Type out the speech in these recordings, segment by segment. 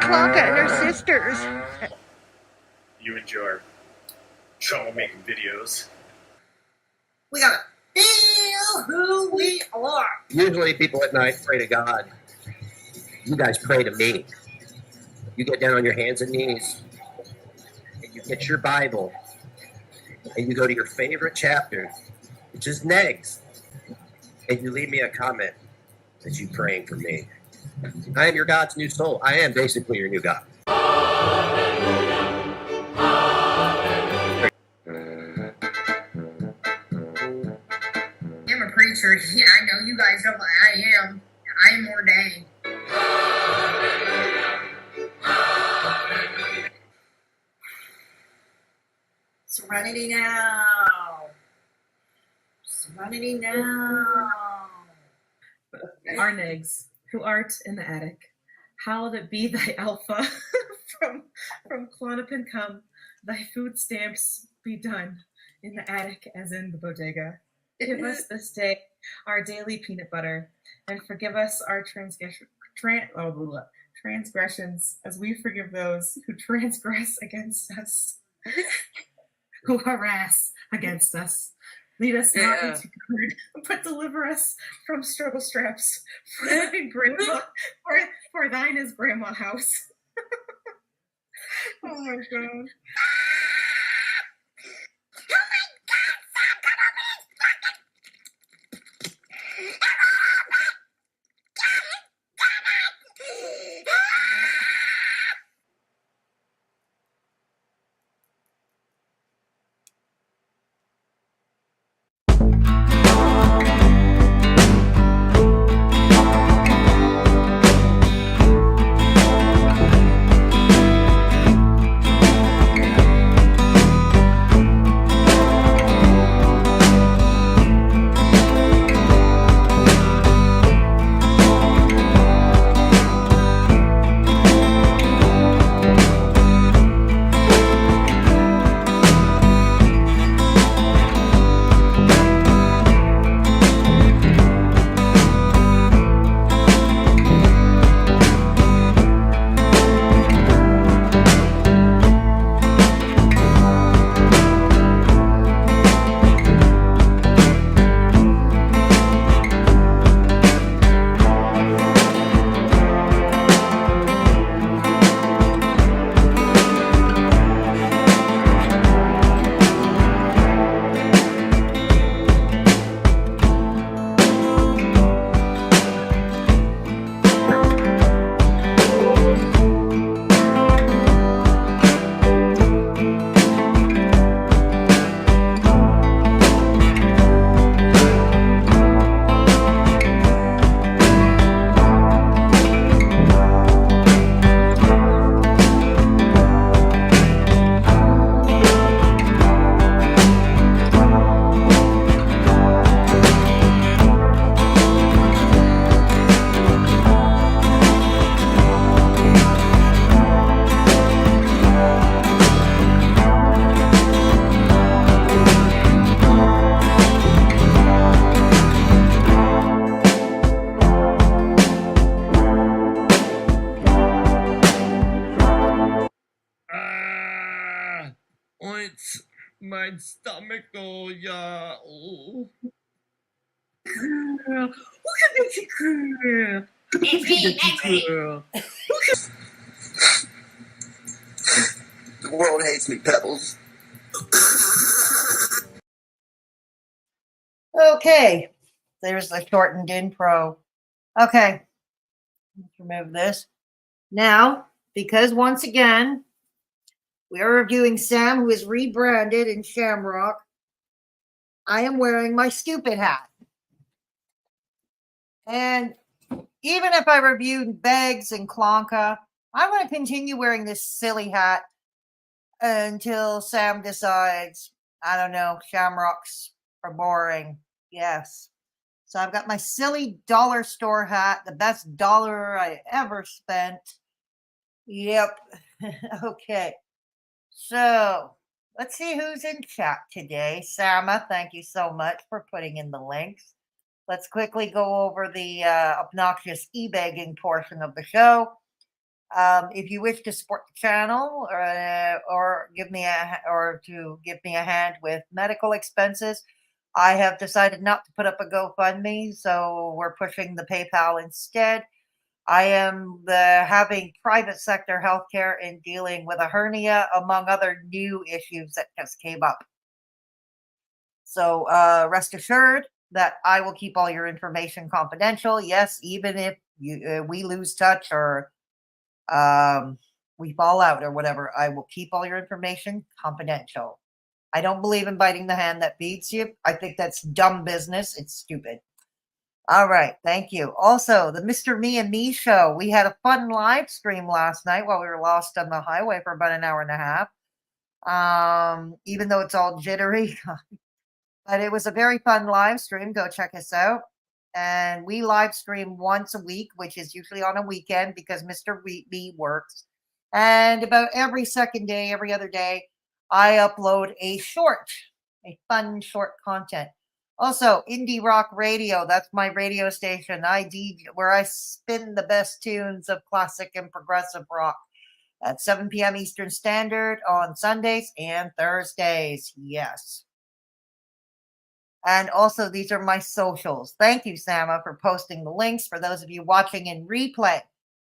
Blanca and her sisters. You and your troublemaking videos. We gotta feel who we are. Usually people at night pray to God. You guys pray to me. You get down on your hands and knees, and you get your Bible, and you go to your favorite chapter, which is Negs, and you leave me a comment that you're praying for me. I am your God's new soul. I am basically your new God. I'm a preacher. Yeah, I know you guys don't. I am. I am ordained. Serenity now. Serenity now. Our negs, who art in the attic, how that be thy alpha from Clonopin come, thy food stamps be done in the attic as in the bodega. Give us this day our daily peanut butter, and forgive us our transgressions as we forgive those who transgress against us, who harass against us. Lead us not into good, but deliver us from struggle straps. For thine, grandma, for thine is grandma house. Oh my god. My stomach, oh yeah. Oh. Girl, who can make you girl? It's me. The world hates me, Pebbles. Okay, there's the shortened intro. Okay, let's remove this. Now, because once again, we are reviewing Sam, who is rebranded in Shamrock, I am wearing my stupid hat. And even if I reviewed Beggs and Klonka, I'm going to continue wearing this silly hat until Sam decides, I don't know, Shamrocks are boring. Yes. So I've got my silly dollar store hat, the best dollar I ever spent. Yep. Okay. So let's see who's in chat today. Sama, thank you so much for putting in the links. Let's quickly go over the obnoxious e-begging portion of the show. If you wish to support the channel or to give me a hand with medical expenses, I have decided not to put up a GoFundMe, so we're pushing the PayPal instead. I am having private sector healthcare and dealing with a hernia, among other new issues that just came up. So rest assured that I will keep all your information confidential. Yes, even if we lose touch or we fall out or whatever, I will keep all your information confidential. I don't believe in biting the hand that feeds you. I think that's dumb business. It's stupid. All right. Thank you. Also, the Mr. Me and Me show. We had a fun live stream last night while we were lost on the highway for about an hour and a half. Even though it's all jittery, but it was a very fun live stream. Go check us out. And we live stream once a week, which is usually on a weekend because Mr. Me works. And about every second day, every other day, I upload a fun short content. Also, Indie Rock Radio, that's my radio station. I DJ, where I spin the best tunes of classic and progressive rock at 7 p.m. Eastern Standard on Sundays and Thursdays. Yes. And also, these are my socials. Thank you, Sama, for posting the links. For those of you watching in replay,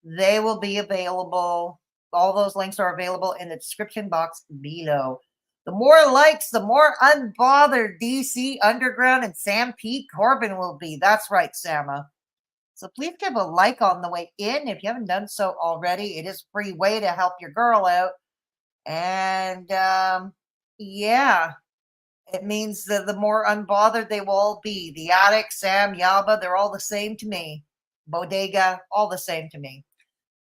they will be available. All those links are available in the description box below. The more likes, the more unbothered DC Underground and Sam P. Corbin will be. That's right, Sama. So please give a like on the way in if you haven't done so already. It is a free way to help your girl out. And yeah. It means that the more unbothered they will all be. The Attic, Sam, Yaba, they're all the same to me. Bodega, all the same to me,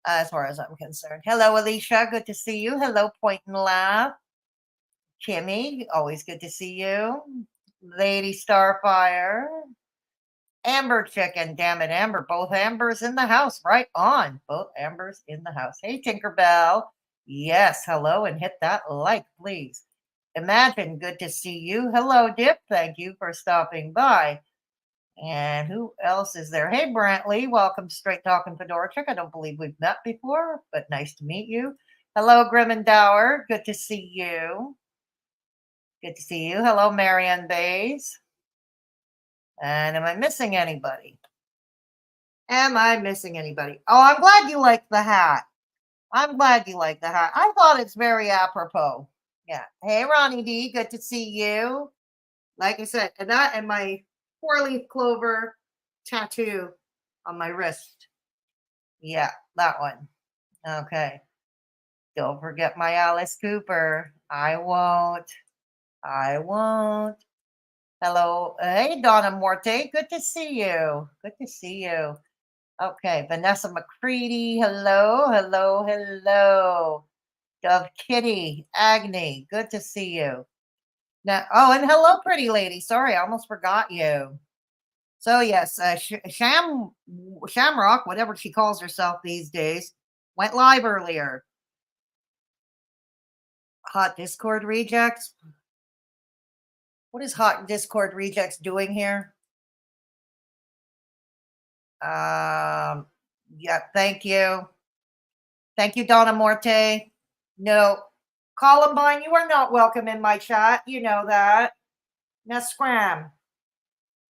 as far as I'm concerned. Hello, Alicia. Good to see you. Hello, Point and Laugh. Kimmy, always good to see you. Lady Starfire. Amber Chicken, damn it, Amber. Both Ambers in the house. Right on. Both Ambers in the house. Hey, Tinkerbell. Yes, hello, and hit that like, please. Imagine, good to see you. Hello, Dip. Thank you for stopping by. And who else is there? Hey, Brantley. Welcome to Straight Talking Fedorchik. I don't believe we've met before, but nice to meet you. Hello, Grim and Dower. Good to see you. Good to see you. Hello, Marianne Bays. And am I missing anybody? Am I missing anybody? Oh, I'm glad you like the hat. I'm glad you like the hat. I thought it's very apropos. Yeah. Hey, Ronnie D. Good to see you. Like I said, and that and my 4-leaf clover tattoo on my wrist. Yeah, that one. Okay. Don't forget my Alice Cooper. I won't. I won't. Hello. Hey, Donna Morte. Good to see you. Good to see you. Okay. Vanessa McCready. Hello. Hello. Hello. Dove Kitty. Agni. Good to see you. Now, oh, and hello, pretty lady. Sorry, I almost forgot you. So, yes, Shamrock, whatever she calls herself these days, went live earlier. Hot Discord Rejects. What is Hot Discord Rejects doing here? Yeah, thank you. Thank you, Donna Morte. No, Columbine, you are not welcome in my chat. You know that. Now scram.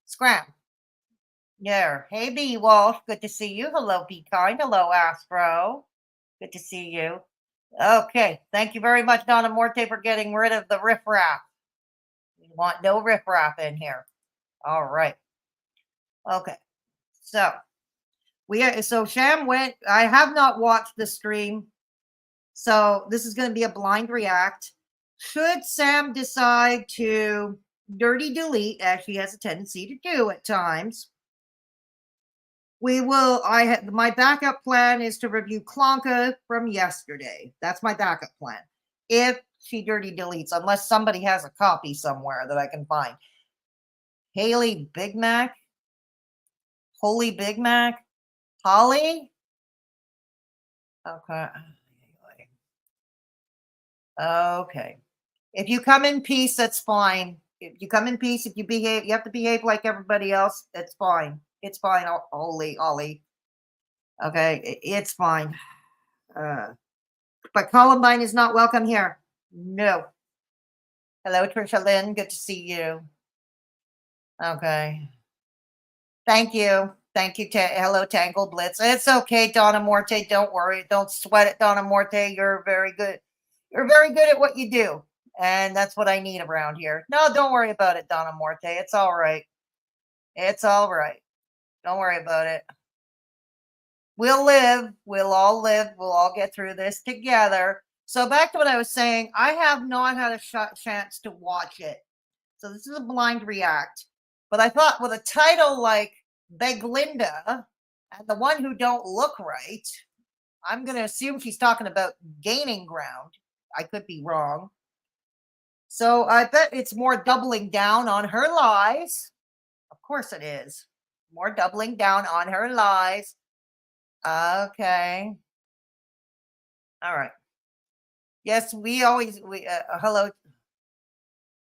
Scram. There. Hey, B Walsh. Good to see you. Hello, Be Kind. Hello, Astro. Good to see you. Okay. Thank you very much, Donna Morte, for getting rid of the riffraff. We want no riffraff in here. All right. Okay. So Sham went. I have not watched the stream. So this is going to be a blind react. Should Sam decide to dirty delete, as she has a tendency to do at times, we will. My backup plan is to review Klonka from yesterday. That's my backup plan. If she dirty deletes, unless somebody has a copy somewhere that I can find. Haley Big Mac, Holy Big Mac, Holly. Okay. Okay. If you come in peace, that's fine. If you come in peace, if you behave, you have to behave like everybody else. It's fine. It's fine, Ollie. Okay, it's fine. But Columbine is not welcome here. No. Hello, Trisha Lynn. Good to see you. Okay. Thank you. Thank you. Hello, Tangle Blitz. It's okay, Donna Morte. Don't worry. Don't sweat it, Donna Morte. You're very good. You're very good at what you do. And that's what I need around here. No, don't worry about it, Donna Morte. It's all right. It's all right. Don't worry about it. We'll live. We'll all live. We'll all get through this together. So back to what I was saying. I have not had a chance to watch it. So this is a blind react. But I thought with a title like Beg Linda and the one who don't look right, I'm going to assume she's talking about gaining ground. I could be wrong. So I bet it's more doubling down on her lies. Of course it is. More doubling down on her lies. Okay. All right. Yes, hello.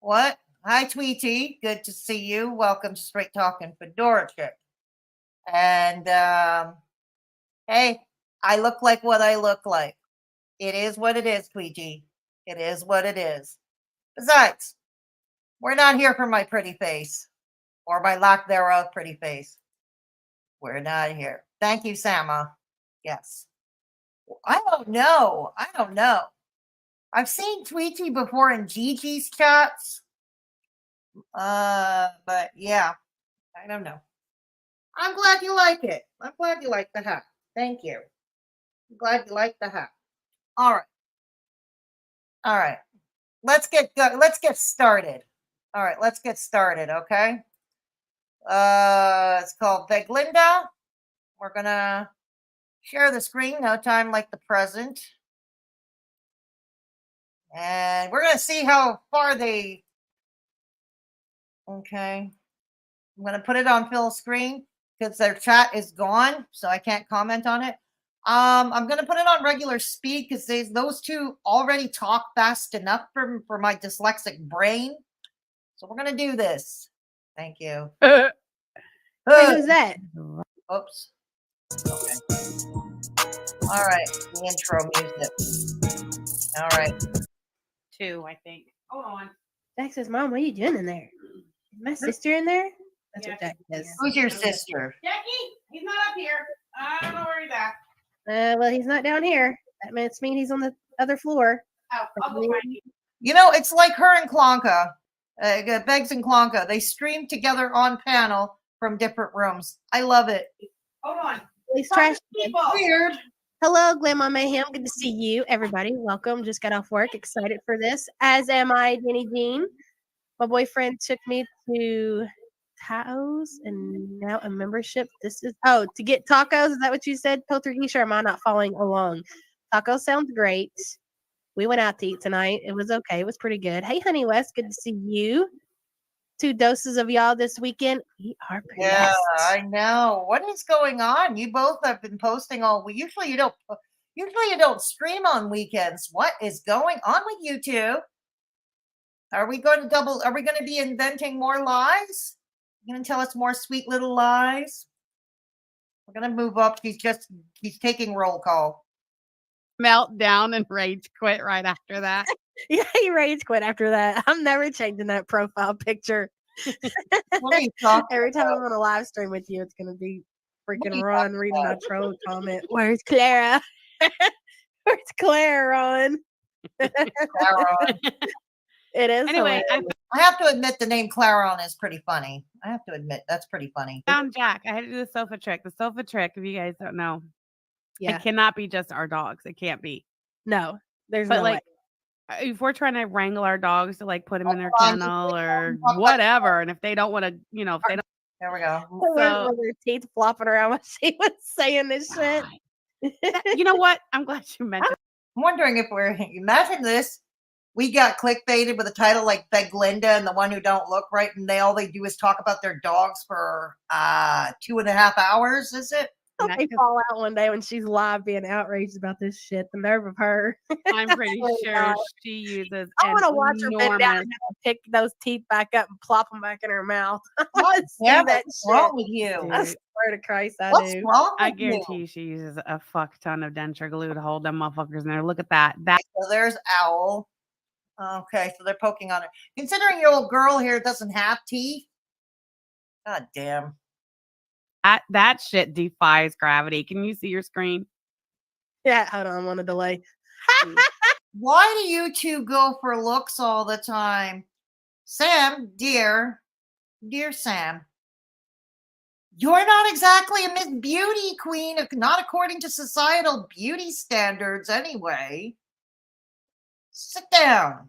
What? Hi, Tweety. Good to see you. Welcome to Straight Talking Fedora Chick. And hey, I look like what I look like. It is what it is, Tweety. It is what it is. Besides, we're not here for my pretty face or my lack thereof pretty face. We're not here. Thank you, Sama. Yes. I don't know. I've seen Tweety before in Gigi's chats. But yeah, I don't know. I'm glad you like it. I'm glad you like the hat. Thank you. I'm glad you like the hat. All right. All right. Let's get started. All right, let's get started, okay? It's called Beg Linda. We're gonna share the screen, no time like the present. And we're gonna see how far they. Okay. I'm gonna put it on Phil's screen because their chat is gone, so I can't comment on it. I'm gonna put it on regular speed because those two already talk fast enough for my dyslexic brain. So we're gonna do this. Thank you. Who's that? Oops. Okay. All right. The intro music. All right. 2, I think. Hold on. Jack says, Mom, what are you doing in there? Is my sister in there? That's Yeah, what Jack says. Who's your sister? Jackie, he's not up here. I don't know where he's at. Well, he's not down here. That must mean he's on the other floor. Oh, I'll go find you. You know, it's like her and Klonka, Beggs and Klonka. They stream together on panel from different rooms. I love it. Hold on. He's Talk trash. to people. Weird. Hello, Grandma Mayhem. Good to see you, everybody. Welcome. Just got off work. Excited for this. As am I, Jenny Jean. My boyfriend took me to Taos and now a membership. To get tacos. Is that what you said, Poltergeist? Or am I not following along? Tacos sounds great. We went out to eat tonight. It was okay. It was pretty good. Hey, Honey West. Good to see you. 2 doses of y'all this weekend. We are blessed. Yeah, I know. What is going on? You both have been posting all week. Usually you don't stream on weekends. What is going on with you two? Are we going to be inventing more lies? You going to tell us more sweet little lies? We're going to move up. He's taking roll call. Meltdown and rage quit right after that. Yeah, he rage quit after that. I'm never changing that profile picture. What are you talking Every time about? I'm on a live stream with you, it's gonna be What are freaking you Ron talking reading my about? troll comment. Where's Clara? Where's Clara, Ron? Claron. It is. Anyway, I hilarious. I have to admit the name Claron is pretty funny. I have to admit that's pretty funny. found Jack. I had to do the sofa trick. The sofa trick, if you guys don't know, Yeah. it cannot be just our dogs. It can't be. No, there's But no like, way. if we're trying to wrangle our dogs to like put them in their Hold on, kennel or talk about- whatever, and if they don't want to, if they don't, There we go. so- With her teeth flopping around when she was saying this shit. you know what? I'm glad you mentioned. I'm wondering if imagine this. We got clickbaited with a title like Beg Linda and the one who don't look right, and all they do is talk about their dogs for 2.5 hours, is it? hope they fall out one day when she's live being outraged about this shit. The nerve of her. I'm pretty Oh, sure God. she uses I want to watch her bend down enormous. and pick those teeth back up and plop them back in her mouth. I God want to see damn it, that what's shit. wrong with you? I Dude, swear to Christ, I What's do. wrong I with guarantee you? you she uses a fuck ton of denture glue to hold them motherfuckers in there. Look at that. That So there's Owl. Okay, so they're poking on her. Considering your old girl here doesn't have teeth. God damn. that shit defies gravity. Can you see your screen? Yeah, hold on, I'm on a delay. Why do you two go for looks all the time? Sam, dear Sam, you're not exactly a Miss Beauty queen, not according to societal beauty standards anyway. Sit down.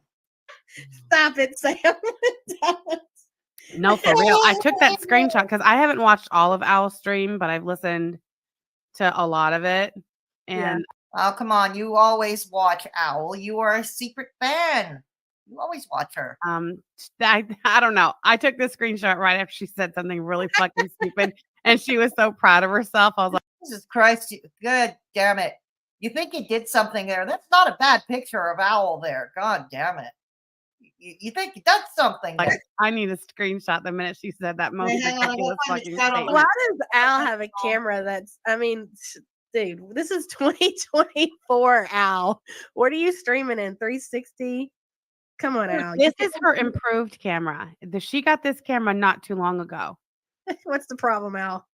Stop it, Sam. No, for real. I took that screenshot because I haven't watched all of Owl's stream, but I've listened to a lot of it. Yeah. And Oh, come on. You always watch Owl. You are a secret fan. You always watch her. I don't know. I took this screenshot right after she said something really fucking stupid, and she was so proud of herself. I was like, Jesus Christ. Good damn it. You think you did something there. That's not a bad picture of Owl there. God damn it. You think you done something there. I need a screenshot the minute she said that most Hang on, I gotta ridiculous find the fucking shadow statement. Why does Al have a camera that's, I mean, dude, this is 2024, Al. What are you streaming in? 360? Come on, Al. This is her improved camera. She got this camera not too long ago. What's the problem, Al?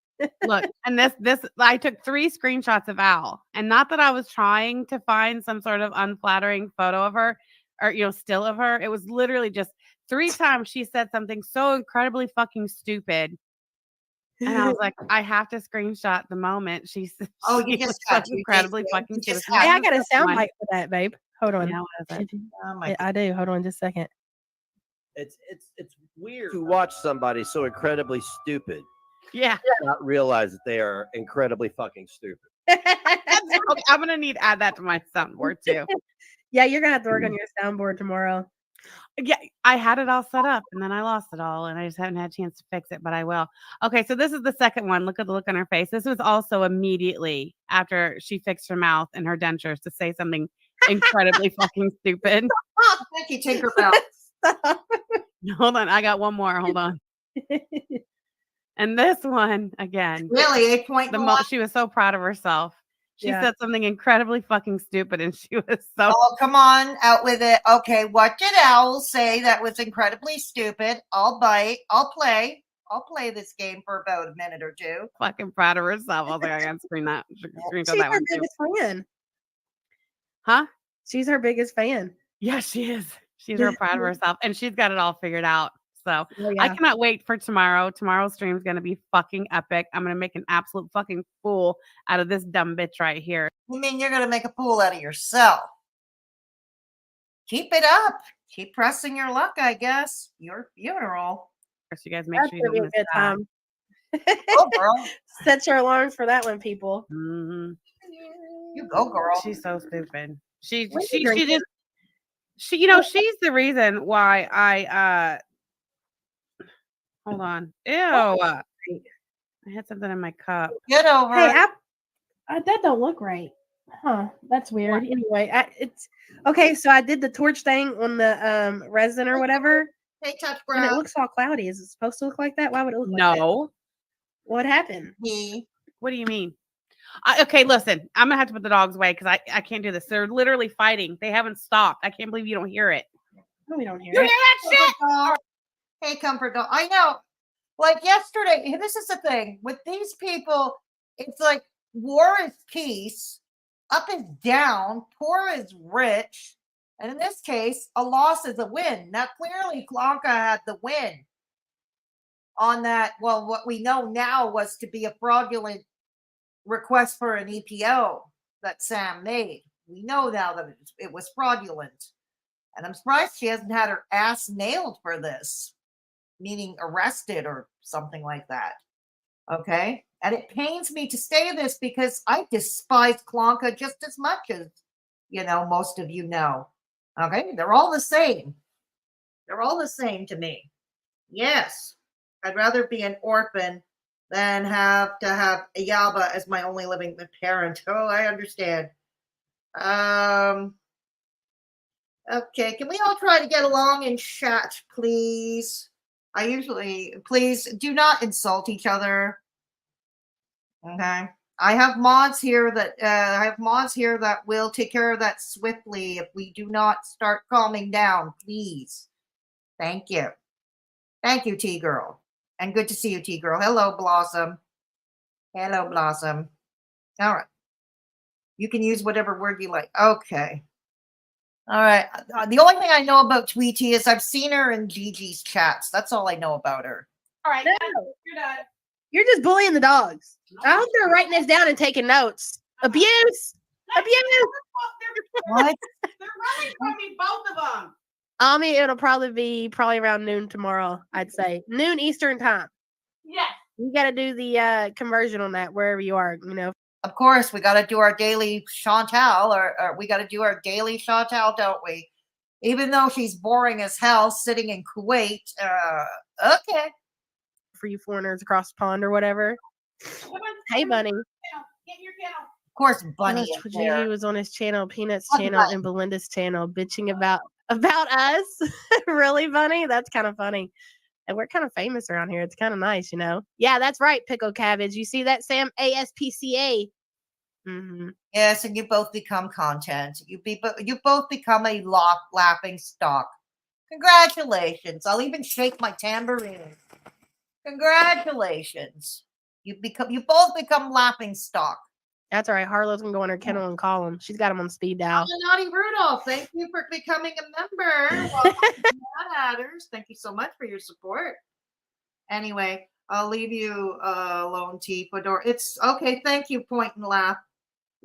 Look, and this I took 3 screenshots of Al, and not that I was trying to find some sort of unflattering photo of her or still of her. It was literally just 3 times she said something so incredibly fucking stupid. And I was like, I have to screenshot the moment she said. Oh, you she just was got so to. incredibly You fucking just stupid. had Hey, to. I got a sound One. bite for that, babe. Hold on. Yeah, what is it? Oh my Yeah, I do. Hold on just a second. It's weird to watch somebody so incredibly stupid Yeah. not realize that they are incredibly fucking stupid. Okay, I'm gonna need to add that to my soundboard too. Yeah, you're gonna have to work on your soundboard tomorrow. Yeah, I had it all set up and then I lost it all and I just haven't had a chance to fix it, but I will. Okay, so this is the second one. Look at the look on her face. This was also immediately after she fixed her mouth and her dentures to say something incredibly fucking stupid. Oh, thank you, Tinkerbell. Stop. Hold on, I got one more. Hold on. And this one again, Really, 8.1. she was so proud of herself. She Yeah. said something incredibly fucking stupid and she was so Oh, come on, out with it. Okay, what did Owl say that was incredibly stupid? I'll bite. I'll play this game for about a minute or two. fucking proud of herself. I was like, I gotta screenshot She's that her one too. biggest fan. Huh? She's her biggest fan. Yeah, she is. She's real proud of herself and she's got it all figured out. So Oh, I yeah. cannot wait for tomorrow. Tomorrow's stream is going to be fucking epic. I'm going to make an absolute fucking fool out of this dumb bitch right here. You mean you're going to make a fool out of yourself? Keep it up. Keep pressing your luck, I guess. Your funeral. So you guys make That's sure you gonna be don't a miss good time. that. Go, girl. Set your alarms for that one, people. Mhm. You go, girl. She's so stupid. She What are you she's drinking? she's the reason why I hold on. Ew. I had something in my cup. Get over Hey, it. that don't look right. Huh? That's weird. Anyway, it's okay. So I did the torch thing on the resin or whatever, Hey, touch and it brown. looks all cloudy. Is it supposed to look like that? Why would it look like that? No. What happened? What do you mean? Okay, listen. I'm gonna have to put the dogs away because I can't do this. They're literally fighting. They haven't stopped. I can't believe you don't hear it. No, we don't hear You it. hear that shit? Comfort dog. Hey, comfort dog. I know. Like yesterday, this is the thing with these people. It's like war is peace, up is down, poor is rich, and in this case, a loss is a win. Now, clearly, Klonka had the win on that. Well, what we know now was to be a fraudulent request for an EPO that Sam made. We know now that it was fraudulent, and I'm surprised she hasn't had her ass nailed for this. Meaning arrested or something like that. Okay. And it pains me to say this because I despise Klonka just as much as, most of you know. Okay. They're all the same. They're all the same to me. Yes. I'd rather be an orphan than have to have Yaba as my only living parent. Oh, I understand. Okay, can we all try to get along in chat, please? Please do not insult each other. Okay. I have mods here that will take care of that swiftly if we do not start calming down, please. Thank you. Thank you, T Girl. And good to see you, T Girl. Hello, Blossom. Hello, Blossom. All right. You can use whatever word you like. Okay. All right. The only thing I know about Tweety is I've seen her in Gigi's chats. That's all I know about her. All right, No. you're done. You're just bullying the dogs. I hope they're writing this down and taking notes. Abuse. Abuse. What? They're running from me, both of them. Ami, it'll probably be around noon tomorrow, I'd say. Noon Eastern time. Yes. You got to do the conversion on that wherever you are, you know. Of course, we got to do our daily Chantal, or we got to do our daily Chantal, don't we? Even though she's boring as hell sitting in Kuwait. Okay. For you foreigners across the pond or whatever. Hey, Bunny. Get your kennel. Of course, Bunny is Gigi there. was on his channel, Peanut's What channel, Bunny? and Belinda's channel, bitching about us. Really funny? That's kind of funny. And we're kind of famous around here. It's kind of nice, you know. Yeah, that's right, Pickle Cabbage. You see that, Sam? ASPCA. Mm-hmm. Yes, and you both become content. You both become a laughing stock. Congratulations. I'll even shake my tambourine. Congratulations. You both become laughing stock. That's all right. Harlow's gonna go in her kennel and call him. She's got him on speed dial. Naughty Rudolph, thank you for becoming a member. Welcome to Mad Hatters. Thank you so much for your support. Anyway, I'll leave you alone, T. Fedor. It's okay. Thank you. Point and laugh.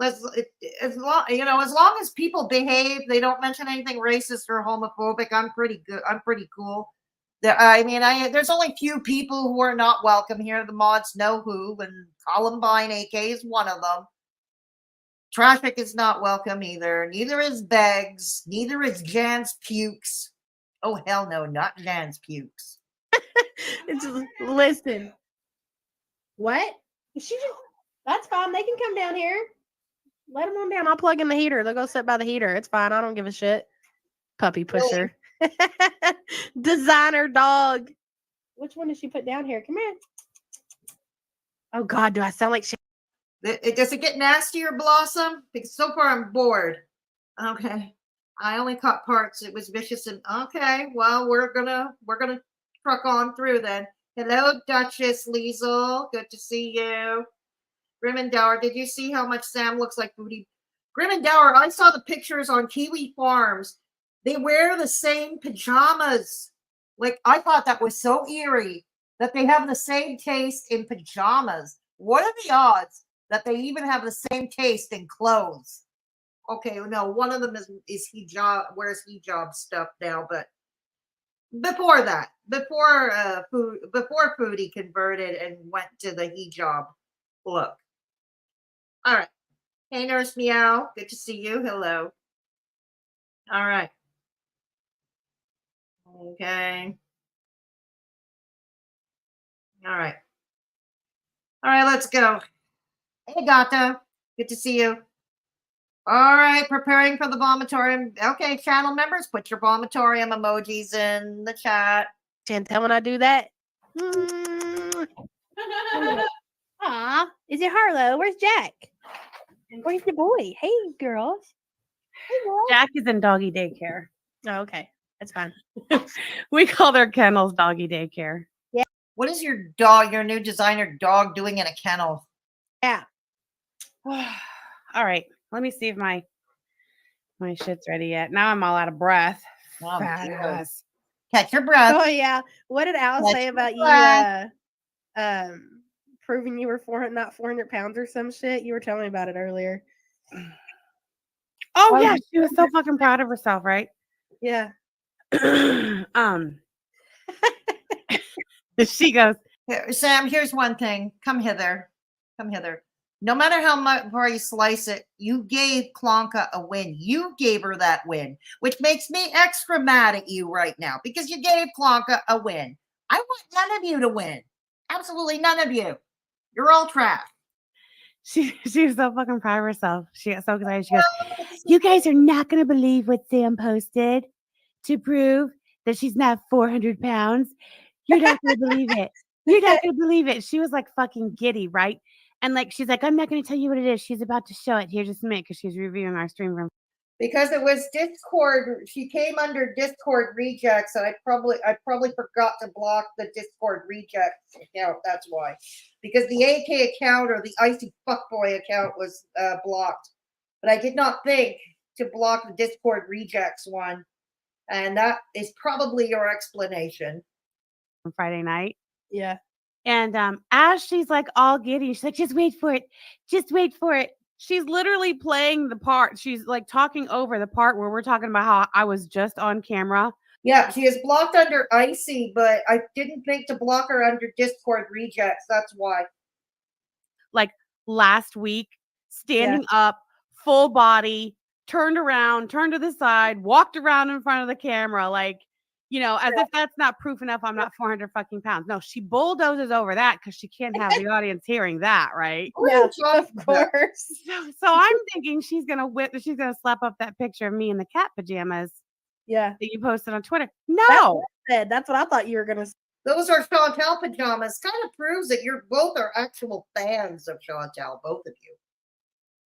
As long as people behave, they don't mention anything racist or homophobic. I'm pretty good. I'm pretty cool. There's only few people who are not welcome here. The mods know who, and Columbine AK is one of them. Traffic is not welcome either. Neither is Beggs. Neither is Jan's Pukes. Oh, hell no, not Jan's Pukes. Listen. What? That's fine. They can come down here. Let them on down. I'll plug in the heater. They'll go sit by the heater. It's fine. I don't give a shit. Puppy pusher. Designer dog. Which one did she put down here? Come here. Oh, God. Do I sound like shit? Does it get nastier, Blossom? Because so far I'm bored. Okay. I only caught parts. It was vicious and okay. Well, we're gonna truck on through then. Hello, Duchess Liesel. Good to see you. Grim and Dower, did you see how much Sam looks like Booty? Grim and Dower, I saw the pictures on Kiwi Farms. They wear the same pajamas. Like, I thought that was so eerie that they have the same taste in pajamas. What are the odds that they even have the same taste in clothes? Okay, no, one of them is hijab, wears hijab stuff now, but before that, before Foodie converted and went to the hijab look. All right. Hey, Nurse Meow. Good to see you. Hello. All right. Okay. All right. All right, let's go. Hey, Gata. Good to see you. All right, preparing for the vomitorium. Okay, channel members, put your vomitorium emojis in the chat. Chantel, when I do that. Aw, is it Harlow? Where's Jack? Where's the boy? Hey, girls. Hey, girls. Jack is in doggy daycare. Oh, okay. That's fine. We call their kennels doggy daycare. What is your new designer dog doing in a kennel? Yeah. All right. Let me see if my shit's ready yet. Now I'm all out of breath. Oh, Fat dear. ass. Catch your breath. Oh, yeah. What did Al Catch say your about breath. you proving you were not 400 pounds or some shit? You were telling me about it earlier. Oh, yeah. She was so fucking proud of herself, right? Yeah. She goes, Here, Sam, here's one thing. Come hither. Come hither. No matter how much far you slice it, you gave Klonka a win. You gave her that win, which makes me extra mad at you right now because you gave Klonka a win. I want none of you to win. Absolutely none of you. You're all trash. She was so fucking proud of herself. She got so excited. She goes, "You guys are not gonna believe what Sam posted to prove that she's not 400 pounds. You're not gonna believe it. You're not gonna believe it." She was like fucking giddy, right? And like she's like, "I'm not gonna tell you what it is. She's about to show it here just a minute because she's reviewing our stream room." Because it was Discord. She came under Discord rejects, and I probably forgot to block the Discord rejects account. That's why. Because the AK account or the Icy Fuckboy account was blocked. But I did not think to block the Discord rejects one. And that is probably your explanation. On Friday night. Yeah. And as she's like all giddy, she's like, "Just wait for it. Just wait for it." She's literally playing the part. She's like talking over the part where we're talking about how I was just on camera. Yeah, she is blocked under Icy, but I didn't think to block her under Discord rejects. That's why. Like last week, standing up, full body, turned around, turned to the side, walked around in front of the camera, like, you know, as if that's not proof enough I'm not 400 fucking pounds. No, she bulldozes over that because she can't have the audience hearing that, right? Yeah, of course. So I'm thinking she's gonna slap up that picture of me in the cat pajamas Yeah. that you posted on Twitter. That's No, what I said. That's what I thought you were gonna say. Those are Chantal pajamas. Kind of proves that you're both are actual fans of Chantal, both of you.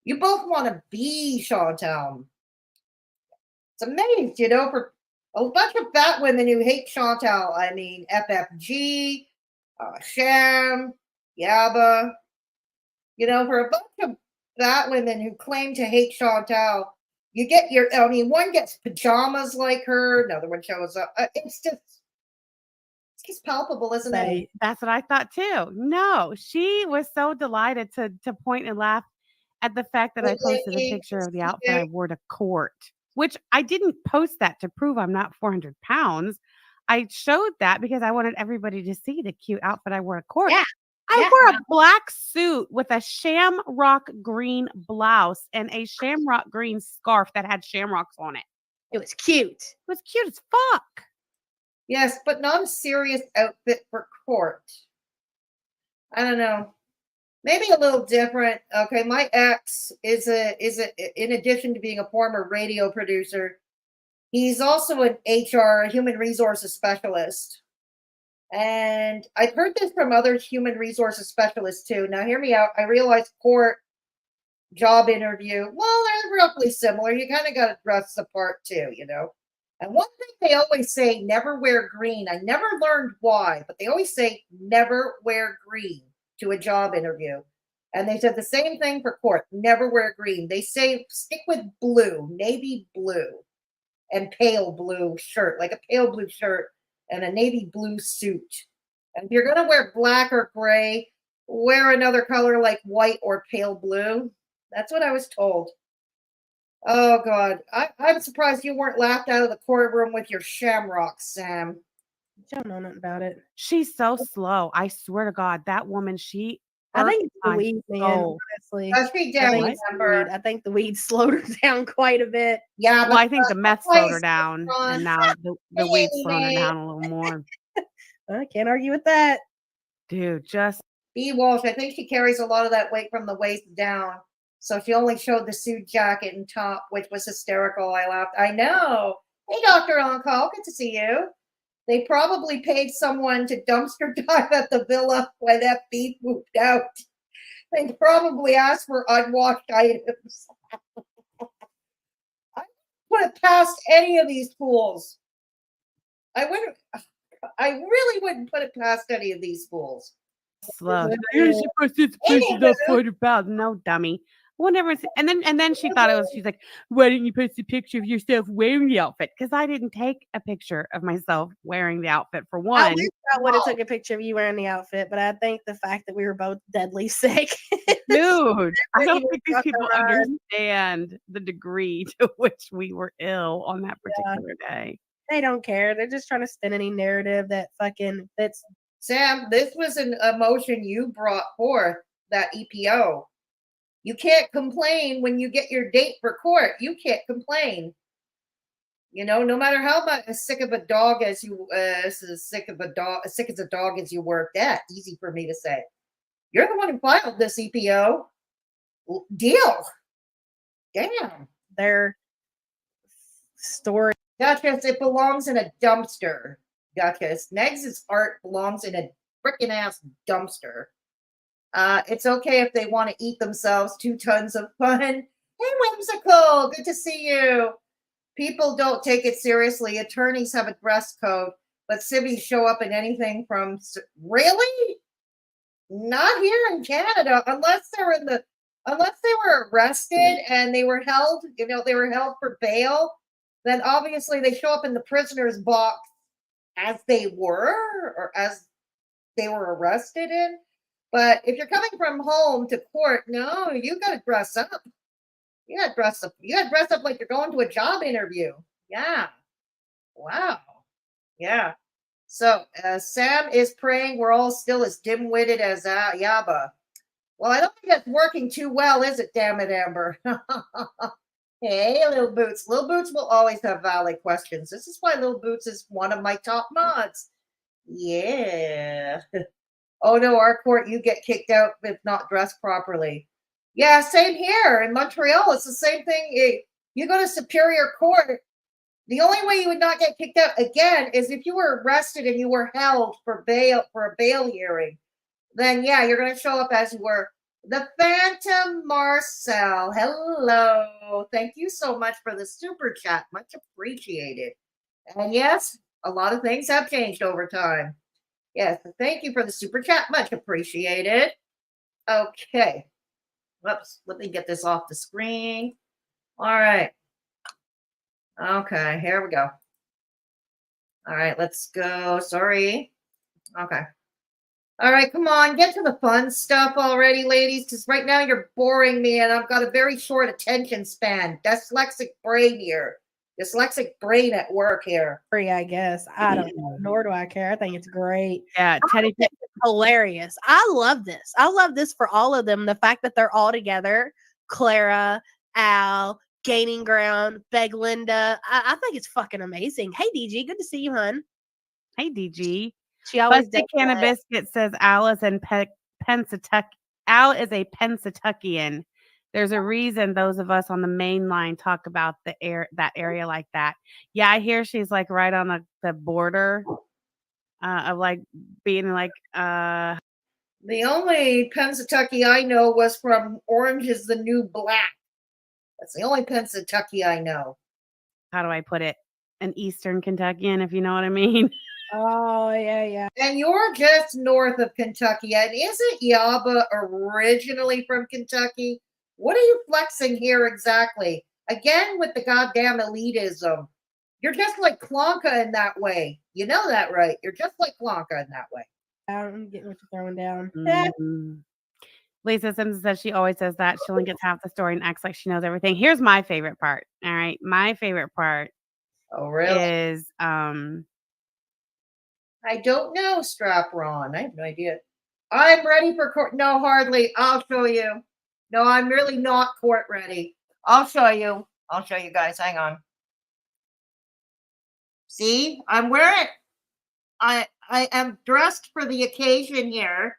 You both want to be Chantal. It's amazing, you know, for a bunch of fat women who hate Chantal. I mean, FFG, Sham, Yaba. You know, for a bunch of fat women who claim to hate Chantal, you get one gets pajamas like her, another one shows up. It's just palpable, isn't it? that's what I thought too. No, she was so delighted to point and laugh at the fact that I posted a picture of the outfit I wore to court, which I didn't post that to prove I'm not 400 pounds. I showed that because I wanted everybody to see the cute outfit I wore to court. Yeah. I wore a black suit with a shamrock green blouse and a shamrock green scarf that had shamrocks on it. It was cute. It was cute as fuck. Yes, but not a serious outfit for court. I don't know. Maybe a little different. Okay, my ex is in addition to being a former radio producer, he's also an HR, human resources specialist. And I've heard this from other human resources specialists too. Now, hear me out. I realize court, job interview, well, they're roughly similar. You kind of got to dress the part too, you know. And one thing they always say, never wear green. I never learned why, but they always say never wear green to a job interview. And they said the same thing for court, never wear green. They say stick with blue, navy blue, and pale blue shirt, like a pale blue shirt and a navy blue suit. And if you're going to wear black or gray, wear another color like white or pale blue. That's what I was told. Oh, God. I'm surprised you weren't laughed out of the courtroom with your shamrock, Sam. I don't know nothing about it. She's so slow. I swear to God, that woman, I think it's the my weed, man, soul. honestly. Let's be down, remember. I think the weed slowed her down quite a bit. Yeah, Well, I think the meth slowed her down, on. and now the weed's slowing her down a little more. I can't argue with that. Dude, just B. Walsh, I think she carries a lot of that weight from the waist down. So she only showed the suit jacket and top, which was hysterical. I laughed. I know. Hey, Dr. On Call, good to see you. They probably paid someone to dumpster dive at the villa when FB moved out. They probably asked for unwashed items. I wouldn't put it past any of these fools. I really wouldn't put it past any of these fools. slow. You're supposed to push it up 400 pounds. No, dummy. Whenever, and then she thought it was. She's like, "Why didn't you post a picture of yourself wearing the outfit?" Because I didn't take a picture of myself wearing the outfit. For I one, wish I would have took a picture of you wearing the outfit, but I think the fact that we were both deadly sick. dude, I don't even think these fucking people run. understand the degree to which we were ill on that particular day. They don't care. They're just trying to spin any narrative that fucking fits. Sam, this was an emotion you brought forth, that EPO. You can't complain when you get your date for court. You can't complain. You know, no matter how much sick of a dog as you sick as a dog as you were. That easy for me to say. You're the one who filed this EPO. Deal. Damn. Their story. Duchess, it belongs in a dumpster. Duchess, Negs' art belongs in a frickin' ass dumpster. It's okay if they want to eat themselves 2 tons of fun. Hey, Whimsical, good to see you. People don't take it seriously. Attorneys have a dress code, but civvies show up in anything from really? Not here in Canada, unless they were arrested and they were held, they were held for bail. Then obviously they show up in the prisoner's box as they were or as they were arrested in. But if you're coming from home to court, no, you got to dress up. You got to dress up. You got to dress up like you're going to a job interview. Yeah. Wow. Yeah. So Sam is praying we're all still as dim-witted as Yaba. Well, I don't think that's working too well, is it? Damn it, Amber. Hey, Little Boots. Little Boots will always have valid questions. This is why Little Boots is one of my top mods. Yeah. Oh no, our court, you get kicked out if not dressed properly. Yeah, same here in Montreal. It's the same thing. You go to Superior Court. The only way you would not get kicked out again is if you were arrested and you were held for bail for a bail hearing. Then yeah, you're going to show up as you were. The Phantom Marcel. Hello. Thank you so much for the super chat. Much appreciated. And yes, a lot of things have changed over time. Yes, thank you for the super chat. Much appreciated. Okay. Whoops. Let me get this off the screen. All right. Okay, here we go. All right, let's go. Sorry. Okay. All right, come on. Get to the fun stuff already, ladies, because right now you're boring me and I've got a very short attention span. Dyslexic brain here. Dyslexic brain at work here. Free, I guess. I don't know. Nor do I care. I think it's great. Yeah, Teddy. It's hilarious. I love this. I love this for all of them. The fact that they're all together. Clara, Al, Gaining Ground, Beg Linda. I think it's fucking amazing. Hey, DG. Good to see you, hun. Hey, DG. She always Busty does Can of that. Biscuit says Al is in Pensatuck. Al is a Pensatuckian. There's a reason those of us on the main line talk about that area like that. Yeah, I hear she's like right on the border of like being like The only Pennsatucky I know was from Orange is the New Black. That's the only Pennsatucky I know. how do I put it? An Eastern Kentuckian, if you know what I mean. Oh, yeah. And you're just north of Kentucky. And isn't Yaba originally from Kentucky? What are you flexing here exactly? Again, with the goddamn elitism. You're just like Klonka in that way. You know that, right? You're just like Klonka in that way. I'm getting what you're throwing down. Mm. Lisa Simpson says she always says that. She only gets half the story and acts like she knows everything. Here's my favorite part. All right. My favorite part is I don't know, Strap Ron. I have no idea. I'm ready for court. No, hardly. I'll show you. No, I'm really not court ready. I'll show you. I'll show you guys. Hang on. See, I'm wearing. I am dressed for the occasion here.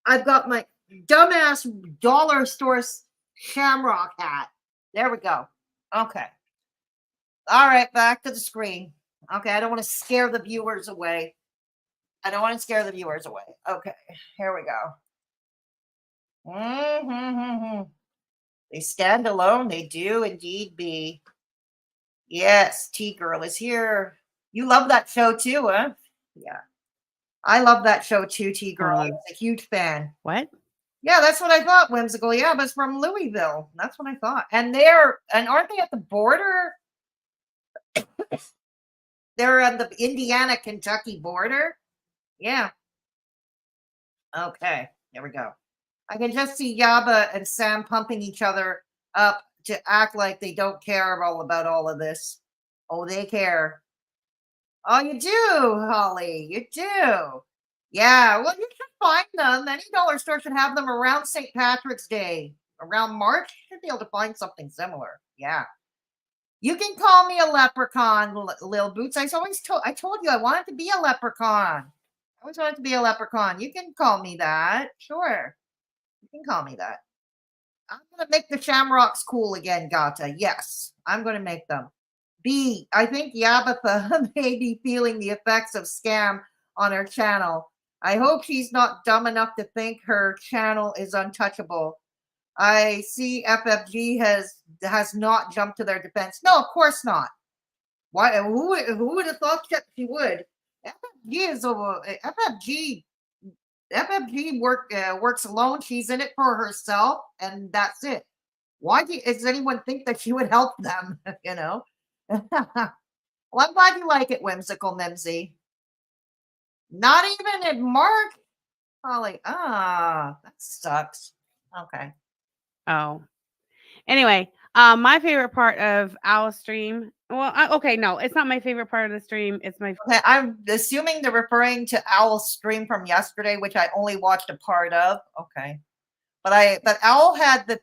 I've got my dumbass dollar store Shamrock hat. There we go. Okay. All right, back to the screen. Okay, I don't want to scare the viewers away. Okay, here we go. They stand alone. They do indeed be. Yes, T-Girl is here. You love that show too, huh? Yeah. I love that show too, T-Girl. I'm a huge fan. What? Yeah, that's what I thought, Whimsical. Yeah, but it's from Louisville. That's what I thought. And aren't they at the border? They're on the Indiana-Kentucky border. Yeah. Okay, here we go. I can just see Yaba and Sam pumping each other up to act like they don't care about all of this. Oh, they care. Oh, you do, Holly. You do. Yeah, well, you should find them. Any dollar store should have them around St. Patrick's Day. Around March, you should be able to find something similar. Yeah. You can call me a leprechaun, Lil Boots. I told you I wanted to be a leprechaun. I always wanted to be a leprechaun. You can call me that. Sure. You can call me that. I'm going to make the Shamrocks cool again, Gata. Yes, I'm going to make them. B, I think Yabatha may be feeling the effects of scam on her channel. I hope she's not dumb enough to think her channel is untouchable. I see FFG has not jumped to their defense. No, of course not. Why? Who would have thought that she would? FFG is over. FFG works alone. She's in it for herself, and that's it. Why does anyone think that she would help them? You know. Well, I'm glad you like it, whimsical Mimsy. Not even at Mark. Holly. That sucks. Okay. Oh. Anyway, my favorite part of Owl's stream. Well, okay, no, it's not my favorite part of the stream. It's my Okay, I'm assuming they're referring to Owl's stream from yesterday, which I only watched a part of. Okay. But Owl had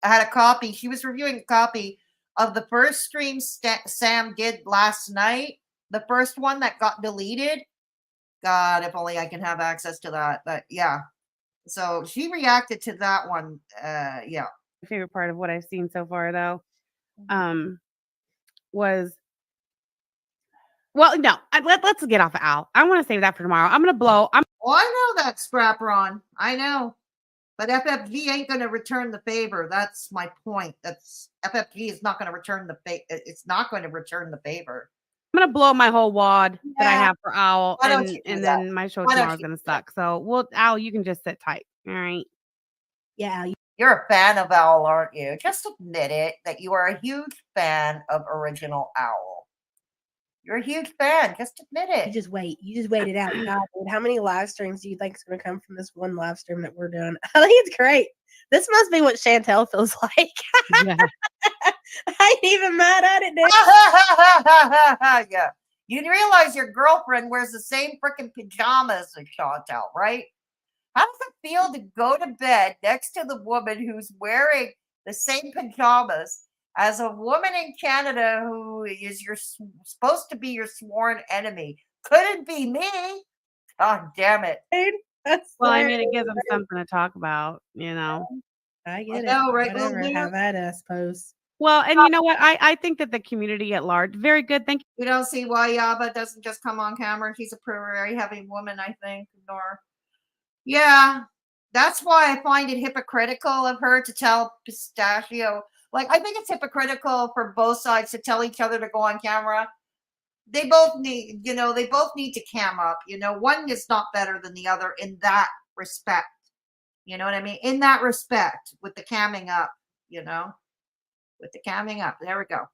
a copy. She was reviewing a copy of the first stream Sam did last night. The first one that got deleted. God, if only I can have access to that. But yeah. So she reacted to that one. Yeah. favorite part of what I've seen so far, though, was no. Let's get off of Owl. I want to save that for tomorrow. I'm gonna blow. Oh, I know that, Scrapron. I know. But FFG ain't going to return the favor. That's my point. That's FFG is not going to return the favor. It's not going to return the favor. I'm gonna blow my whole wad that I have for Owl, Why don't you do and that? then my show Why don't tomorrow's you gonna do that? suck. So Owl, you can just sit tight. All right. Yeah. You're a fan of Owl, aren't you? Just admit it that you are a huge fan of original Owl. You're a huge fan. Just admit it. You just wait. You just wait it out. God, dude, how many live streams do you think is going to come from this one live stream that we're doing? I think it's great. This must be what Chantel feels like. Yeah. I ain't even mad at it, dude. Yeah. You realize your girlfriend wears the same freaking pajamas as Chantel, right? How does it feel to go to bed next to the woman who's wearing the same pajamas as a woman in Canada who is supposed to be your sworn enemy? Couldn't be me. God damn it. That's Well, I mean, it hilarious. gives them something to talk about, you know. I get know, it. right, Whatever. Lulu? Have at it, I suppose. Well, and you know what? I think that the community at large, very good. Thank You don't see why Yaba doesn't just come on camera. She's a very heavy woman, I think. Nor, yeah, that's why I find it hypocritical of her to tell Pistachio. Like, I think it's hypocritical for both sides to tell each other to go on camera. They both need, they both need to cam up. One is not better than the other in that respect. You know what I mean? In that respect, with the camming up, with the camming up. There we go.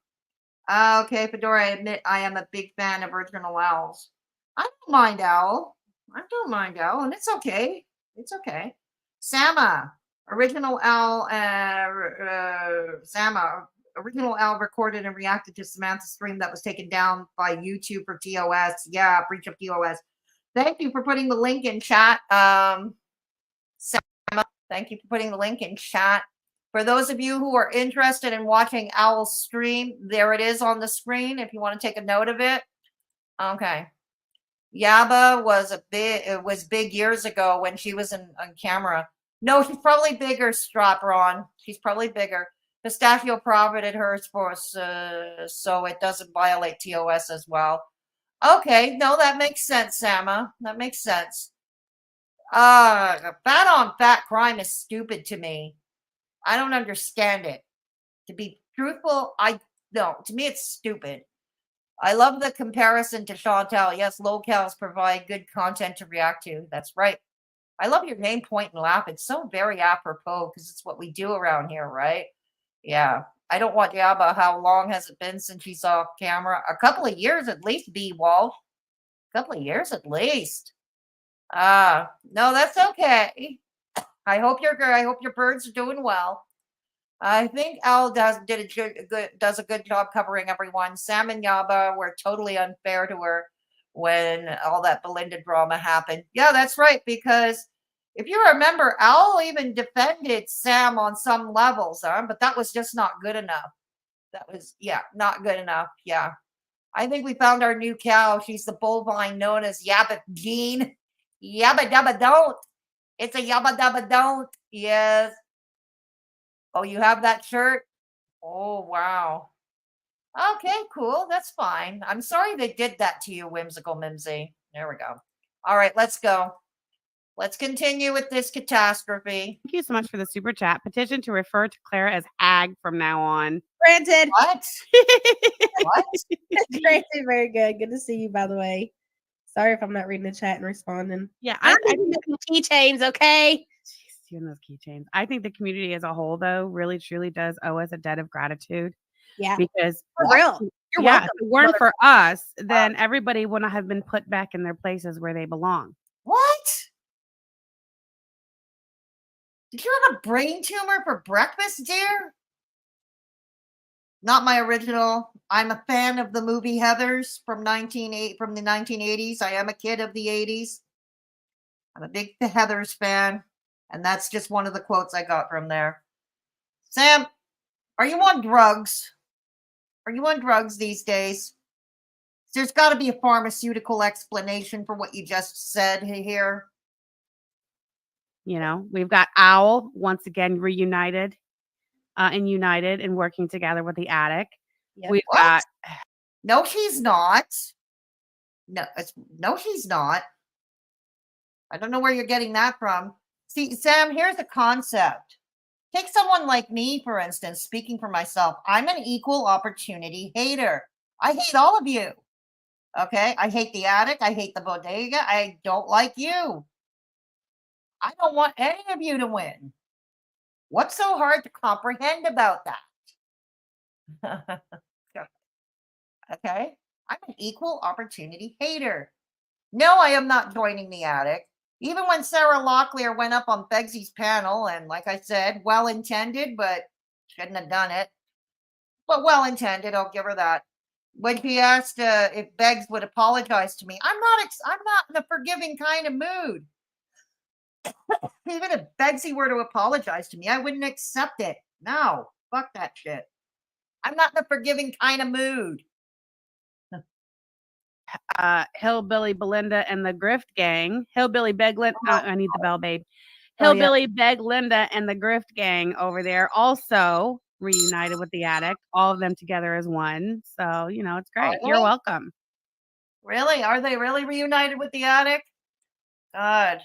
Okay, Fedora, I admit I am a big fan of original Owls. I don't mind Owl. And it's okay. It's okay. Sama, original Owl, original Owl recorded and reacted to Samantha's stream that was taken down by YouTube for TOS. Yeah, breach of TOS. Thank you for putting the link in chat. Sama, thank you for putting the link in chat. For those of you who are interested in watching Owl's stream, there it is on the screen if you want to take a note of it. Okay. Yaba was big years ago when she was on camera. No, she's probably bigger, Stropron. She's probably bigger. Pistachio profited hers for so it doesn't violate TOS as well. Okay, no, that makes sense, Sama. That makes sense. Fat on fat crime is stupid to me. I don't understand it. To be truthful, to me it's stupid. I love the comparison to Chantal. Yes, locals provide good content to react to. That's right. I love your name, point, and laugh. It's so very apropos because it's what we do around here, right? Yeah. I don't want Yaba. How long has it been since you saw camera? A couple of years at least, B. Walsh. A couple of years at least. No, that's okay. I hope your birds are doing well. I think Al does a good job covering everyone. Sam and Yaba were totally unfair to her when all that Belinda drama happened. Yeah, that's right. Because if you remember, Al even defended Sam on some levels, but that was just not good enough. That was, not good enough. Yeah. I think we found our new cow. She's the bovine known as Yabbit Jean. Yabba dabba don't. It's a yabba dabba don't. Yes. Oh, you have that shirt? Oh, wow. Okay, cool. That's fine. I'm sorry they did that to you, Whimsical Mimsy. There we go. All right, let's go. Let's continue with this catastrophe. Thank you so much for the super chat. Petition to refer to Clara as Ag from now on. Granted. What? What? Granted, very good. Good to see you, by the way. Sorry if I'm not reading the chat and responding. Yeah, I'm I making keychains, okay? Jeez, you and those keychains. I think the community as a whole, though, really truly does owe us a debt of gratitude Yeah, because for real. You're yeah, welcome. if it weren't for us, then everybody wouldn't have been put back in their places where they belong. What? Did you have a brain tumor for breakfast, dear? Not my original. I'm a fan of the movie Heathers from the 1980s. I am a kid of the 80s. I'm a big Heathers fan, and that's just one of the quotes I got from there. Sam, are you on drugs? Are you on drugs these days? There's got to be a pharmaceutical explanation for what you just said here. You know, we've got Owl once again reunited and working together with the Attic. Yep. We've What? got No, she's not. No, she's not. I don't know where you're getting that from. See, Sam, here's a concept. Take someone like me, for instance, speaking for myself. I'm an equal opportunity hater. I hate all of you. Okay? I hate the Attic. I hate the bodega. I don't like you. I don't want any of you to win. What's so hard to comprehend about that? Okay? I'm an equal opportunity hater. No, I am not joining the Attic. Even when Sarah Locklear went up on Begsy's panel, and like I said, well intended, but shouldn't have done it. But well intended, I'll give her that. When she asked if Beggs would apologize to me, I'm not in a forgiving kind of mood. Even if Begsy were to apologize to me, I wouldn't accept it. No, fuck that shit. I'm not in a forgiving kind of mood. Hillbilly Belinda and the Grift Gang. Hillbilly Beglinda. I need the bell, babe. Oh, yeah. Hillbilly Beglinda and the Grift Gang over there also reunited with the Attic. All of them together as one. So, you know, it's great. You're Really? welcome. Really? Are they really reunited with the Attic? God.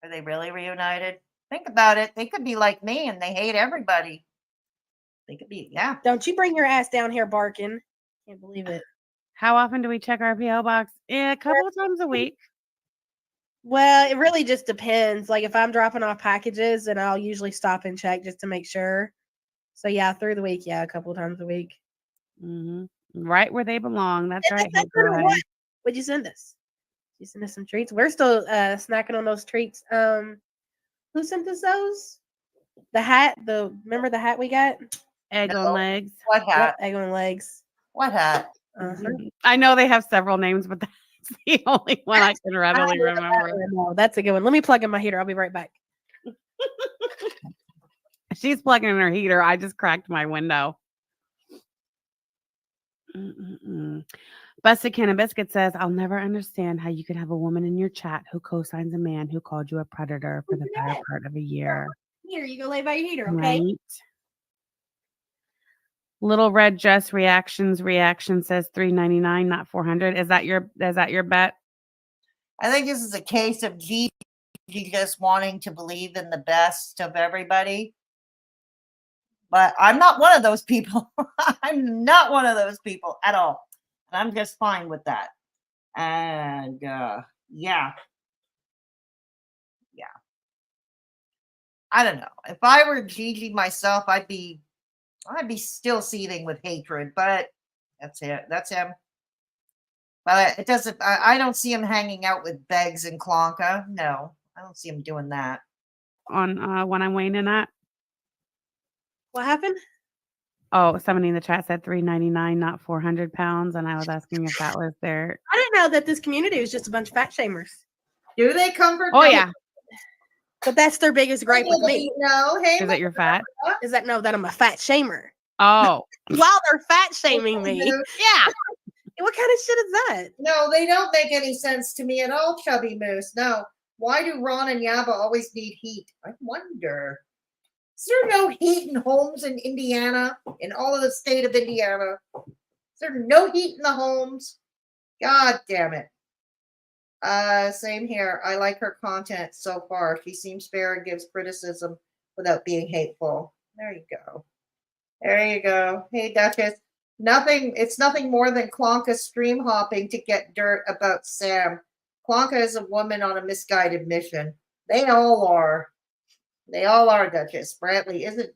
Are they really reunited? Think about it. They could be like me and they hate everybody. They could be, yeah. Don't you bring your ass down here barking. Can't believe it. How often do we check our PO box? Yeah, a couple of times a week. Well, it really just depends. Like if I'm dropping off packages, and I'll usually stop and check just to make sure. So yeah, through the week, yeah, a couple of times a week. Mm-hmm. Right where they belong. That's right. That's Hey, what. What'd you send us? You sent us some treats. We're still snacking on those treats. Who sent us those? The hat. Remember the hat we got? Egg on legs. What hat? Yep, egg on legs. What hat? Uh-huh. I know they have several names, but that's the only one I can readily remember. No, that's a good one. Let me plug in my heater. I'll be right back. She's plugging in her heater. I just cracked my window. Busted Can of Biscuit says, I'll never understand how you could have a woman in your chat who co-signs a man who called you a predator for the better part of a year. Here, you go lay by your heater, okay? Right? Little Red Dress Reaction says $3.99, not $400. Is that your bet? I think this is a case of Gigi just wanting to believe in the best of everybody. But I'm not one of those people. I'm not one of those people at all. And I'm just fine with that. And yeah. I don't know. If I were Gigi myself, I'd be still seething with hatred, but that's it. That's him. But it doesn't, I don't see him hanging out with Beggs and Klonka. No, I don't see him doing that. On when I'm weighing at. What happened? Oh, somebody in the chat said $3.99, not 400 pounds. And I was asking if that was their. I didn't know that this community was just a bunch of fat shamers. Do they comfort? Oh, yeah. But that's their biggest gripe with me. No, hey, Is that your fat? Is that that I'm a fat shamer. Oh. While they're fat shaming me. Yeah. What kind of shit is that? No, they don't make any sense to me at all, Chubby Moose. No. Why do Ron and Yabba always need heat? I wonder. Is there no heat in homes in Indiana? In all of the state of Indiana? Is there no heat in the homes? God damn it. Same here. I like her content so far. She seems fair and gives criticism without being hateful. There you go. There you go. Hey, Duchess. It's nothing more than Klonka stream hopping to get dirt about Sam. Klonka is a woman on a misguided mission. They all are. They all are, Duchess. Brantley isn't.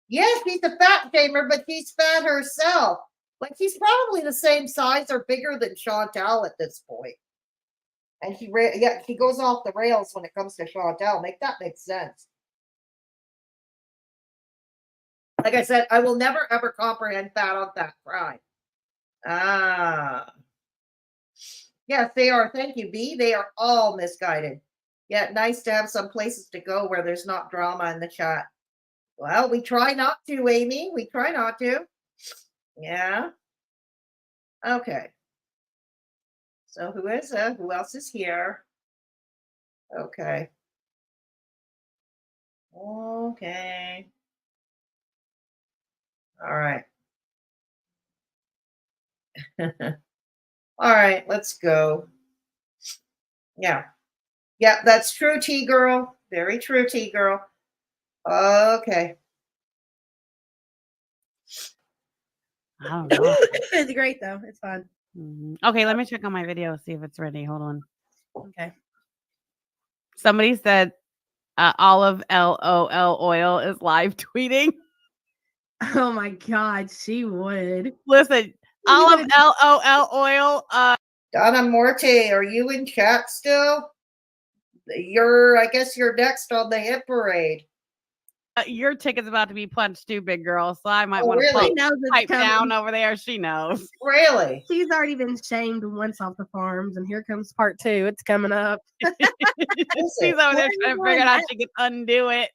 Yes, she's a fat shamer, but she's fat herself. Like, she's probably the same size or bigger than Chantal at this point. And she goes off the rails when it comes to Chantal. Make that make sense. Like I said, I will never ever comprehend fat on fat crime. Yes, they are. Thank you, B. They are all misguided. Yet nice to have some places to go where there's not drama in the chat. Well, we try not to, Amy. We try not to. Yeah. Okay. So who else is here? Okay. Okay. All right. All right, let's go. Yeah. Yeah, that's true, T-Girl. Very true, T-Girl. Okay. I don't know. It's great though. It's fun. Okay, let me check on my video, see if it's ready. Hold on. Okay. Somebody said Olive LOL oil is live tweeting. Oh my God, she would. Listen, Olive LOL oil. Donna Morte, are you in chat still? I guess you're next on the hit parade. Your ticket's about to be punched too, big girl. So I might Oh, want to really? She knows it's pipe coming. down over there. She knows. Really? She's already been shamed once off the farms, and here comes part 2. It's coming up. Is She's it? over there Where trying to you figure out how going? she can undo it.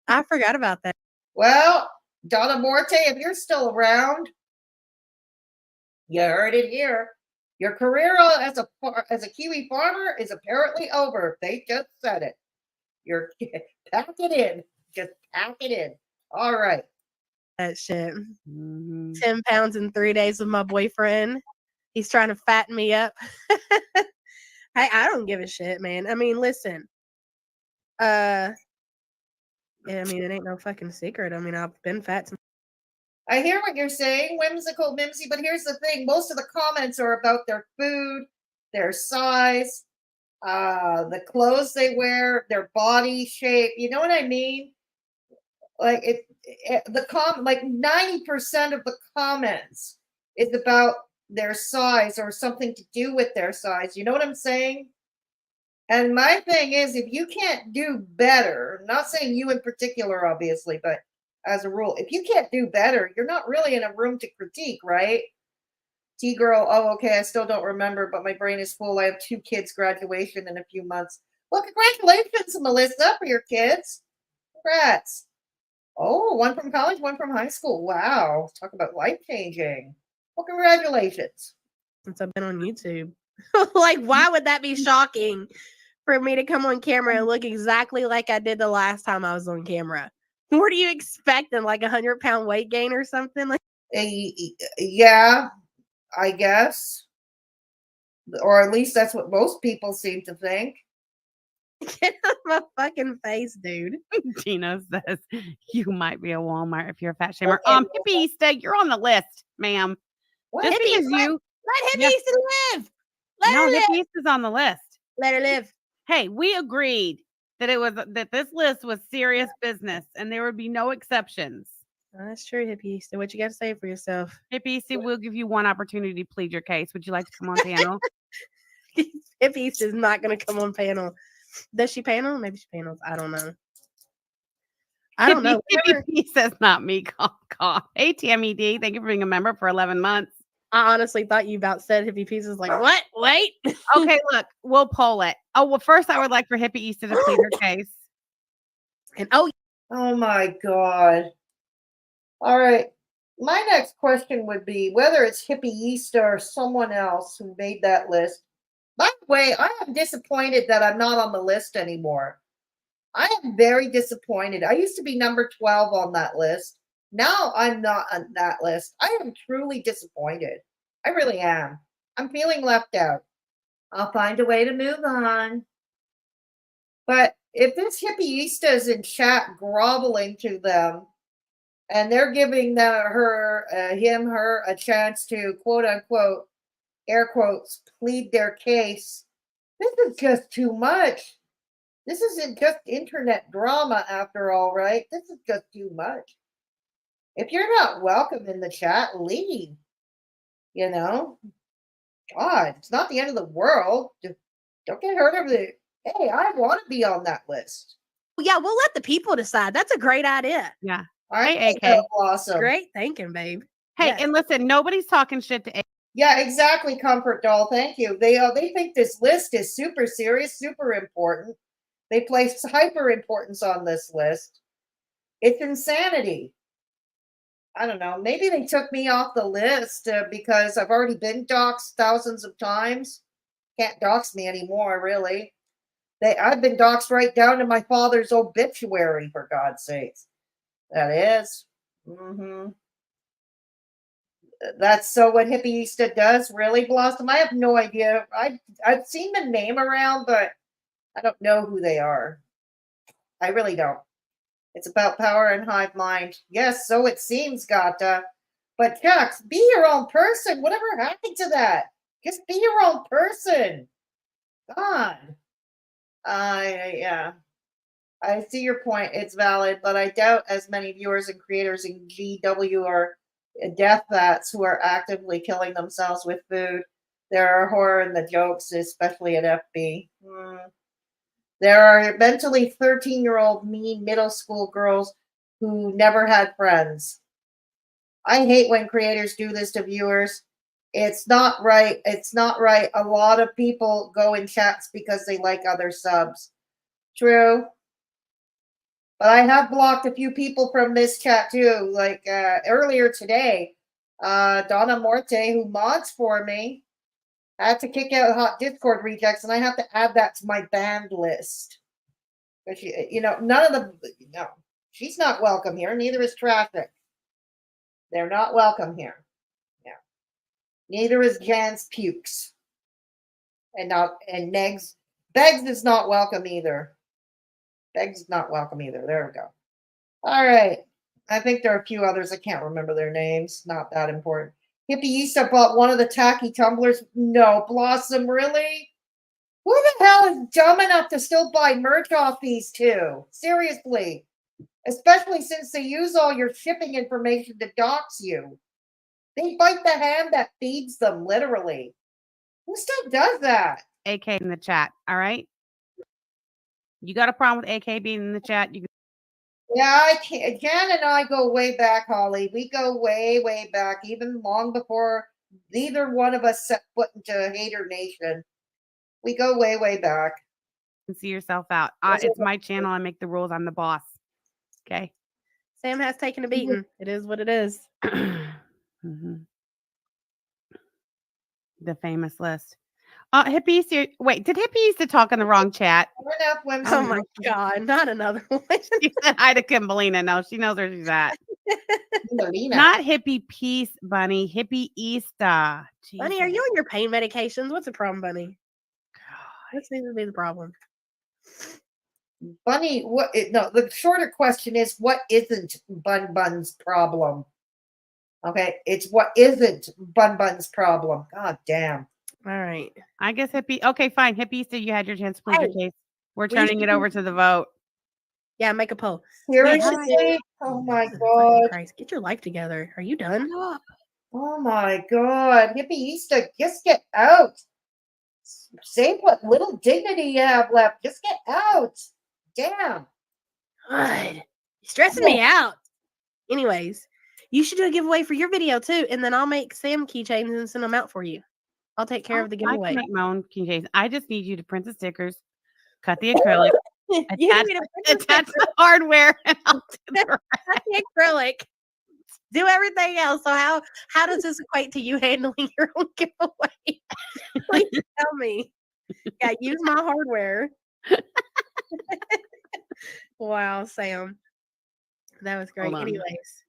I forgot about that. Well, Donna Morte, if you're still around, you heard it here. Your career as a Kiwi farmer is apparently over. They just said it. You're pack it in. Just pack it in. All right. That shit. Mm-hmm. 10 pounds in 3 days with my boyfriend. He's trying to fatten me up. Hey, I don't give a shit, man. I mean, listen. Yeah, I mean, it ain't no fucking secret. I mean, I've been fat since. I hear what you're saying, whimsical Mimsy, but here's the thing. Most of the comments are about their food, their size, the clothes they wear, their body shape. You know what I mean? Like like 90% of the comments is about their size or something to do with their size. You know what I'm saying? And my thing is, if you can't do better, I'm not saying you in particular, obviously, but as a rule, if you can't do better, you're not really in a room to critique, right? T-Girl, oh, okay, I still don't remember, but my brain is full. I have 2 kids' graduation in a few months. Well, congratulations, Melissa, for your kids. Congrats. Oh, one from college, one from high school. Wow. Talk about life-changing. Well, congratulations. Since I've been on YouTube. Like, why would that be shocking for me to come on camera and look exactly like I did the last time I was on camera? What are you expecting? Like 100-pound weight gain or something? Like, Yeah, I guess. Or at least that's what most people seem to think. get out of my fucking face, dude. Tina says you might be a Walmart if you're a fat shamer. Okay. Hippie, you're on the list, ma'am. What? Just Hippie, because you let him Yeah. live. Let no, her live. Hippie is on the list. Let her live. Hey, we agreed that this list was serious business and there would be no exceptions. Oh, that's true, Hippie. So what you got to say for yourself? Hippie, we'll give you one opportunity to plead your case. Would you like to come on panel? Hippie is not going to come on panel. Does she panel? Maybe she panels. I don't know. I don't know. Hippie says not me. Cough. Hey, TMED. Thank you for being a member for 11 months. I honestly thought you about said Hippie Pieces. Like, what? Wait. Okay, look, we'll poll it. Oh, well, first I would like for Hippie Easter to plead her case. And oh my God. All right. My next question would be whether it's Hippieista or someone else who made that list. By the way, I am disappointed that I'm not on the list anymore. I am very disappointed. I used to be number 12 on that list. Now I'm not on that list. I am truly disappointed. I really am. I'm feeling left out. I'll find a way to move on. But if this hippieista is in chat groveling to them and they're giving her a chance to quote unquote, air quotes, plead their case, this is just too much. This isn't just internet drama after all, right? This is just too much. If you're not welcome in the chat, leave. You know? God, it's not the end of the world. Don't get hurt over the. Hey, I want to be on that list. Well, yeah, we'll let the people decide. That's a great idea. Yeah. I Hey, think AK. that's awesome. Great thinking, babe. Hey, Yes. and listen, nobody's talking shit to AK. Yeah, exactly, Comfort Doll. Thank you. They think this list is super serious, super important. They place hyper importance on this list. It's insanity. I don't know. Maybe they took me off the list because I've already been doxxed thousands of times. Can't dox me anymore, really. I've been doxxed right down to my father's obituary, for God's sakes. That is. That's so what Hippieista does, really, Blossom? I have no idea. I've seen the name around, but I don't know who they are. I really don't. It's about power and hive mind. Yes, so it seems, Gata. But Chucks, be your own person. Whatever happened to that? Just be your own person. God. Yeah. I see your point. It's valid, but I doubt as many viewers and creators in GW are death bats who are actively killing themselves with food. There are horror in the jokes, especially at FB. There are mentally 13-year-old mean middle school girls who never had friends. I hate when creators do this to viewers. It's not right. It's not right. A lot of people go in chats because they like other subs. True. But I have blocked a few people from this chat too. Like earlier today, Donna Morte, who mods for me, had to kick out hot Discord rejects, and I have to add that to my banned list. But none of them. No, she's not welcome here. Neither is Traffic. They're not welcome here. Yeah. Neither is Jan's Pukes. And Negs. Beggs is not welcome either. Beggs is not welcome either. There we go. All right. I think there are a few others. I can't remember their names. Not that important. Hippieista bought one of the tacky tumblers. No, Blossom, really? Who the hell is dumb enough to still buy merch off these two? Seriously. Especially since they use all your shipping information to dox you. They bite the hand that feeds them, literally. Who still does that? AK in the chat. All right. You got a problem with AK being in the chat? You can. Yeah, I can't. Jan and I go way back, Holly. We go way, way back, even long before neither one of us set foot into Hater Nation. We go way, way back. See yourself out. It's my channel. I make the rules. I'm the boss. Okay. Sam has taken a beating. It is what it is. The famous list. Hippie. Wait, did Hippie used to talk in the wrong chat? Oh my God, not another one. She said hi to Kimberlina. No, she knows where she's at. Not Hippie Peace, Bunny. Hippieista. Bunny, are you on your pain medications? What's the problem, Bunny? That seems to be the problem. Bunny, the shorter question is, what isn't Bun's problem? Okay, it's what isn't Bun's problem. God damn. All right. I guess Hippie. Okay, fine. Hippieista, you had your chance to plead your case. We're turning it over to the vote. Yeah, make a poll. Seriously? Oh my God. Christ, get your life together. Are you done? Oh my God. Hippieista, just get out. Save what little dignity you have left. Just get out. Damn. God. You're stressing me out. Anyways, you should do a giveaway for your video too, and then I'll make Sam keychains and send them out for you. I'll take care of the giveaway. I can make my own keychains. I just need you to print the stickers, cut the acrylic, attach the hardware, and I'll do the acrylic. Do everything else. So how does this equate to you handling your own giveaway? Please tell me. Yeah, use my hardware. Wow, Sam. That was great. on. Anyways.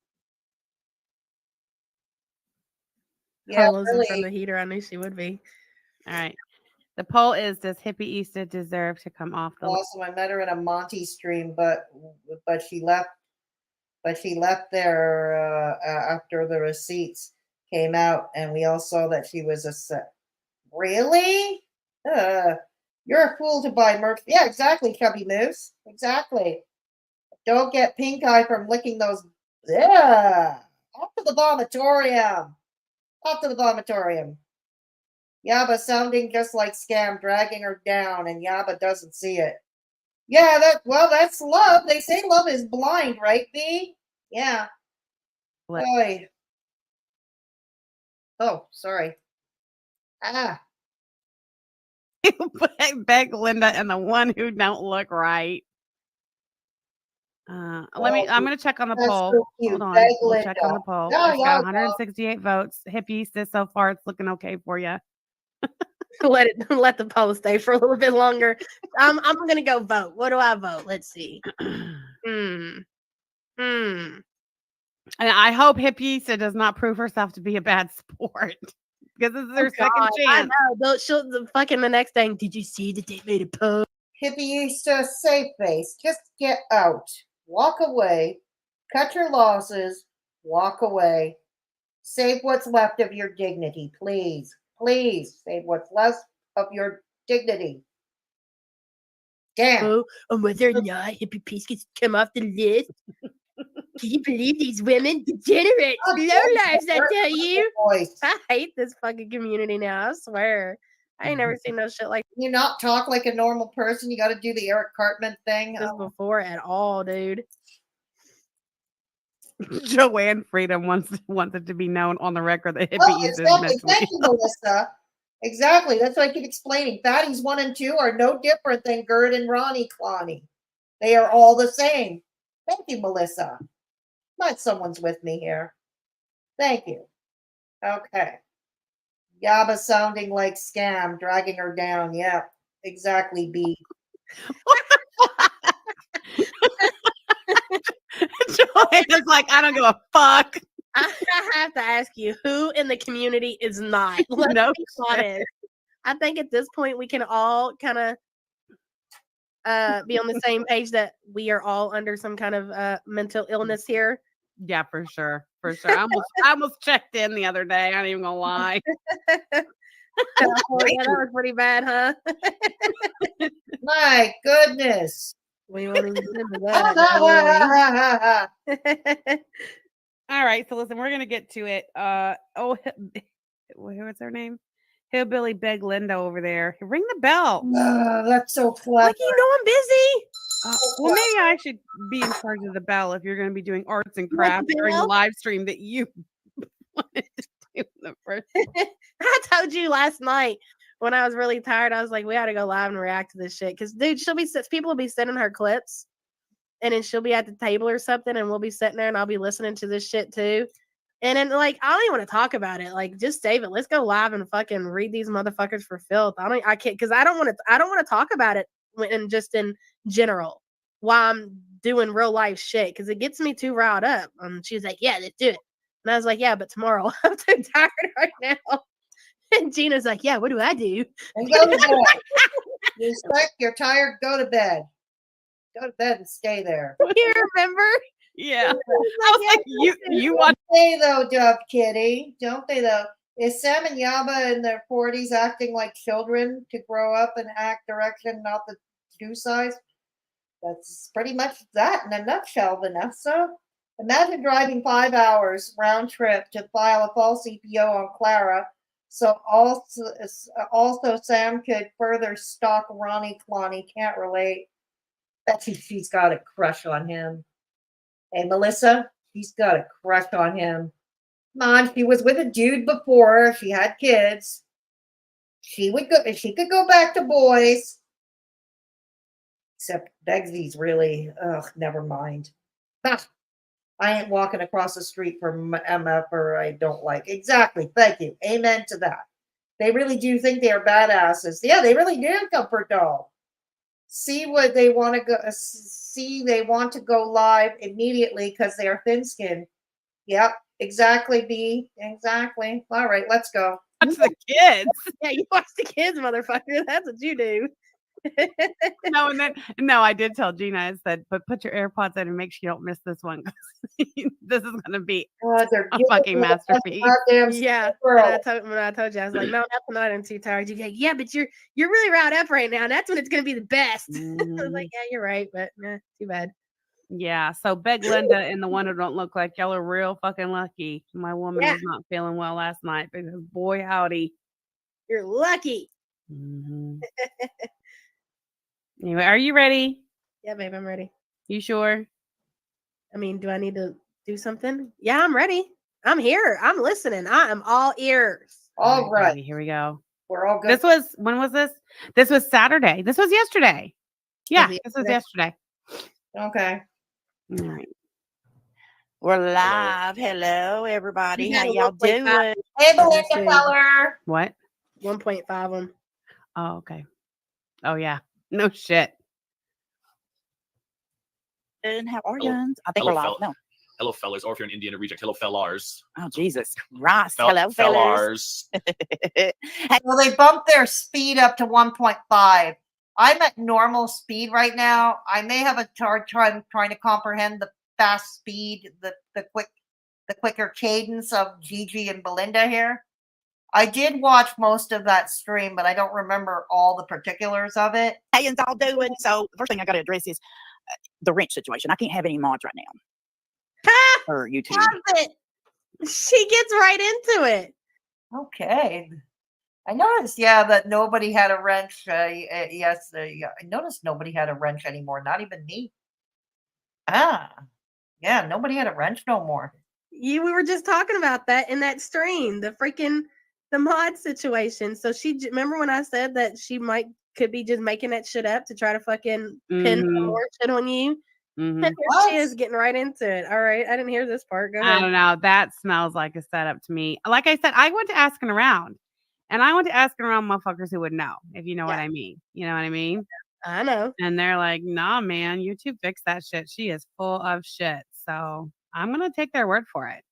Yeah, Carla's in front really. of the heater. I knew she would be. All right. The poll is: does Hippie Issa deserve to come off the list? Awesome. I met her in a Monty stream, but she left. But she left there after the receipts came out, and we all saw that she was a set. Really? You're a fool to buy merch. Yeah, exactly, Chubby Moose. Exactly. Don't get pink eye from licking those. Yeah. Off to the vomitorium. Off to the vomitorium. Yaba sounding just like Scam, dragging her down, and Yaba doesn't see it. Yeah, that's love. They say love is blind, right, B? Yeah. Boy. Oh, sorry. Ah. Beg Linda and the one who don't look right. I'm gonna check on the That's poll. so cute. Hold on. Beg We'll check on Linda. the poll. Yeah, It's yeah, got 168 votes. Hippie says so far it's looking okay for you. Let the poll stay for a little bit longer. I'm gonna go vote. What do I vote? Let's see. And I hope Hippie does not prove herself to be a bad sport because this is her second I chance. know. She'll the fucking the next thing. Did you see that they made a post? Hippie Easter, safe face. Just get out. Walk away. Cut your losses. Walk away. Save what's left of your dignity, please. Please save what's left of your dignity. Damn. Oh, and whether or not hippie peace gets come off the list. Can you believe these women? Degenerate Oh, lowlifes, I tell you. Voice. I hate this fucking community now. I swear. I ain't never seen no shit like You not talk like a normal person. You got to do the Eric Cartman thing. this before at all, dude. Joanne Freedom wants it to be known on the record that Hippie Oh, is exactly. mentally Thank you, Melissa. Exactly. That's what I keep explaining. Fatties 1 and 2 are no different than Gerd and Ronnie Cloney. They are all the same. Thank you, Melissa. Not someone's with me here. Thank you. Okay. Yaba sounding like Scam, dragging her down. Yeah, exactly, B. Joanna's like, I don't give a fuck. I have to ask you, who in the community is not? Let's No be honest. I think at this point we can all kind of be on the same page that we are all under some kind of mental illness here. Yeah, for sure. For sure. I almost checked in the other day. I ain't even gonna lie. Yeah, that was pretty bad, huh? My goodness. We won't even get into that. All right, so listen, we're gonna get to it. What's her name? Hillbilly Beg Linda over there. Ring the bell. That's so clever. Like, you know I'm busy. Well, maybe I should be in charge of the bell if you're going to be doing arts and crafts during the live stream that you wanted to do in the first. I told you last night when I was really tired, I was like, we got to go live and react to this shit. Because, dude, people will be sending her clips and then she'll be at the table or something and we'll be sitting there and I'll be listening to this shit too. And then, like, I don't even want to talk about it. Like, just save it. Let's go live and fucking read these motherfuckers for filth. I can't, because I don't want to talk about it just in general while I'm doing real life shit because it gets me too riled up. And she was like, yeah, let's do it. And I was like, yeah, but tomorrow. I'm too tired right now. And Gina's like, yeah, what do I do? And go to bed. You're tired, go to bed. Go to bed and stay there. You remember? Yeah. I was like, you want Don't they though, Dove Kitty? Don't they though? Is Sam and Yaba in their 40s acting like children to grow up and act direction, not the two size? That's pretty much that in a nutshell, Vanessa. Imagine driving 5 hours round trip to file a false EPO on Clara. So also Sam could further stalk Ronnie Cloney. Can't relate. Bet she's got a crush on him. Hey, Melissa, she's got a crush on him. Come on, she was with a dude before. She had kids. She could go back to boys. Except Begsy's really, never mind. Ah, I ain't walking across the street for MF or I don't like. Exactly. Thank you. Amen to that. They really do think they are badasses. Yeah, they really do, Comfort Doll. See what they want to go. See, they want to go live immediately because they are thin-skinned. Yep, exactly, B. Exactly. All right, let's go. Watch the kids. Yeah, you watch the kids, motherfucker. That's what you do. No, I did tell Gina, I said, but put your AirPods in and make sure you don't miss this one. This is gonna be They're a fucking masterpiece. Yeah. When I told you, I was like, no, not tonight. I'm too tired. You go, yeah, but you're really riled up right now. That's when it's gonna be the best. I was like, yeah, you're right, but too bad. Yeah. So Beg Linda and the one who don't look like y'all are real fucking lucky. My woman was not feeling well last night because boy howdy. You're lucky. Anyway, are you ready? Yeah, babe, I'm ready. You sure? I mean, do I need to do something? Yeah, I'm ready. I'm here. I'm listening. I am all ears. All right. Baby, here we go. We're all good. When was this? This was Saturday. This was yesterday. Yeah, this was yesterday. Okay. All right. We're live. Hello, everybody. You How got a y'all 1.5. doing? Hey, Belinda Feller. What? 1.5 them. Oh, okay. Oh, yeah. No shit. And how are Hello. you? I think Hello, we're live. No. Hello, fellas. Or if you're in Indiana, reject. Hello, fellars. Oh, Jesus Christ. Hello, fellas. Well, they bumped their speed up to 1.5. I'm at normal speed right now. I may have a hard time trying to comprehend the fast speed, the quicker cadence of Gigi and Belinda here. I did watch most of that stream, but I don't remember all the particulars of it. How you all doing? So, the first thing I got to address is the wrench situation. I can't have any mods right now. Or YouTube. She gets right into it. Okay. I noticed, that nobody had a wrench. I noticed nobody had a wrench anymore. Not even me. Yeah, nobody had a wrench no more. We were just talking about that in that stream, the mod situation. So remember when I said that she could be just making that shit up to try to fucking pin more shit on you? Here she is getting right into it. All right, I didn't hear this part. Go ahead. I don't know. That smells like a setup to me. Like I said, I went to asking around. And I went to asking around motherfuckers who would know, if you know what I mean. You know what I mean? I know. And they're like, nah, man, YouTube fixed that shit. She is full of shit. So I'm going to take their word for it.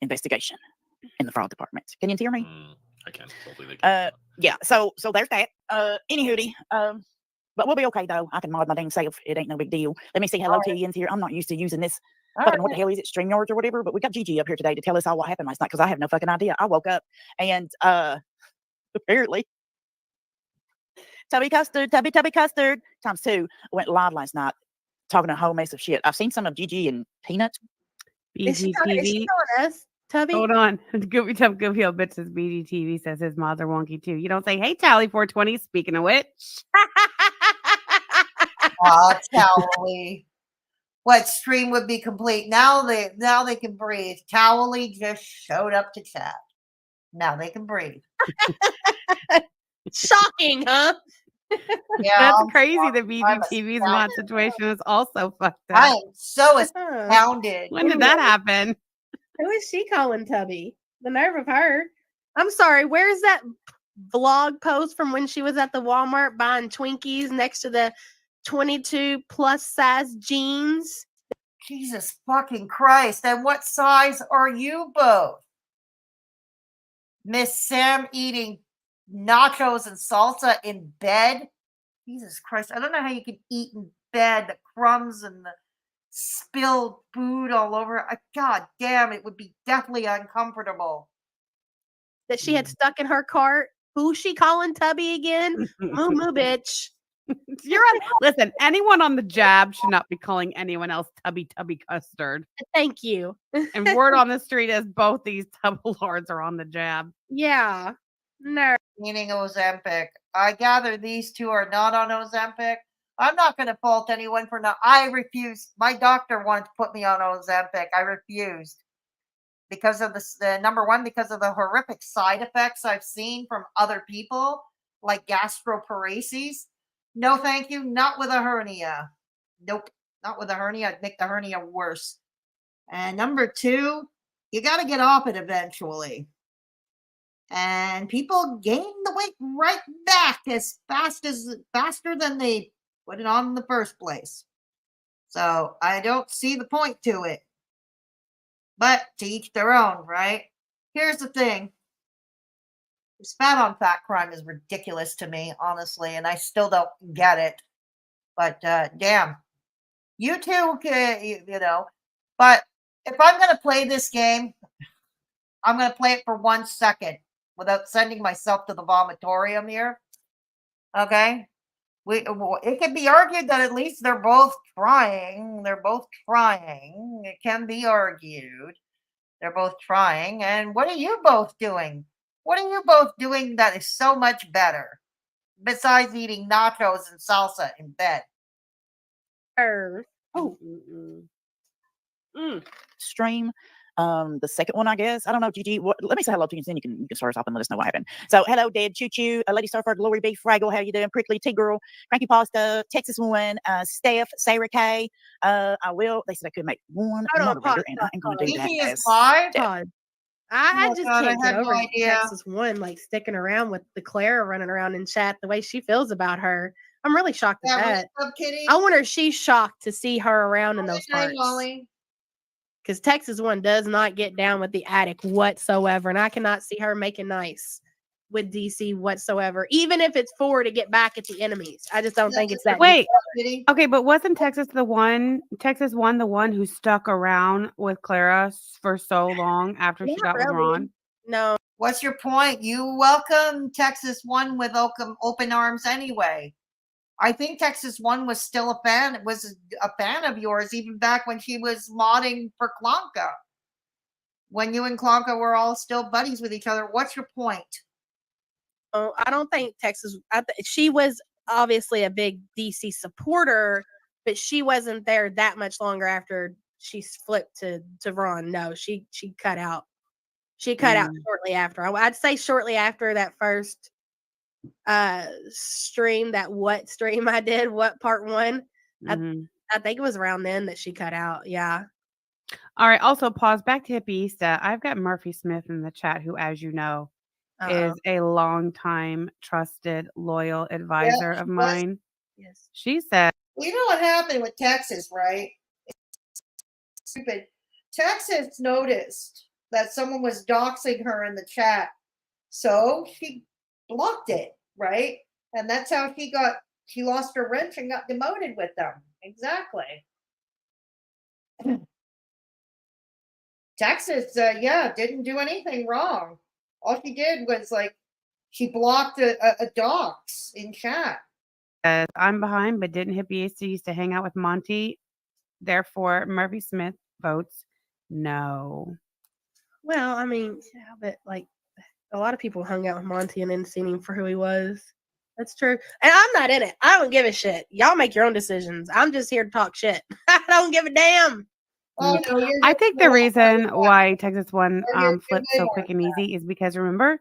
Investigation in the fraud department. Can you hear me? I can. Hopefully they can. Yeah, so there's that. Anywho, but we'll be okay, though. I can mod my dang self. It ain't no big deal. Let me say hello to you in here. I'm not used to using this. Fucking what the hell is it, StreamYards or whatever? But we got Gigi up here today to tell us all what happened last night because I have no fucking idea. I woke up and apparently Tubby Custard times 2 went live last night talking a whole mess of shit. I've seen some of Gigi and Peanuts. Is she telling us, Tubby? Hold on. Goofy old bitch says BGTV says his mods are wonky too. You don't say, hey, Tally 420, speaking of which. Towley. What stream would be complete? Now they can breathe. Towley just showed up to chat. Now they can breathe. Shocking, huh? Yeah, that's crazy. The BGTV's mod situation is also fucked up. I am so astounded. When did that happen? Who is she calling Tubby? The nerve of her. I'm sorry. Where's that vlog post from when she was at the Walmart buying Twinkies next to the 22 plus size jeans? Jesus fucking Christ. And what size are you both? Miss Sam eating nachos and salsa in bed? Jesus Christ. I don't know how you can eat in bed. The crumbs and the spilled food all over. God damn, it would be definitely uncomfortable. That she had stuck in her cart. Who's she calling Tubby again? Moo moo bitch. Listen, anyone on the jab should not be calling anyone else Tubby Custard. Thank you. And word on the street is both these double lords are on the jab. Yeah. No. Meaning Ozempic. I gather these two are not on Ozempic. I'm not going to fault anyone for not. I refused. My doctor wanted to put me on Ozempic. I refused. Because of the number one, because of the horrific side effects I've seen from other people, like gastroparesis. No, thank you. Not with a hernia. Nope. Not with a hernia. I'd make the hernia worse. And number 2, you got to get off it eventually. And people gain the weight right back faster than they put it on in the first place. So I don't see the point to it. But to each their own, right? Here's the thing. Spat on fat crime is ridiculous to me, honestly, and I still don't get it. But damn, you two, But if I'm going to play this game, I'm going to play it for 1 second without sending myself to the vomitorium here. Okay? It can be argued that at least they're both trying. They're both trying. It can be argued. They're both trying. And what are you both doing? What are you both doing that is so much better besides eating nachos and salsa in bed? Oh. Stream. The second one, I guess. I don't know, Gigi. Let me say hello to you, and then you can start us off and let us know what happened. So, hello, Dead Choo Choo, Lady Starfire, Glory B, Fraggle, how you doing? Prickly, T-Girl, Cranky Pasta, Texas One, Steph, Sarah K. They said I could make one moderator, and I am going to do that as Steph. I just can't get no over idea. Texas One like sticking around with the Clara running around in chat the way she feels about her. I'm really shocked at that. I wonder if she's shocked to see her around in those parts. Because Texas One does not get down with the attic whatsoever, and I cannot see her making nice with DC whatsoever, even if it's to get back at the enemies. I just don't think it's that. Wait, okay, but wasn't Texas One the one who stuck around with Clara for so long after she got with Ron? No. What's your point? You welcome Texas One with open arms anyway. I think Texas One was still a fan of yours even back when she was modding for Klonka. When you and Klonka were all still buddies with each other. What's your point? Oh, I don't think she was obviously a big DC supporter, but she wasn't there that much longer after she flipped to Ron. No, she cut out. She cut out shortly after. I'd say shortly after that first stream, what stream I did, what part 1. I think it was around then that she cut out. Yeah. All right. Also, pause back to Hippieista. I've got Murphy Smith in the chat, who, as you know, is a longtime, trusted, loyal advisor of mine. Yes. She said, "You know what happened with Texas, right? It's stupid. Texas noticed that someone was doxing her in the chat, so she blocked it, right? And that's how she lost her wrench and got demoted with them. Exactly. Texas, didn't do anything wrong. All she did was she blocked a dox in chat. I'm behind, but didn't Hippieista used to hang out with Monty? Therefore, Murphy Smith votes no. Well, I mean, yeah, but a lot of people hung out with Monty and didn't see him for who he was. That's true. And I'm not in it. I don't give a shit. Y'all make your own decisions. I'm just here to talk shit. I don't give a damn. Oh, no, I think the reason why Texas One flipped so quick and easy is because, remember,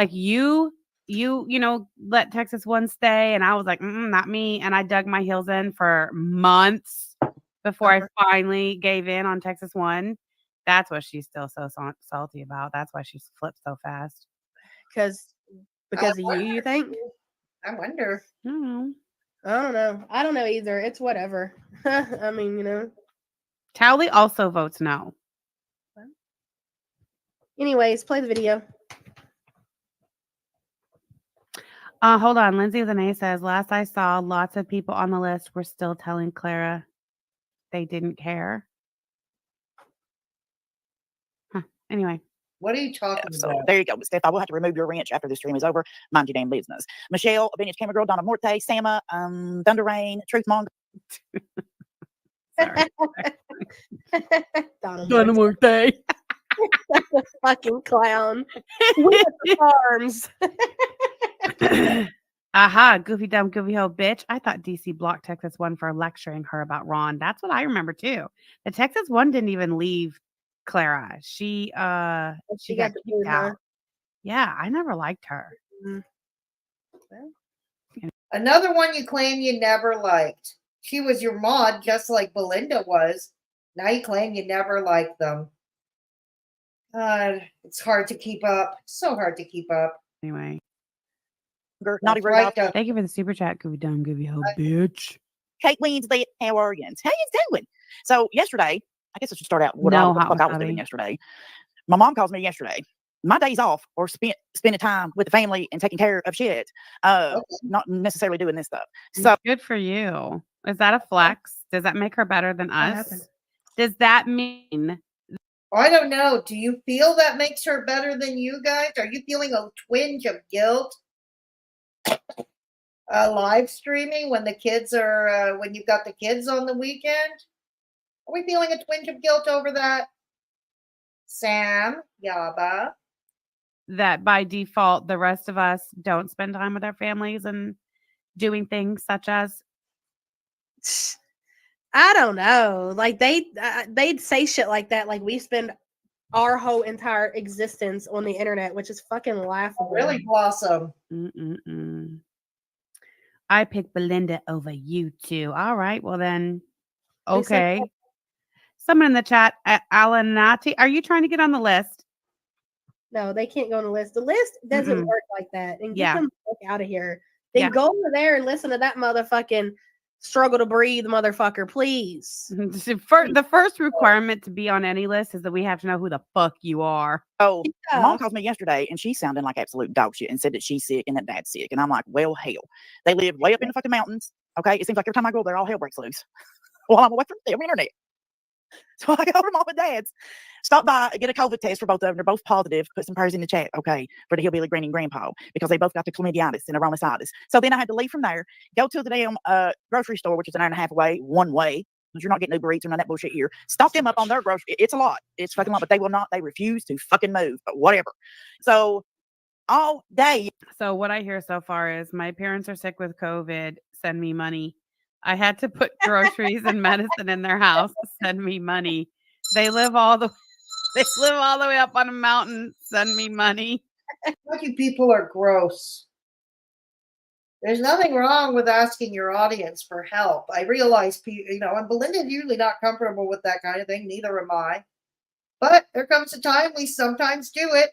you let Texas One stay, and I was like, not me, and I dug my heels in for months before I finally gave in on Texas One. That's what she's still so salty about. That's why she's flipped so fast. Because of you think? I wonder. I don't know. I don't know either. It's whatever. I mean, Towley also votes no. Anyways, play the video. Hold on. Lindsay with an A says, last I saw, lots of people on the list were still telling Clara they didn't care. Anyway. What are you talking so about? There you go. Steph, I will have to remove your wrench after this stream is over. Mind your damn business. Michelle, Vintage Camera Girl, Donna Morte, Sama, Thunder Rain, Truth Monger. Donna Morte. Fucking clown. With the arms. Aha, goofy dumb goofy hoe bitch. I thought DC blocked Texas One for lecturing her about Ron. That's what I remember too. The Texas One didn't even leave Clara. She got kicked out. Yeah, I never liked her. Another one you claim you never liked. she was your mod, just like Belinda was. Now you claim you never liked them. God, it's hard to keep up. So hard to keep up. Anyway, Naughty That's Rudolph. right, though. thank you for the super chat, Goofy Dumb Goofy Ho bitch. Kate Winslet, how are you? How you doing? So yesterday, I guess I should start out what No, the hot fuck I was wasabi. doing yesterday. My mom calls me yesterday. My days off or spending time with the family and taking care of shit. Not necessarily doing this stuff. So Good for you. Is that a flex? Does that make her better than us? happened? Does that mean I don't know. Do you feel that makes her better than you guys? Are you feeling a twinge of guilt? Live streaming when the kids are when you've got the kids on the weekend? Are we feeling a twinge of guilt over that? Sam, Yaba. that by default the rest of us don't spend time with our families and doing things such as I don't know. Like they'd say shit like that. Like we spend our whole entire existence on the internet, which is fucking laughable. Really, Blossom. Mm-mm-mm. I picked Belinda over you two. All right, well then, Who said okay. Someone in the chat, Alanati, are you trying to get on the list? No, they can't go on the list. The list doesn't Mm-mm. work like that. And get Yeah. them the fuck out of here. Then Yeah. go over there and listen to that motherfucking struggle to breathe, motherfucker, please. The first requirement to be on any list is that we have to know who the fuck you are. my Yeah. mom calls me yesterday and she's sounding like absolute dog shit and said that she's sick and that dad's sick. And I'm like, well, hell. They live way up in the fucking mountains. Okay. It seems like every time I go there, all hell breaks loose while I'm away from the internet. So I go to mom and dad's, stop by, get a COVID test for both of them. They're both positive. Put some prayers in the chat, okay, for the hillbilly granny and grandpa, because they both got the chlamyditis and aromasitis. So then I had to leave from there, go to the damn grocery store, which is an hour and a half away, one way, because you're not getting Uber Eats or none of that bullshit here. Stock them up on their grocery. It's a lot. It's fucking a lot, but they will not. They refuse to fucking move, but whatever. So all day. So what I hear so far is my parents are sick with COVID. Send me money. I had to put groceries and medicine in their house. Send me money. They live all the way up on a mountain. Send me money. You people are gross. There's nothing wrong with asking your audience for help. I realize, and Belinda's usually not comfortable with that kind of thing. Neither am I. But there comes a time we sometimes do it,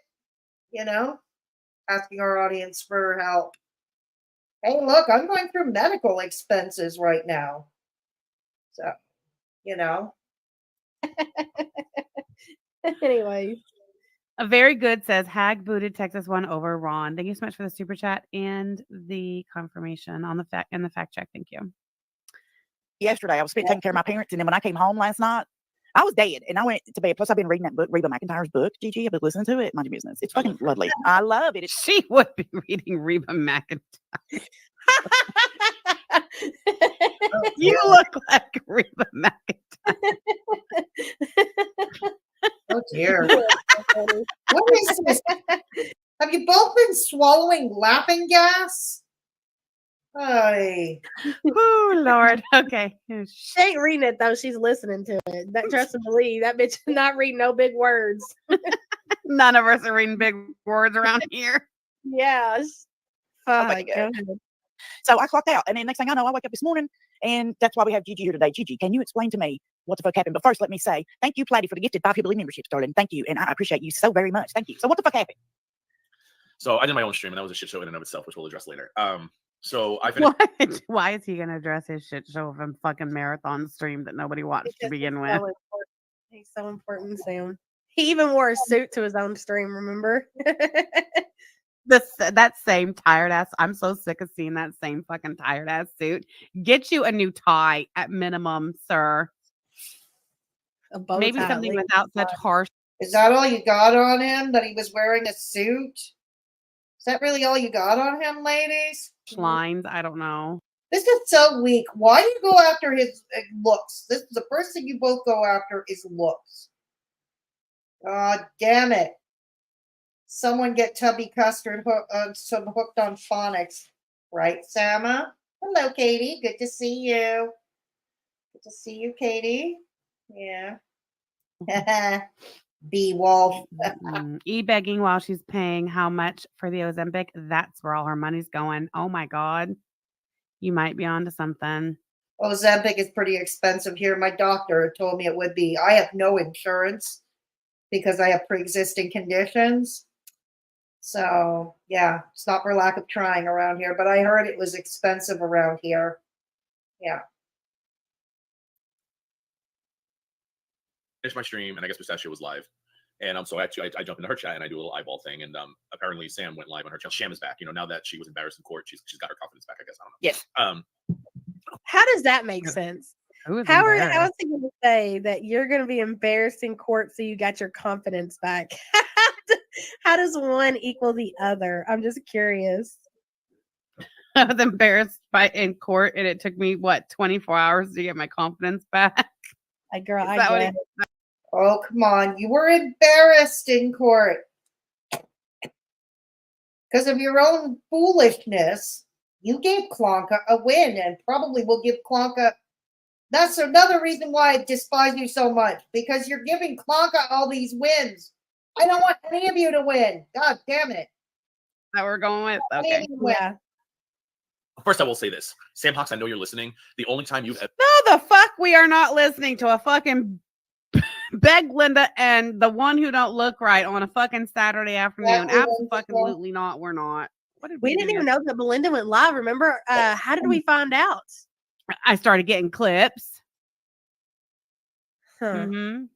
asking our audience for help. Hey, look, I'm going through medical expenses right now. So, Anyway. A very good says Hag booted Texas one over Ron. Thank you so much for the super chat and the confirmation on the fact check. Thank you. Yesterday, I was taking care of my parents, and then when I came home last night, I was dead, and I went to bed. Plus, I've been reading that book, Reba McEntire's book. Gigi, I've been listening to it. Mind your business. It's fucking lovely. I love it. She would be reading Reba McEntire. You look like Reba McEntire. Oh dear. What is this? Have you both been swallowing laughing gas? Hey. Oh Lord. Okay. She ain't reading it though. She's listening to it. That trust and believe. That bitch is not reading no big words. None of us are reading big words around here. Yes. Oh my God. So I clocked out, and then next thing I know, I wake up this morning, and that's why we have Gigi here today. Gigi, can you explain to me what the fuck happened? But first, let me say thank you, Platty, for the gifted 5 Hillbilly membership, darling. Thank you, and I appreciate you so very much. Thank you. So what the fuck happened? So I did my own stream, and that was a shit show in and of itself, which we'll address later. So I finished. Why is he gonna address his shit show of a fucking marathon stream that nobody watched to begin with? He's so important, Sam. He even wore a suit to his own stream, remember? That same tired ass. I'm so sick of seeing that same fucking tired ass suit. Get you a new tie at minimum, sir. Maybe something without such harsh. Is that all you got on him? That he was wearing a suit? Is that really all you got on him, ladies? Lines. I don't know. This is so weak. Why do you go after his looks? This is the first thing you both go after is looks. God damn it. Someone get Tubby Custard hooked on phonics. Right, Sama? Hello, Katie. Good to see you. Good to see you, Katie. Yeah. B-Wolf. E-begging while she's paying how much for the Ozempic. That's where all her money's going. Oh, my God. You might be onto something. Ozempic is pretty expensive here. My doctor told me it would be. I have no insurance because I have pre-existing conditions. So, yeah, it's not for lack of trying around here, but I heard it was expensive around here. Yeah. Finished my stream, and I guess Pistachio was live. And so actually, I jump into her chat and I do a little eyeball thing. And apparently, Sam went live on her channel. Sham is back. Now that she was embarrassed in court, she's got her confidence back. I guess I don't know. Yes. How does that make sense? How is he going to say that you're going to be embarrassed in court so you got your confidence back? How does one equal the other? I'm just curious. I was embarrassed in court, and it took me 24 hours to get my confidence back. I get it. Oh, come on. You were embarrassed in court because of your own foolishness. You gave Klonka a win and probably will give Klonka. That's another reason why I despise you so much, because you're giving Klonka all these wins. I don't want any of you to win. God damn it. That we're going with? Okay. Yeah. First, I will say this. Sam Hawks, I know you're listening. The only time you've ever... No, the fuck we are not listening to a fucking Beg Linda and the one who don't look right on a fucking Saturday afternoon. Absolutely not. We're not. We didn't even know that Belinda went live. Remember? How did we find out? I started getting clips. Huh.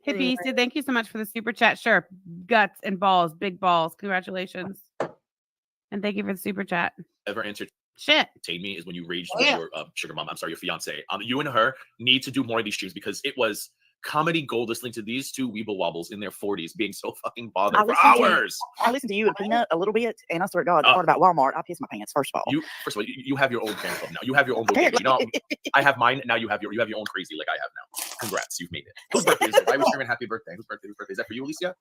Hippie said, thank you so much for the super chat. Sure. Guts and balls. Big balls. Congratulations. And thank you for the super chat. Ever answered shit me is when you raged with your sugar mom. I'm sorry, your fiance. You and her need to do more of these streams because it was comedy gold listening to these two weeble wobbles in their 40s being so fucking bothered for hours. I listened to you and Peanut a little bit, and I swear to God, the part about Walmart, I pissed my pants. First of all, You have your own fan club now. You have your own bodega. I have mine now. You have your own crazy like I have now. Congrats, you've made it. Whose birthday is it? Why was screaming happy birthday? Whose birthday? Is that for you, Alicia?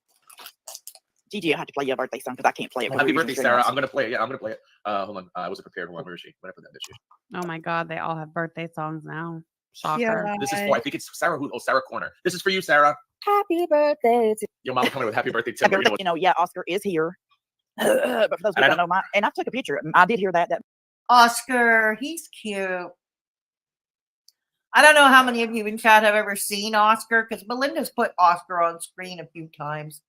Gigi, I have to play your birthday song because I can't play it. Happy birthday, Sarah. I'm gonna play it. Yeah, I'm gonna play it. Hold on. I wasn't prepared. Hold on. Where is she? What happened to that bitch? Oh my God, they all have birthday songs now. Shocker. Yeah. This is for, I think it's Sarah who, Sarah Corner. This is for you, Sarah. Happy birthday to your mama coming with happy birthday to yeah, Oscar is here. But for those who don't know, and I took a picture. I did hear that Oscar, he's cute. I don't know how many of you in chat have ever seen Oscar, because Belinda's put Oscar on screen a few times.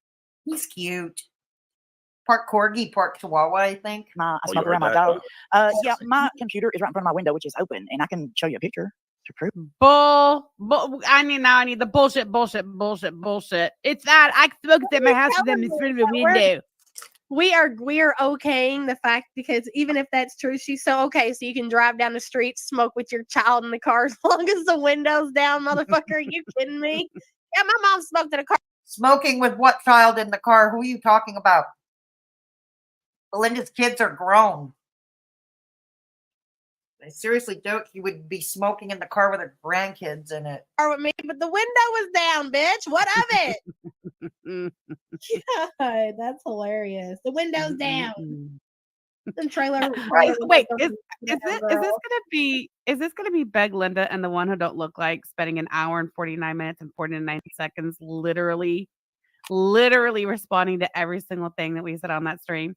He's cute. Part corgi, part chihuahua, I think. I smoke around my dog. Yeah, my computer is right in front of my window, which is open, and I can show you a picture to prove. I need the bullshit. It's that I smoked at my house and then in front of the window. We are okaying the fact, because even if that's true, she's so okay. So you can drive down the street, smoke with your child in the car as long as the window's down, motherfucker. Are you kidding me? Yeah, my mom smoked in a car. Smoking with what child in the car? Who are you talking about? Belinda's kids are grown. I seriously doubt you would be smoking in the car with her grandkids in it. Or with me, but the window was down, bitch. What of it? God, that's hilarious. The window's down. The trailer. Wait, is this gonna be Beg Linda and the one who don't look like spending an hour and 49 minutes and 49 seconds literally responding to every single thing that we said on that stream?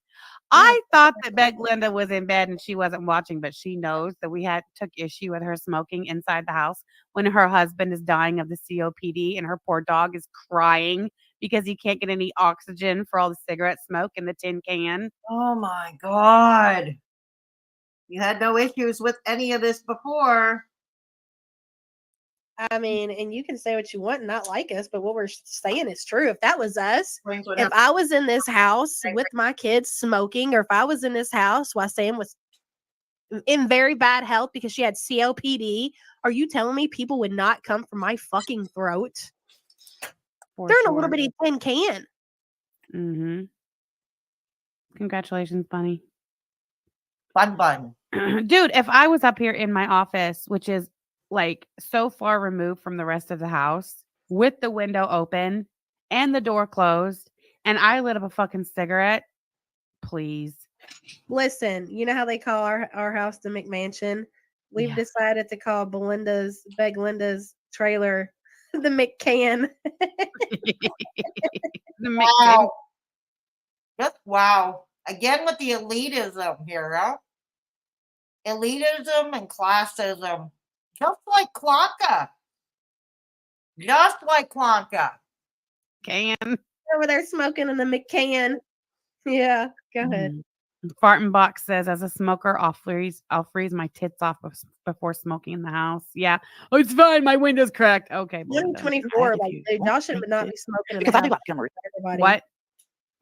I thought that Beg Linda was in bed and she wasn't watching, but she knows that we took issue with her smoking inside the house when her husband is dying of the COPD and her poor dog is crying because he can't get any oxygen for all the cigarette smoke in the tin can. Oh my God. You had no issues with any of this before. I mean, and you can say what you want and not like us, but what we're saying is true. If that was us, if I was in this house with my kids smoking, or if I was in this house while Sam was in very bad health because she had COPD, are you telling me people would not come from my fucking throat? They're in a little bitty tin can. Mm-hmm. Congratulations, Bunny. Bun. Dude, if I was up here in my office, which is like so far removed from the rest of the house, with the window open and the door closed, and I lit up a fucking cigarette, please. Listen, you know how they call our house the McMansion? We've decided to call Beg Linda's trailer the McCan. The McCan. Just wow. Again with the elitism here, huh? Elitism and classism. Just like Klonka. Just like Klonka. Can. Over there smoking in the McCann. Yeah, go ahead. Fartin Box says, as a smoker, I'll freeze my tits off before smoking in the house. Yeah. Oh, it's fine. My window's cracked. Okay. Belinda. 2024, like, dude, y'all should not be smoking in the Because I do house. like Kimmerer. Everybody. What?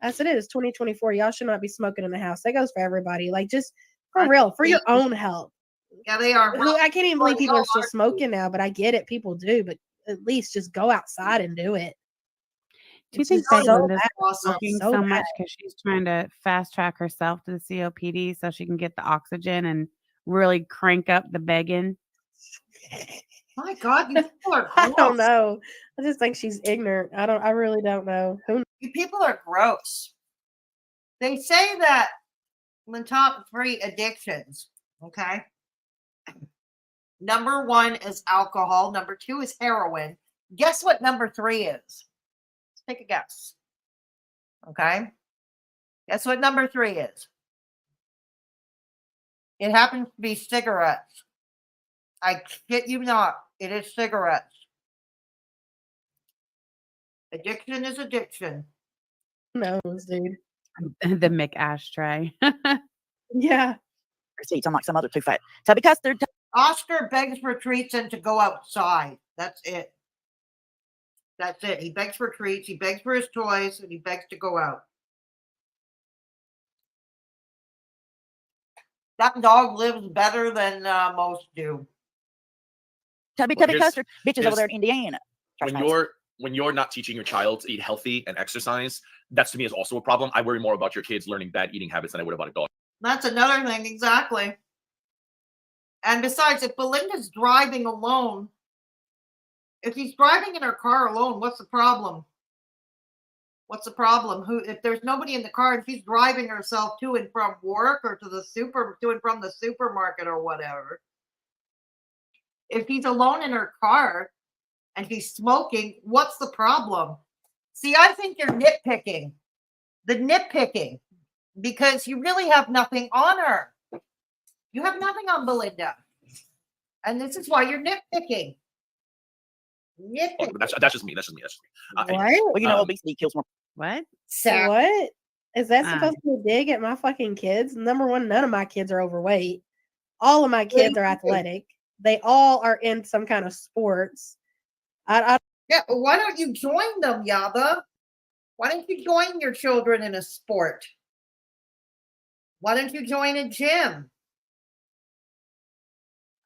As it is, 2024. Y'all should not be smoking in the house. That goes for everybody. Like, just for real, for your own health. Yeah, they are. I can't even believe people are still smoking now, but I get it. People do, but at least just go outside and do it. Do you It's think just so Belinda's bad. smoking So so bad. much because she's trying to fast track herself to the COPD so she can get the oxygen and really crank up the begging? My God, you people are gross. I don't know. I just think she's ignorant. I really don't know. Who You people are gross. They say that the top 3 addictions, okay? Number 1 is alcohol. Number 2 is heroin. Guess what number 3 is? Let's take a guess. Okay? Guess what number 3 is? It happens to be cigarettes. I shit you not. It is cigarettes. Addiction is addiction. knows, dude? The Mick ashtray. Yeah. Receipts, unlike some other two fat. So because they're Oscar begs for treats and to go outside. That's it. That's it. He begs for treats, he begs for his toys, and he begs to go out. That dog lives better than most do. tubby Well, custard bitches over here's- there in Indiana. when you're not teaching your child to eat healthy and exercise, that's to me is also a problem. I worry more about your kids learning bad eating habits than I would about a dog. That's another thing, exactly. And besides, if Belinda's driving alone, if she's driving in her car alone, what's the problem? What's the problem? If there's nobody in the car and she's driving herself to and from work or to and from the supermarket or whatever, if she's alone in her car and she's smoking, what's the problem? See, I think you're nitpicking. The nitpicking, because you really have nothing on her. You have nothing on Belinda. And this is why you're nitpicking. Oh, that's just me. That's just me. What? Well, you know, obesity kills more. What? What? Is that Ah. supposed to be a dig at my fucking kids? Number one, none of my kids are overweight. All of my kids are athletic. They all are in some kind of sports. Yeah, but why don't you join them, Yaba? Why don't you join your children in a sport? Why don't you join a gym?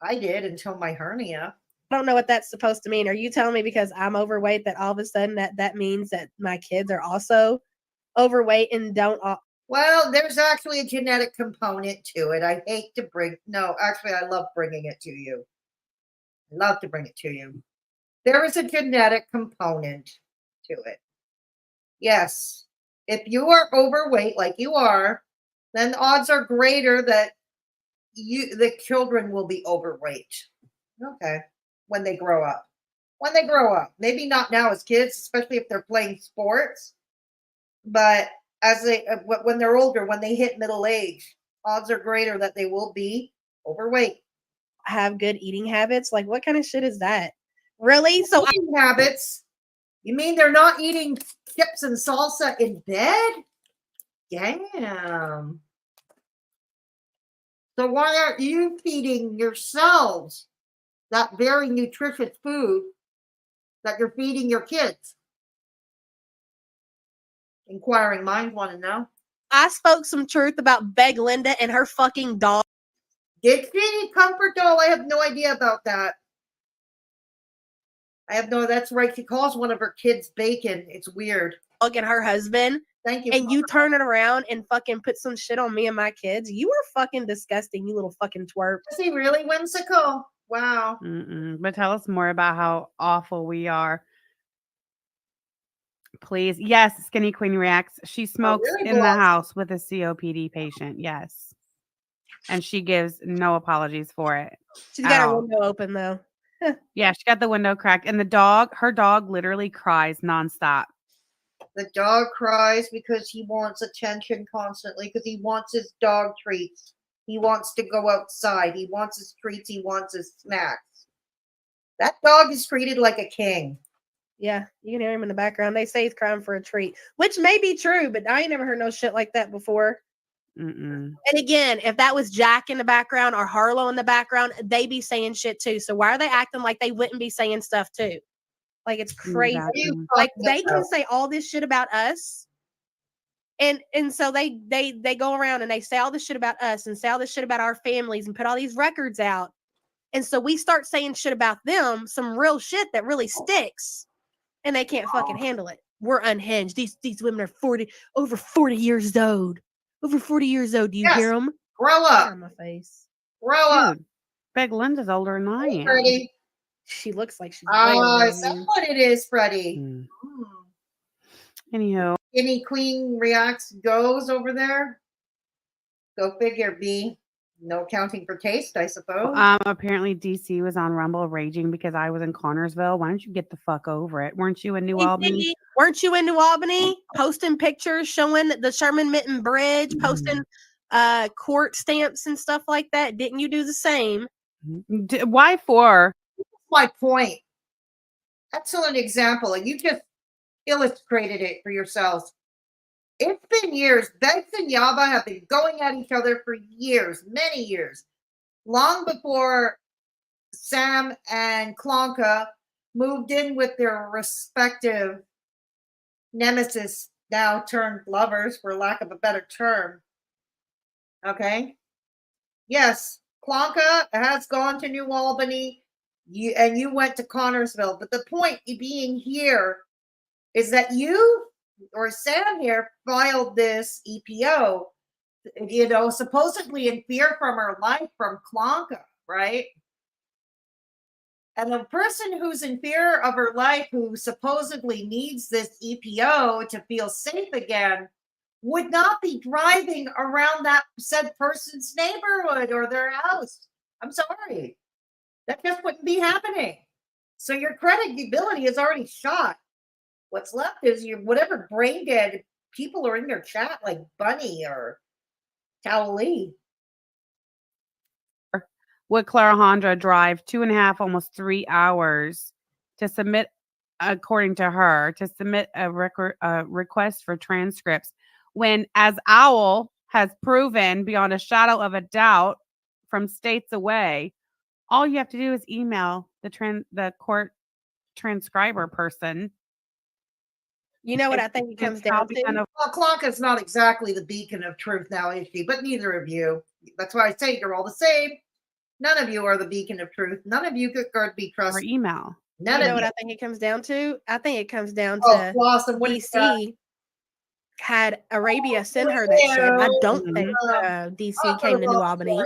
I did until my hernia. I don't know what that's supposed to mean. Are you telling me because I'm overweight that all of a sudden that means that my kids are also overweight and don't? Well, there's actually a genetic component to it. I hate to I love bringing it to you. I love to bring it to you. There is a genetic component to it. Yes. If you are overweight like you are, then the odds are greater that the children will be overweight. Okay. When they grow up. Maybe not now as kids, especially if they're playing sports, but when they're older, when they hit middle age, odds are greater that they will be overweight. Have good eating habits? Like, what kind of shit is that? Really? So eating habits? You mean they're not eating chips and salsa in bed? Damn. So why aren't you feeding yourselves that very nutritious food that you're feeding your kids? Inquiring minds want to know. I spoke some truth about Beg Linda and her fucking dog. Did she eat comfort doll? I have no idea about that. That's right. She calls one of her kids bacon. It's weird. And her husband. Thank you. And you turn it around and fucking put some shit on me and my kids. You are fucking disgusting, you little fucking twerp. Is he really whimsical? Wow. But tell us more about how awful we are. Please. Yes, Skinny Queen reacts. She smokes in the house with a COPD patient. Yes. And she gives no apologies for it. She's got her window open though. Yeah, she got the window cracked. And her dog literally cries nonstop. The dog cries because he wants attention constantly, because he wants his dog treats. He wants to go outside. He wants his treats. He wants his snacks. That dog is treated like a king. Yeah, you can hear him in the background. They say he's crying for a treat, which may be true, but I ain't never heard no shit like that before. Mm-mm. And again, if that was Jack in the background or Harlow in the background, they be saying shit too. So why are they acting like they wouldn't be saying stuff too? Like it's crazy. Exactly. Like they can say all this shit about us. And so they go around and they say all this shit about us and say all this shit about our families and put all these records out. And so we start saying shit about them, some real shit that really sticks, and they can't fucking handle it. We're unhinged. These women are over 40 years old. Over 40 years old. Do you hear them? Grow up. On my face. Grow up. Dude, Beg Linda's older than I am. Freddie. She looks like she's way older Is than that you. what it is, Freddie? Mm. Anyhow, Any queen reacts goes over there? Go figure, B. No counting for taste, I suppose. apparently DC was on Rumble raging because I was in Connorsville. Why don't you get the fuck over it? Weren't you in New Hey, Albany? Ziggy, weren't you in New Albany posting pictures showing the Sherman Mitten Bridge, posting court stamps and stuff like that? Didn't you do the same? Why for? My point. Excellent example, and you just illustrated it for yourselves. It's been years. Bex and Yaba have been going at each other for years, many years, long before Sam and Klonka moved in with their respective nemesis, now turned lovers, for lack of a better term. Okay? Yes, Klonka has gone to New Albany, and you went to Connorsville. But the point being here is that you or Sam here filed this EPO, supposedly in fear from her life from Klonka, right? And a person who's in fear of her life, who supposedly needs this EPO to feel safe again, would not be driving around that said person's neighborhood or their house. I'm sorry. That just wouldn't be happening. So your credibility is already shot. What's left is your whatever brain dead people are in their chat, like Bunny or Towley. Would Clarahondra drive 2.5, almost 3 hours to submit, according to her, to submit a request for transcripts when, as Owl has proven beyond a shadow of a doubt from states away, all you have to do is email the court transcriber person. You know what I think it comes down to? Well, Klonka's not exactly the beacon of truth now, is she? But neither of you. That's why I say you're all the same. None of you are the beacon of truth. None of you could be trusted. Or email. None you of know what you. I think it comes down to? I think it comes down to Blossom, what is that? DC had Arabia send her that shit. I don't think DC came to New Albany.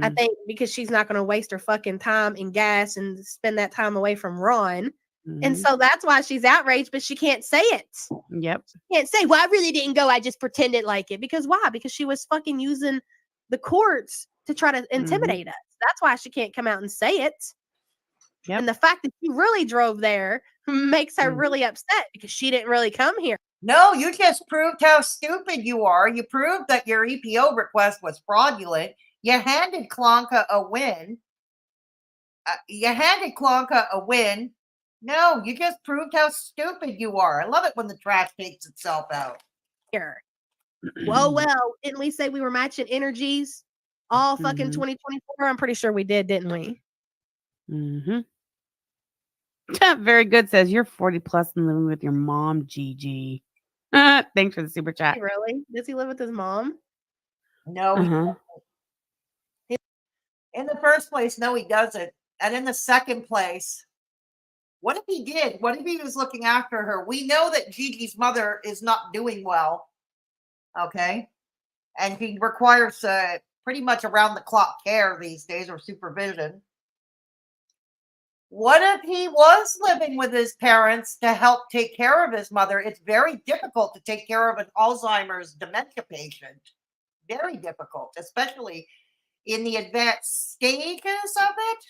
I think because she's not going to waste her fucking time and gas and spend that time away from Ron. And so that's why she's outraged, but she can't say it. Yep. She can't say, well, I really didn't go. I just pretended like it. Because why? Because she was fucking using the courts to try to intimidate us. That's why she can't come out and say it. Yep. And the fact that she really drove there makes her really upset because she didn't really come here. No, you just proved how stupid you are. You proved that your EPO request was fraudulent. You handed Klonka a win. No, you just proved how stupid you are. I love it when the trash takes itself out. Here. Well, didn't we say we were matching energies all fucking 2024? I'm pretty sure we did, didn't we? Very good, says you're 40 plus and living with your mom, GG. Thanks for the super chat. Really? Does he live with his mom? No. In the first place, no, he doesn't. And in the second place, what if he did? What if he was looking after her? We know that Gigi's mother is not doing well. Okay. And he requires pretty much around the clock care these days, or supervision. What if he was living with his parents to help take care of his mother? It's very difficult to take care of an Alzheimer's dementia patient. Very difficult, especially in the advanced stages of it,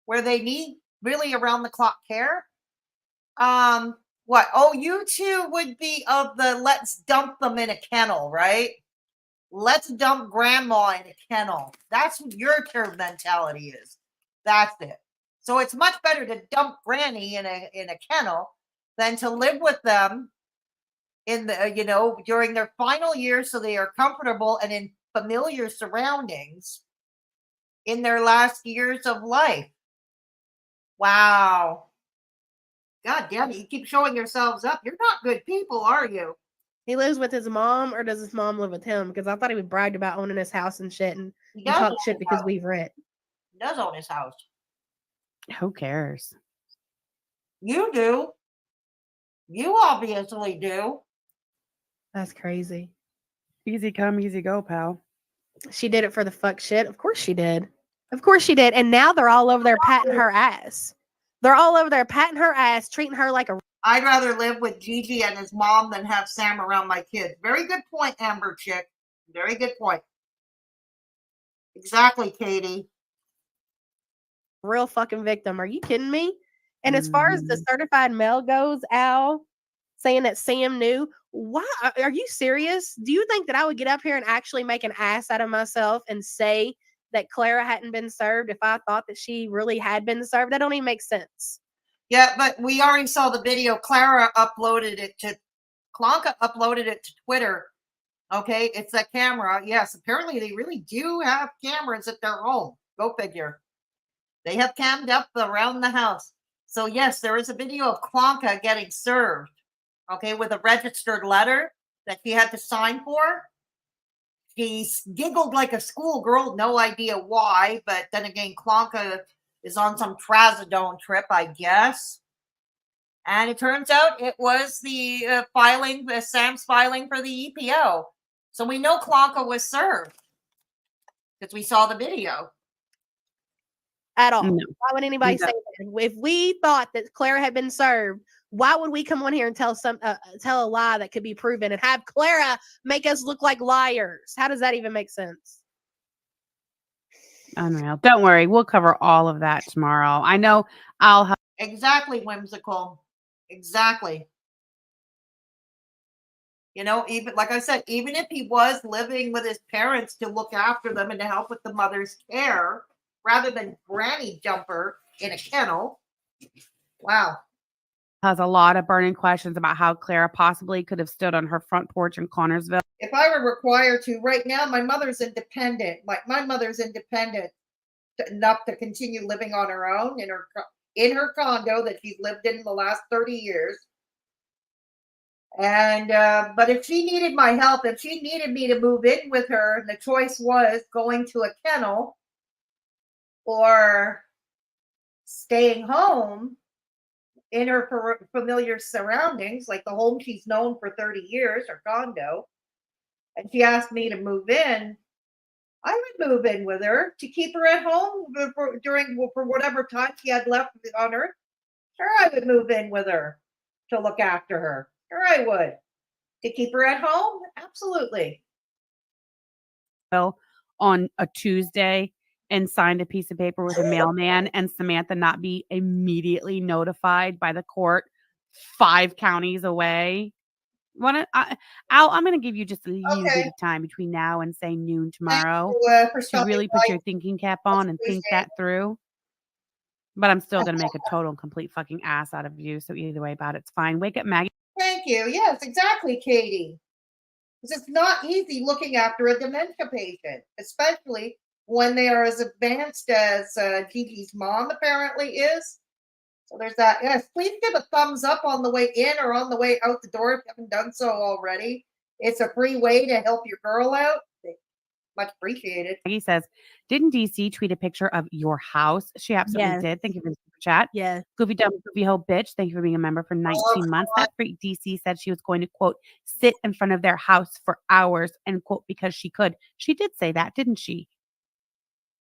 where they need really around the clock care. What? Oh, you two would be of the let's dump them in a kennel, right? Let's dump grandma in a kennel. That's what your term mentality is. That's it. So it's much better to dump Granny in a kennel than to live with them in the during their final years, so they are comfortable and in familiar surroundings in their last years of life. Wow. God damn it, you keep showing yourselves up. You're not good people, are you? He lives with his mom, or does his mom live with him? Because I thought he would bragged about owning his house and shit, and He he does talked own shit his because house. we've rent. He does own his house. Who cares? You do. You obviously do. That's crazy. Easy come, easy go, pal. She did it for the fuck shit. Of course she did. Of course she did. And now they're all over there patting her ass. They're all over there patting her ass, treating her like a. I'd rather live with Gigi and his mom than have Sam around my kids. Very good point, Amber Chick. Very good point. Exactly, Katie. Real fucking victim. Are you kidding me? And as far as the certified mail goes, Al, saying that Sam knew, why are you serious? Do you think that I would get up here and actually make an ass out of myself and say that Clara hadn't been served if I thought that she really had been served? That don't even make sense. Yeah, but we already saw the video. Clara uploaded it to Klonka uploaded it to Twitter. Okay, it's a camera. Yes, apparently they really do have cameras at their home. Go figure. They have cammed up around the house. So yes, there is a video of Klonka getting served. Okay, with a registered letter that she had to sign for. She giggled like a schoolgirl, no idea why, but then again, Klonka is on some trazodone trip, I guess. And it turns out it was the Sam's filing for the EPO. So we know Klonka was served because we saw the video. At all. No. Why would anybody say that? If we thought that Clara had been served, why would we come on here and tell a lie that could be proven and have Clara make us look like liars? How does that even make sense? Unreal. Don't worry, we'll cover all of that tomorrow. I know I'll have Exactly, whimsical. Exactly. Even like I said, even if he was living with his parents to look after them and to help with the mother's care, rather than granny jumper in a kennel. Wow. has a lot of burning questions about how Clara possibly could have stood on her front porch in Connorsville. If I were required to, right now, my mother's independent. My mother's independent enough to continue living on her own in her condo that she's lived in the last 30 years. And but if she needed my help, if she needed me to move in with her, and the choice was going to a kennel or staying home in her familiar surroundings, like the home she's known for 30 years, her condo, and she asked me to move in, I would move in with her to keep her at home for whatever time she had left on Earth. Sure, I would move in with her to look after her. Sure, I would. To keep her at home? Absolutely. On a Tuesday and signed a piece of paper with a mailman and Samantha not be immediately notified by the court 5 counties away. Al, I'm going to give you just a little bit of time between now and say noon tomorrow to really put your thinking cap on and think that through. But I'm still going to make a total and complete fucking ass out of you. So either way about it, it's fine. Wake up, Maggie. Thank you. Yes, exactly, Katie. Because it's not easy looking after a dementia patient, especially when they are as advanced as Gigi's mom apparently is. So there's that. Yes, please give a thumbs up on the way in or on the way out the door if you haven't done so already. It's a free way to help your girl out. Much appreciated. Maggie says, didn't DC tweet a picture of your house? She absolutely did. Thank you for the super chat. Yeah. Goofy dumb, goofy hoe bitch. Thank you for being a member for 19 months. That freak DC said she was going to, quote, sit in front of their house for hours, and quote, because she could. She did say that, didn't she?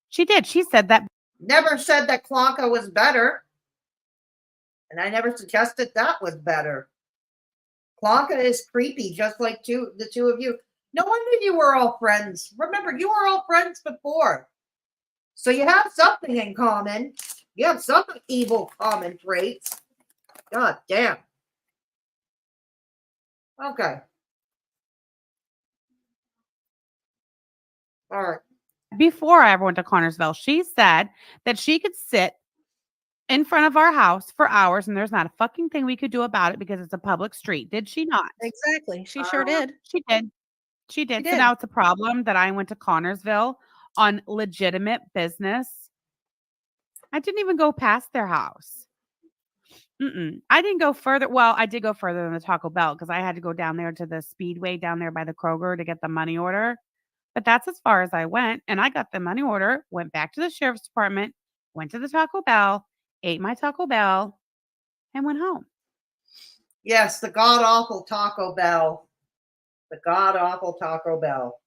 She did. She said that. Never said that Klonka was better. And I never suggested that was better. Klonka is creepy, just like the two of you. No wonder you were all friends. Remember, you were all friends before. So you have something in common. You have some evil common traits. God damn. Okay. All right. Before I ever went to Connorsville, she said that she could sit in front of our house for hours, and there's not a fucking thing we could do about it because it's a public street. Did she not? Exactly. She sure did. She did. She did. So did. now it's a problem that I went to Connorsville on legitimate business. I didn't even go past their house. I didn't go further. Well, I did go further than the Taco Bell because I had to go down there to the Speedway down there by the Kroger to get the money order. But that's as far as I went. And I got the money order, went back to the sheriff's department, went to the Taco Bell, ate my Taco Bell, and went home. Yes, the god awful Taco Bell. The god awful Taco Bell.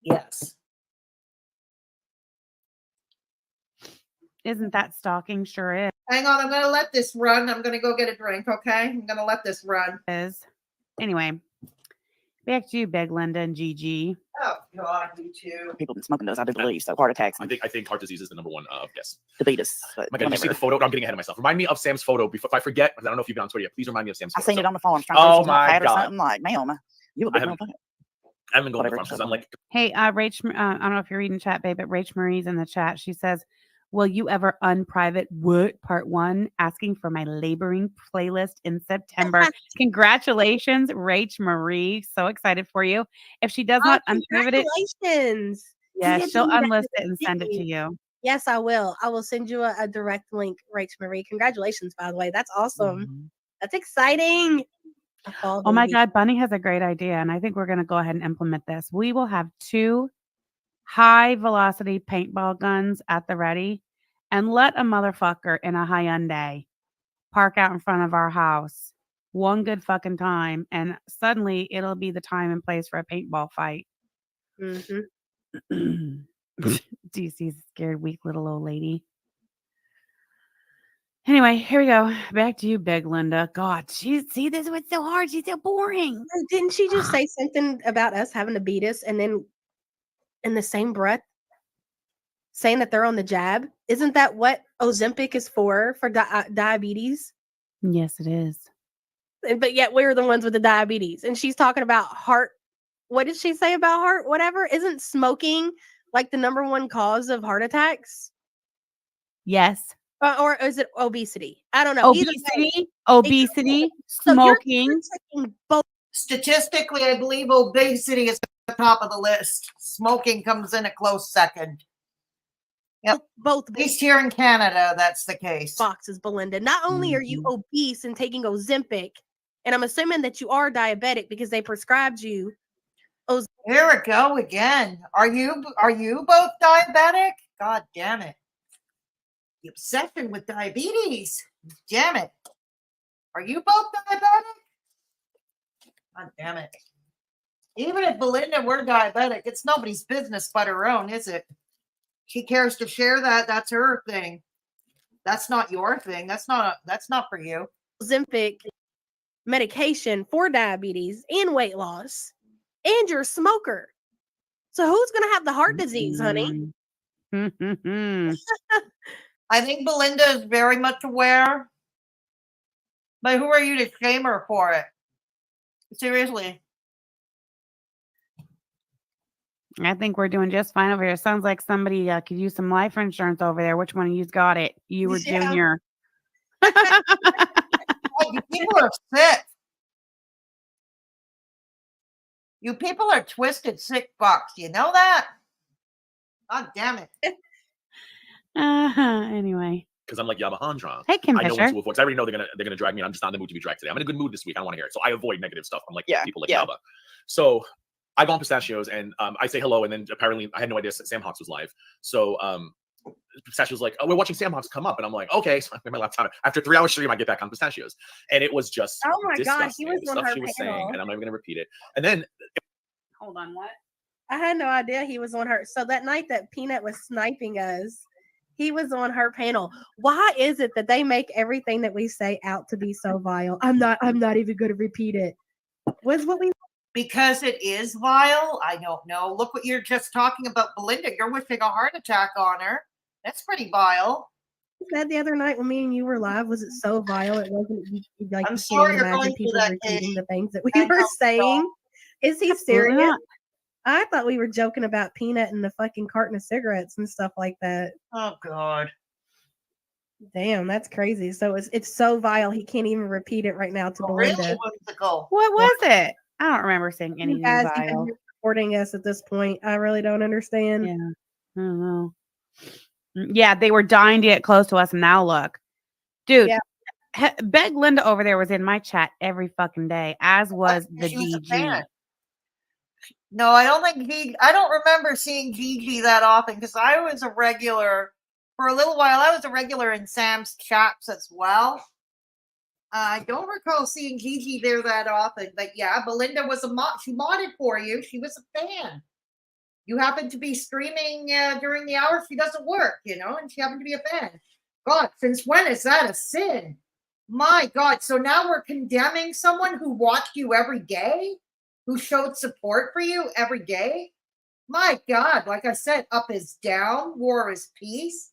Yes. Isn't that stalking? Sure is. Hang on, I'm going to let this run. I'm going to go get a drink, okay? I'm going to let this run. Anyway, back to you, Big Linda and Gigi. Oh, God, you too. People been smoking those, I do believe. So heart attacks. I think heart disease is the number one guess. Diabetes. Oh my God, you see the photo? I'm getting ahead of myself. Remind me of Sam's photo before. If I forget, I don't know if you've been on Twitter yet. Please remind me of Sam's I photo. seen it on the phone. I was trying to Oh or my God. something like, ma'am, you look I haven't been going to front because I'm like, Hey, Rach, I don't know if you're reading chat, babe, but Rach Marie's in the chat. She says, will you ever unprivate what part 1 asking for my laboring playlist in September? Congratulations, Rach Marie. So excited for you. If she does not unprivate it, Congratulations. yeah, You she'll did that unlist to it and send it to me. you. Yes, I will. I will send you a direct link, Rach Marie. Congratulations, by the way. That's awesome. That's exciting. Oh my God, Bunny has a great idea, and I think we're going to go ahead and implement this. We will have 2 high velocity paintball guns at the ready and let a motherfucker in a Hyundai park out in front of our house one good fucking time, and suddenly it'll be the time and place for a paintball fight. DC's scared, weak little old lady. Anyway, here we go. Back to you, Big Linda. God, see, this was so hard. She's so boring. Didn't she just say something about us having to beat us and then in the same breath saying that they're on the jab? Isn't that what Ozempic is for diabetes? Yes, it is. But yet we're the ones with the diabetes. And she's talking about heart. What did she say about heart? Whatever. Isn't smoking like the number one cause of heart attacks? Yes. Or is it obesity? I don't know. Obesity, smoking. So both. Statistically, I believe obesity is at the top of the list. Smoking comes in a close second. Yep. Both. At least here in Canada, that's the case. Boxes, Belinda. Not only are you obese and taking Ozempic, and I'm assuming that you are diabetic because they prescribed you. Here we go again. Are you both diabetic? God damn it. The obsession with diabetes. Damn it. Are you both diabetic? God damn it. Even if Belinda were diabetic, it's nobody's business but her own, is it? She cares to share that. That's her thing. That's not your thing. That's not for you. Ozempic medication for diabetes and weight loss, and you're a smoker. So who's going to have the heart disease, honey? I think Belinda is very much aware. But who are you to shame her for it? Seriously. I think we're doing just fine over here. Sounds like somebody could use some life insurance over there. Which one of you's got it? You or Junior? You people are sick. You people are twisted, sick fucks. You know that? God damn it. Anyway. Because I'm like Yabahandra. Hey, Kim I know Fisher. when to avoid. I already know they're gonna drag me, and I'm just not in the mood to be dragged today. I'm in a good mood this week. I don't want to hear it, so I avoid negative stuff. I'm like people like Yaba. So I go on Pistachios, and I say hello, and then apparently I had no idea Sam Hawks was live. So Pistachios like, oh, we're watching Sam Hawks come up, and I'm like, okay. So I put my laptop. After 3 hours stream, I get back on Pistachios, and it was just God, he was on stuff her she was panel. saying, and I'm not even gonna repeat it. And then hold on, what? I had no idea he was on her. So that night that Peanut was sniping us, he was on her panel. Why is it that they make everything that we say out to be so vile? I'm not even going to repeat it. Because it is vile? I don't know. Look what you're just talking about, Belinda. You're wishing a heart attack on her. That's pretty vile. That the other night when me and you were live, was it so vile? It wasn't like I'm you sorry can't you're imagine going through people that, repeating Katie. the things that we were saying. Is he serious? I thought we were joking about Peanut and the fucking carton of cigarettes and stuff like that. Oh God. Damn, that's crazy. So it's so vile he can't even repeat it right now to Belinda. Really whimsical. What was it? I don't remember saying You anything guys vile. even recording us at this point. I really don't understand. Yeah. I don't know. Yeah, they were dying to get close to us, and now look. Dude, Yeah. Beg Linda over there was in my chat every fucking day, as was the She was a GG. fan. No, I don't think I don't remember seeing Gigi that often because I was a regular for a little while. I was a regular in Sam's chats as well. I don't recall seeing Gigi there that often, but yeah, Belinda was a mod. She modded for you. She was a fan. You happened to be streaming during the hours she doesn't work, and she happened to be a fan. God, since when is that a sin? My God. So now we're condemning someone who watched you every day, who showed support for you every day. My God, like I said, up is down, war is peace,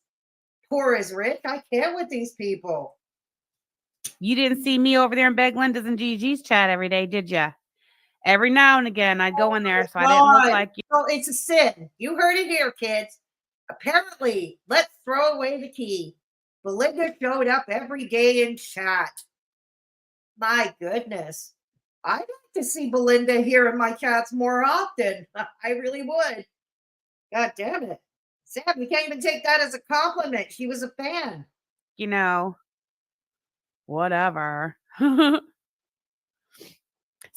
poor is rich. I can't with these people. You didn't see me over there in Beg Linda's and Gigi's chat every day, did you? Every now and again, I'd go in there, so I didn't look like you. So it's a sin. You heard it here, kids. Apparently, let's throw away the key. Belinda showed up every day in chat. My goodness. I'd like to see Belinda here in my chats more often. I really would. God damn it. Sam, you can't even take that as a compliment. She was a fan. Whatever.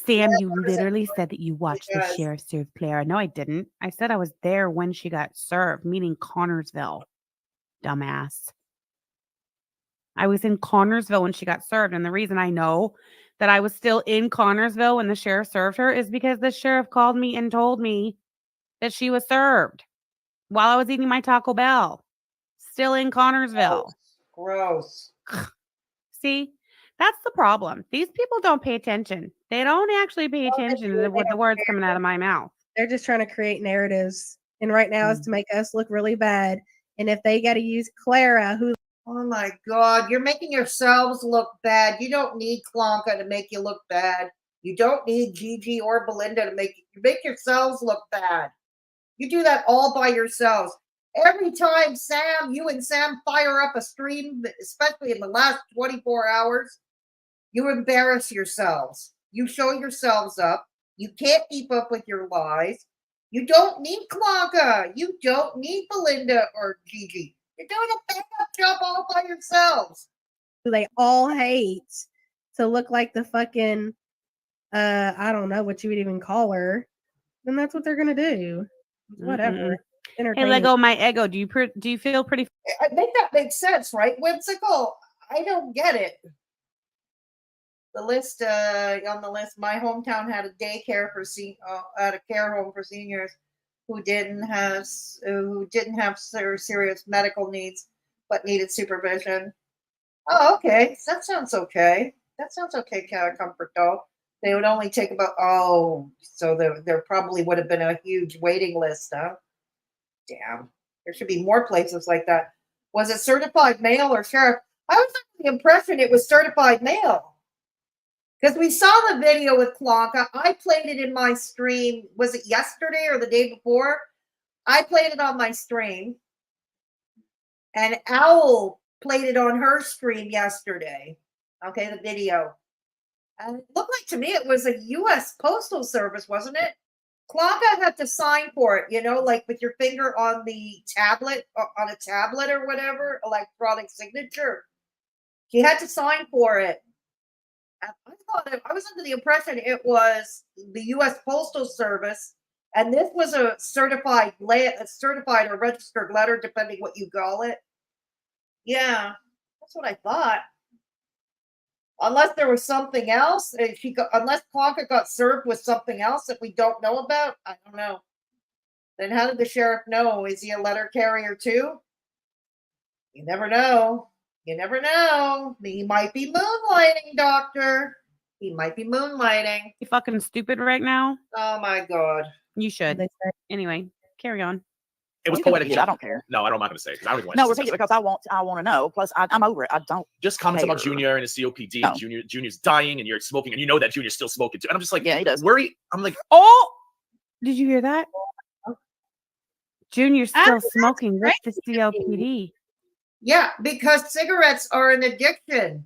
Sam, you literally said that you watched the sheriff serve Clara. No, I didn't. I said I was there when she got served, meaning Connorsville. Dumbass. I was in Connorsville when she got served. And the reason I know that I was still in Connorsville when the sheriff served her is because the sheriff called me and told me that she was served while I was eating my Taco Bell. Still in Connorsville. Gross. See? That's the problem. These people don't pay attention. They don't actually pay attention to what the words coming out of my mouth. They're just trying to create narratives. And right now is to make us look really bad. And if they got to use Clara, who... Oh my God, you're making yourselves look bad. You don't need Klonka to make you look bad. You don't need Gigi or Belinda to make yourselves look bad. You do that all by yourselves. Every time you and Sam fire up a stream, especially in the last 24 hours, you embarrass yourselves. You show yourselves up. You can't keep up with your lies. You don't need Klonka. You don't need Belinda or Gigi. You're doing a backup job all by yourselves. Who they all hate to look like the fucking, I don't know what you would even call her. Then that's what they're going to do. Whatever. Hey, Lego, my ego. Do you feel pretty? I think that makes sense, right? Whimsical. I don't get it. The list on the list. My hometown had a daycare for at a care home for seniors who didn't have serious medical needs but needed supervision. Oh, okay. That sounds okay. Comfort Dog. They would only take about so there probably would have been a huge waiting list, huh? Damn. There should be more places like that. Was it certified mail or sheriff? I was under the impression it was certified mail. Because we saw the video with Klonka. I played it in my stream. Was it yesterday or the day before? I played it on my stream. And Owl played it on her stream yesterday. Okay, the video. And it looked like to me it was a U.S. Postal Service, wasn't it? Klonka had to sign for it, like with your finger on the tablet, on a tablet or whatever, electronic signature. He had to sign for it. I was under the impression it was the U.S. Postal Service, and this was a certified or registered letter, depending what you call it. Yeah, that's what I thought. Unless there was something else, unless Klonka got served with something else that we don't know about, I don't know. Then how did the sheriff know? Is he a letter carrier too? You never know. You never know. He might be moonlighting, Doctor. He might be moonlighting. You fucking stupid right now. Oh my God. You should. Anyway, carry on. It was You can poetic. repeat it, I don't care. No, I'm not going to say because I don't even want No, to. repeat it because I want to know. Plus, I'm over it. I don't. Just comments about care. Junior and his COPD. No. Junior's dying, and you're smoking, and you know that Junior's still smoking too. And I'm just like, Yeah, he does. Worry. I'm like, Oh, Did you hear that? Junior's Oh, still that's smoking with the crazy to me. COPD. Yeah, because cigarettes are an addiction.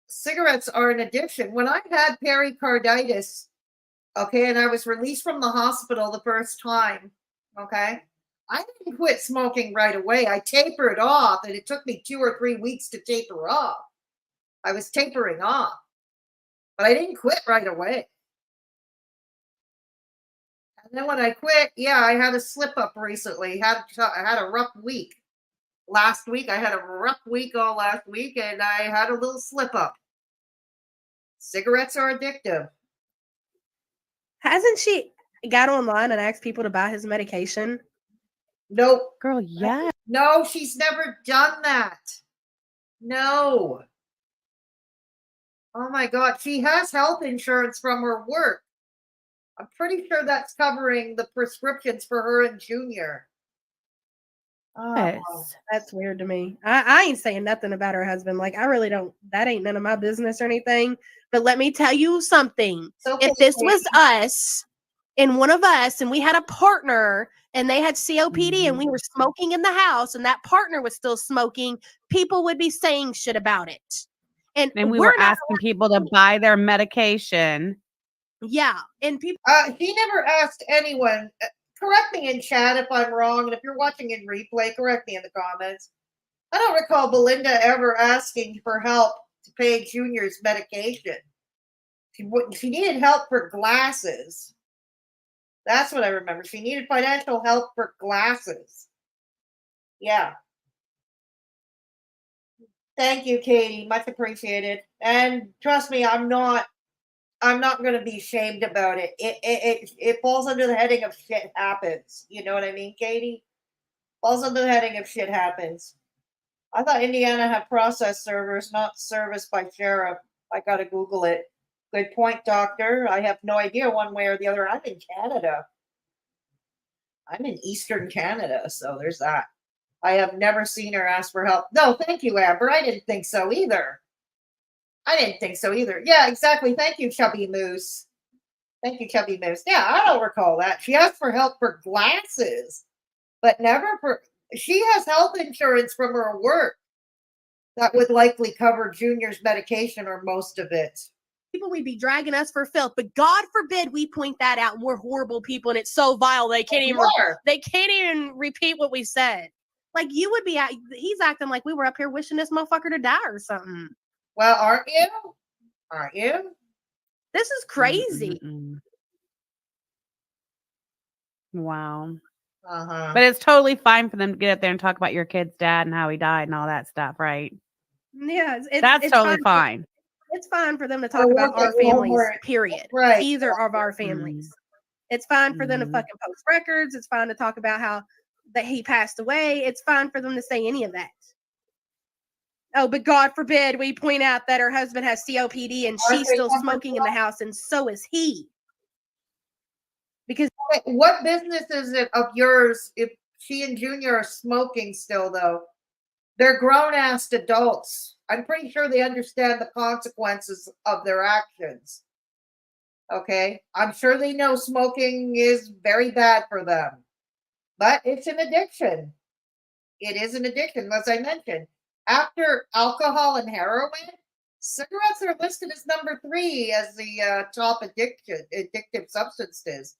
Cigarettes are an addiction. When I had pericarditis, okay, and I was released from the hospital the first time, okay, I didn't quit smoking right away. I tapered off, and it took me 2 or 3 weeks to taper off. I was tapering off, but I didn't quit right away. And then when I quit, yeah, I had a slip up recently. I had a rough week. Last week, I had a rough week all last week, and I had a little slip up. Cigarettes are addictive. Hasn't she got online and asked people to buy his medication? Nope. Girl, yeah. No, she's never done that. No. Oh my God. She has health insurance from her work. I'm pretty sure that's covering the prescriptions for her and Junior. Yes. That's weird to me. I ain't saying nothing about her husband. Like, I really don't. That ain't none of my business or anything. But let me tell you something. If this was us and one of us and we had a partner and they had COPD and we were smoking in the house and that partner was still smoking, people would be saying shit about it. And we we're were not asking people to buy their medication. Yeah. And people He never asked anyone. Correct me in chat if I'm wrong, and if you're watching in replay, correct me in the comments. I don't recall Belinda ever asking for help to pay Junior's medication. She needed help for glasses. That's what I remember. She needed financial help for glasses. Yeah. Thank you, Katie. Much appreciated. And trust me, I'm not going to be ashamed about it. It falls under the heading of shit happens. You know what I mean, Katie? Falls under the heading of shit happens. I thought Indiana had process servers, not serviced by sheriff. I got to Google it. Good point, doctor. I have no idea one way or the other. I'm in Canada. I'm in Eastern Canada, so there's that. I have never seen her ask for help. No, thank you, Amber. I didn't think so either. Yeah, exactly. Thank you, Chubby Moose. Thank you, Chubby Moose. Yeah, I don't recall that. She asked for help for glasses, but never for. She has health insurance from her work that would likely cover Junior's medication or most of it. People would be dragging us for filth, but God forbid we point that out and we're horrible people and it's so vile they can't even repeat what we said. Like, you would be he's acting like we were up here wishing this motherfucker to die or something. Well, aren't you? Aren't you? This is crazy. Wow. Uh-huh. But it's totally fine for them to get up there and talk about your kid's dad and how he died and all that stuff, right? Yeah, that's totally fine. It's fine for them to talk about our families, period. Right. Either of our families. It's fine for them to fucking post records. It's fine to talk about how that he passed away. It's fine for them to say any of that. Oh, but God forbid we point out that her husband has COPD and she's still smoking in the house, and so is he. Because what business is it of yours if she and Junior are smoking still, though? They're grown-ass adults. I'm pretty sure they understand the consequences of their actions. Okay? I'm sure they know smoking is very bad for them. But it's an addiction. It is an addiction, as I mentioned. After alcohol and heroin, cigarettes are listed as number 3 as the top addictive substances,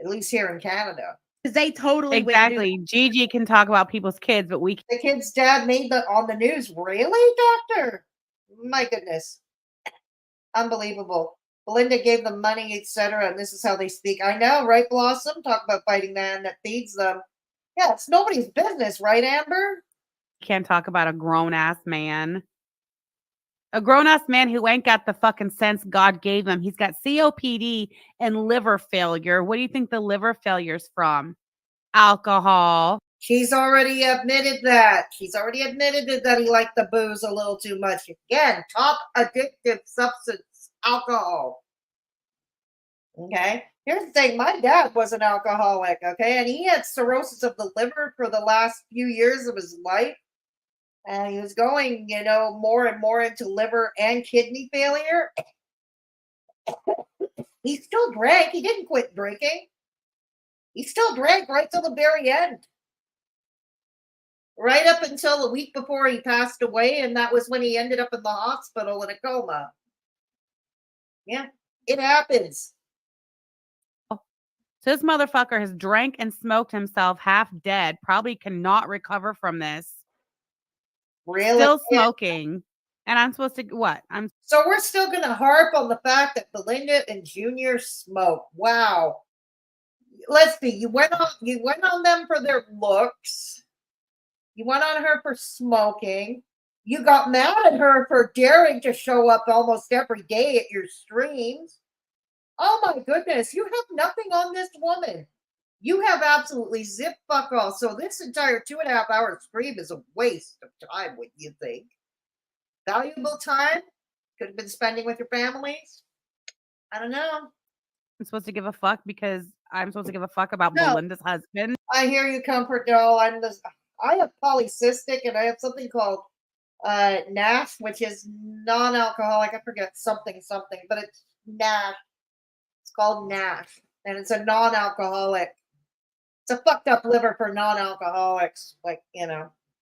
at least here in Canada. Because they totally exactly. Gigi can talk about people's kids, but we can't. The kid's dad made that on the news. Really, doctor? My goodness. Unbelievable. Belinda gave them money, etc., and this is how they speak. I know, right, Blossom? Talk about fighting the hand that feeds them. Yeah, it's nobody's business, right, Amber? Can't talk about a grown-ass man. A grown-ass man who ain't got the fucking sense God gave him. He's got COPD and liver failure. What do you think the liver failure's from? Alcohol. She's already admitted that. She's already admitted that he liked the booze a little too much. Again, top addictive substance, alcohol. Okay? Here's the thing. My dad was an alcoholic, okay? And he had cirrhosis of the liver for the last few years of his life. And he was going, more and more into liver and kidney failure. He still drank. He didn't quit drinking. He still drank right till the very end. Right up until a week before he passed away, and that was when he ended up in the hospital in a coma. Yeah, it happens. So this motherfucker has drank and smoked himself half dead, probably cannot recover from this. Really? Still smoking. And I'm supposed to what? So we're still going to harp on the fact that Belinda and Junior smoke. Wow. Let's see. You went on them for their looks. You went on her for smoking. You got mad at her for daring to show up almost every day at your streams. Oh my goodness. You have nothing on this woman. You have absolutely zip fuck all. So this entire 2.5 hour stream is a waste of time, what you think? Valuable time? Could have been spending with your families? I don't know. I'm supposed to give a fuck because I'm supposed to give a fuck about No. Belinda's husband. I hear you, Comfort Doll. I have polycystic and I have something called NASH, which is non-alcoholic. I forget something, but it's NASH. It's called NASH, and it's a non-alcoholic. It's a fucked up liver for non-alcoholics. Like,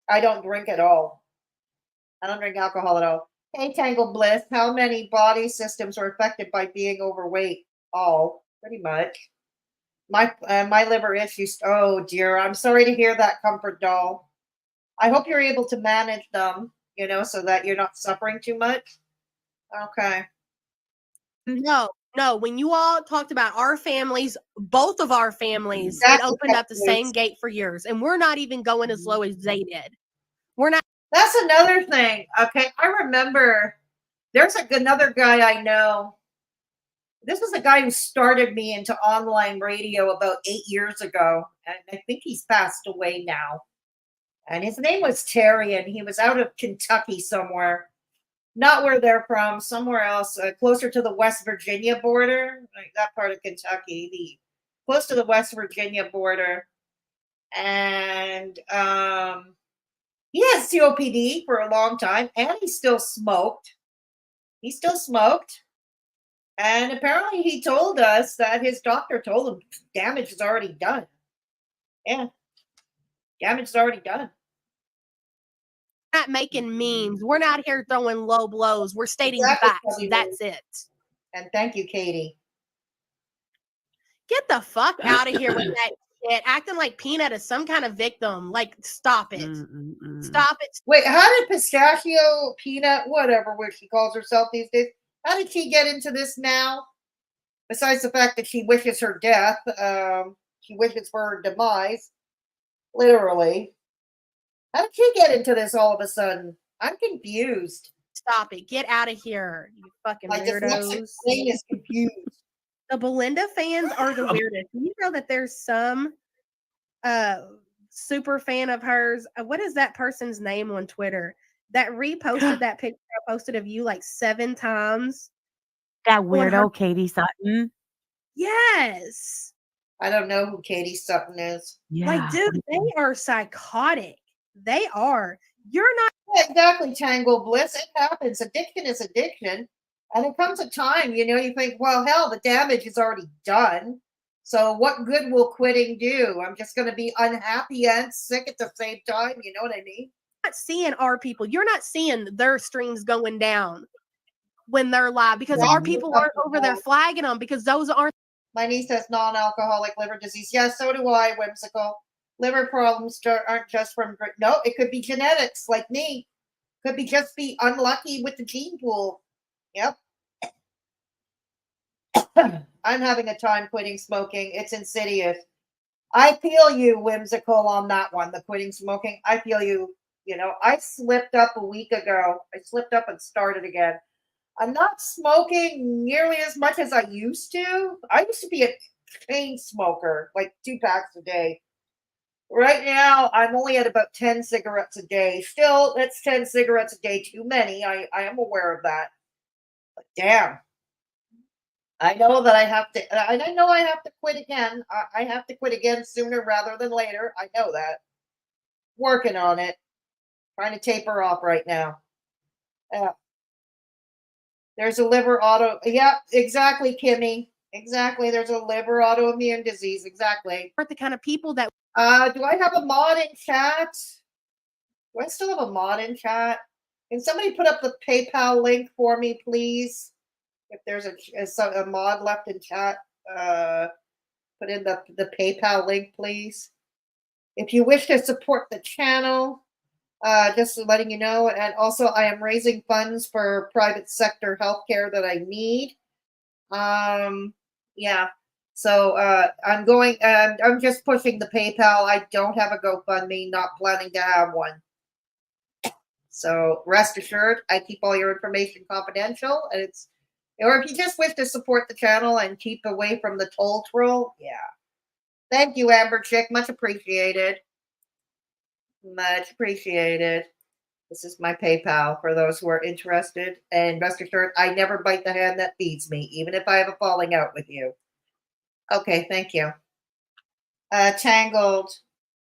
I don't drink at all. I don't drink alcohol at all. Hey, Tangled Bliss, how many body systems are affected by being overweight? All, pretty much. My liver issues. Oh dear, I'm sorry to hear that, Comfort Doll. I hope you're able to manage them, so that you're not suffering too much. Okay. No. When you all talked about our families, both of our families, it opened up the same gate for yours, and we're not even going as low as they did. We're not. That's another thing. Okay, I remember there's another guy I know. This is a guy who started me into online radio about 8 years ago, and I think he's passed away now. And his name was Terry, and he was out of Kentucky somewhere. Not where they're from, somewhere else, closer to the West Virginia border, like that part of Kentucky, close to the West Virginia border. And he had COPD for a long time, and he still smoked. And apparently he told us that his doctor told him damage is already done. Yeah. Damage is already done. We're not making memes. We're not here throwing low blows. We're stating facts. That's it. And thank you, Katie. Get the fuck out of here with that shit. Acting like Peanut is some kind of victim. Like, stop it. Stop it. Wait, how did Pistachio, Peanut, whatever what she calls herself these days, how did she get into this now? Besides the fact that she wishes her death, she wishes for her demise, literally. How did she get into this all of a sudden? I'm confused. Stop it. Get out of here, you fucking weirdos. Is confused. The Belinda fans are the weirdest. You know that there's some super fan of hers. What is that person's name on Twitter that reposted that picture I posted of you like 7 times? That weirdo Katie Sutton. Yes. I don't know who Katie Sutton is. Yeah. Like, dude, they are psychotic. They are. You're not. Yeah, exactly, Tangled Bliss. It happens. Addiction is addiction. And it comes a time, you think, well, hell, the damage is already done. So what good will quitting do? I'm just going to be unhappy and sick at the same time. You know what I mean? You're not seeing our people. You're not seeing their streams going down when they're live because our people aren't over there flagging them because those aren't. My niece has non-alcoholic liver disease. Yeah, so do I, Whimsical. Liver problems aren't just from... No, it could be genetics, like me. Could be unlucky with the gene pool. Yep. I'm having a time quitting smoking. It's insidious. I feel you, Whimsical, on that one, the quitting smoking. I feel you. I slipped up a week ago. I slipped up and started again. I'm not smoking nearly as much as I used to. I used to be a chain smoker, like 2 packs a day. Right now, I'm only at about 10 cigarettes a day. Still, that's 10 cigarettes a day too many. I am aware of that. But damn. I know that I have to, and I know I have to quit again. I have to quit again sooner rather than later. I know that. Working on it. Trying to taper off right now. There's a liver auto. Yeah, exactly, Kimmy. Exactly. There's a liver autoimmune disease. Exactly. For the kind of people that do I have a mod in chat? Do I still have a mod in chat? Can somebody put up the PayPal link for me, please? If there's a mod left in chat, put in the PayPal link, please. If you wish to support the channel, just letting you know. And also, I am raising funds for private sector healthcare that I need. Yeah. So I'm just pushing the PayPal. I don't have a GoFundMe, not planning to have one. So rest assured, I keep all your information confidential. And or if you just wish to support the channel and keep away from the toll troll, yeah. Thank you, Amber Chick. Much appreciated. Much appreciated. This is my PayPal for those who are interested. And rest assured, I never bite the hand that feeds me, even if I have a falling out with you. Okay, thank you. Tangled.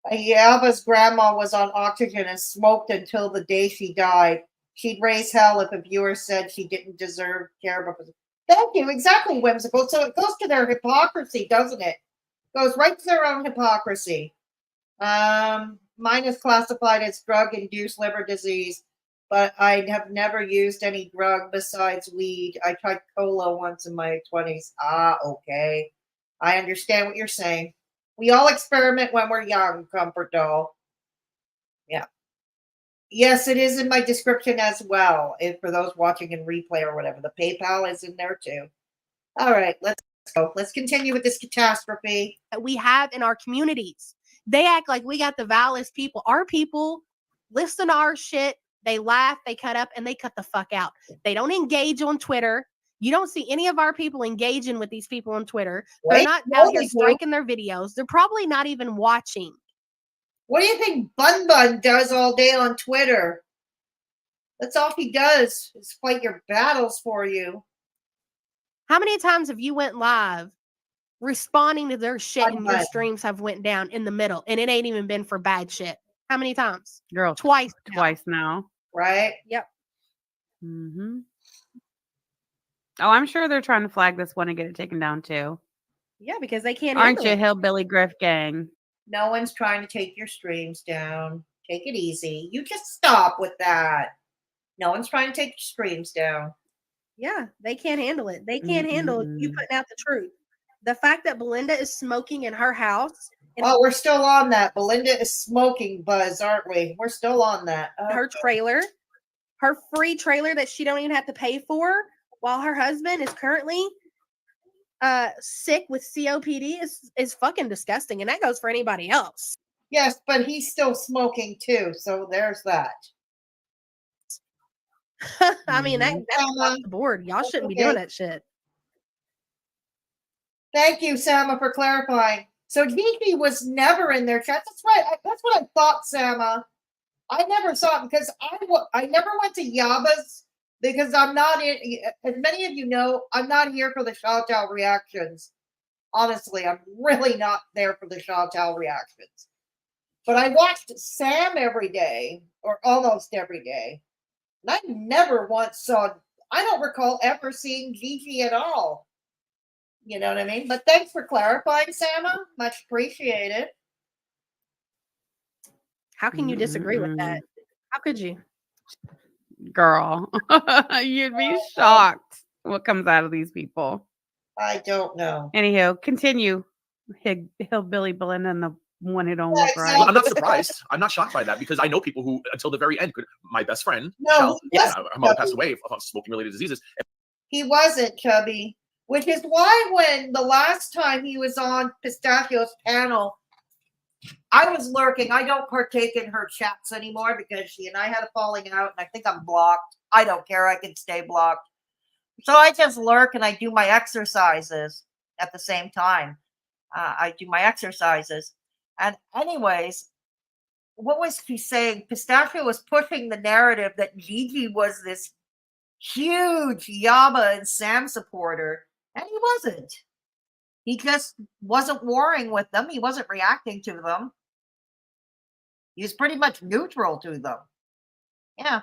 Alva's grandma was on oxygen and smoked until the day she died. She'd raise hell if a viewer said she didn't deserve care. Thank you. Exactly, Whimsical. So it goes to their hypocrisy, doesn't it? Goes right to their own hypocrisy. Mine is classified as drug-induced liver disease, but I have never used any drug besides weed. I tried cola once in my 20s. Okay. I understand what you're saying. We all experiment when we're young, Comfort Doll. Yeah. Yes, it is in my description as well. If for those watching in replay or whatever, the PayPal is in there too. All right, let's go. Let's continue with this catastrophe that we have in our communities. They act like we got the vilest people. Our people listen to our shit. They laugh, they cut up, and they cut the fuck out. They don't engage on Twitter. You don't see any of our people engaging with these people on Twitter. They're not out here striking their videos. They're probably not even watching. What do you think Bun Bun does all day on Twitter? That's all he does is fight your battles for you. How many times have you went live responding to their shit and your streams have went down in the middle and it ain't even been for bad shit? How many times? Girl, twice now. Right? Yep. Mm-hmm. Oh, I'm sure they're trying to flag this one and get it taken down too. Yeah, because they can't. Aren't you, Hillbilly Griff Gang? No one's trying to take your streams down. Take it easy. You just stop with that. No one's trying to take your streams down. Yeah, they can't handle it. They can't handle you putting out the truth. The fact that Belinda is smoking in her house. Oh, we're still on that. Belinda is smoking buzz, aren't we? We're still on that. Her trailer, her free trailer that she don't even have to pay for, while her husband is currently sick with COPD is fucking disgusting, and that goes for anybody else. Yes, but he's still smoking too, so there's that. I mean, that's across the board. Y'all shouldn't be doing that shit. Thank you, Sama, for clarifying. So Gigi was never in their chat. That's right. That's what I thought, Sama. I never saw it because I never went to Yaba's because I'm not in. As many of you know, I'm not here for the shout-out reactions. Honestly, I'm really not there for the shout-out reactions. But I watched Sam every day, or almost every day. And I never once saw, I don't recall ever seeing Gigi at all. You know what I mean? But thanks for clarifying, Sama. Much appreciated. How can you disagree with that? How could you? Girl, you'd be shocked what comes out of these people. I don't know. Anywho, continue. Hillbilly Belinda and the one who don't look right. Well, I'm not surprised. I'm not shocked by that because I know people who, until the very end, my best friend, Michelle, her mother passed away of smoking-related diseases. He wasn't, Chubby, which is why when the last time he was on Pistachio's panel, I was lurking. I don't partake in her chats anymore because she and I had a falling out, and I think I'm blocked. I don't care. I can stay blocked. So I just lurk and I do my exercises at the same time. I do my exercises. And anyways, what was he saying? Pistachio was pushing the narrative that Gigi was this huge Yaba and Sam supporter, and he wasn't. He just wasn't warring with them. He wasn't reacting to them. He was pretty much neutral to them. Yeah.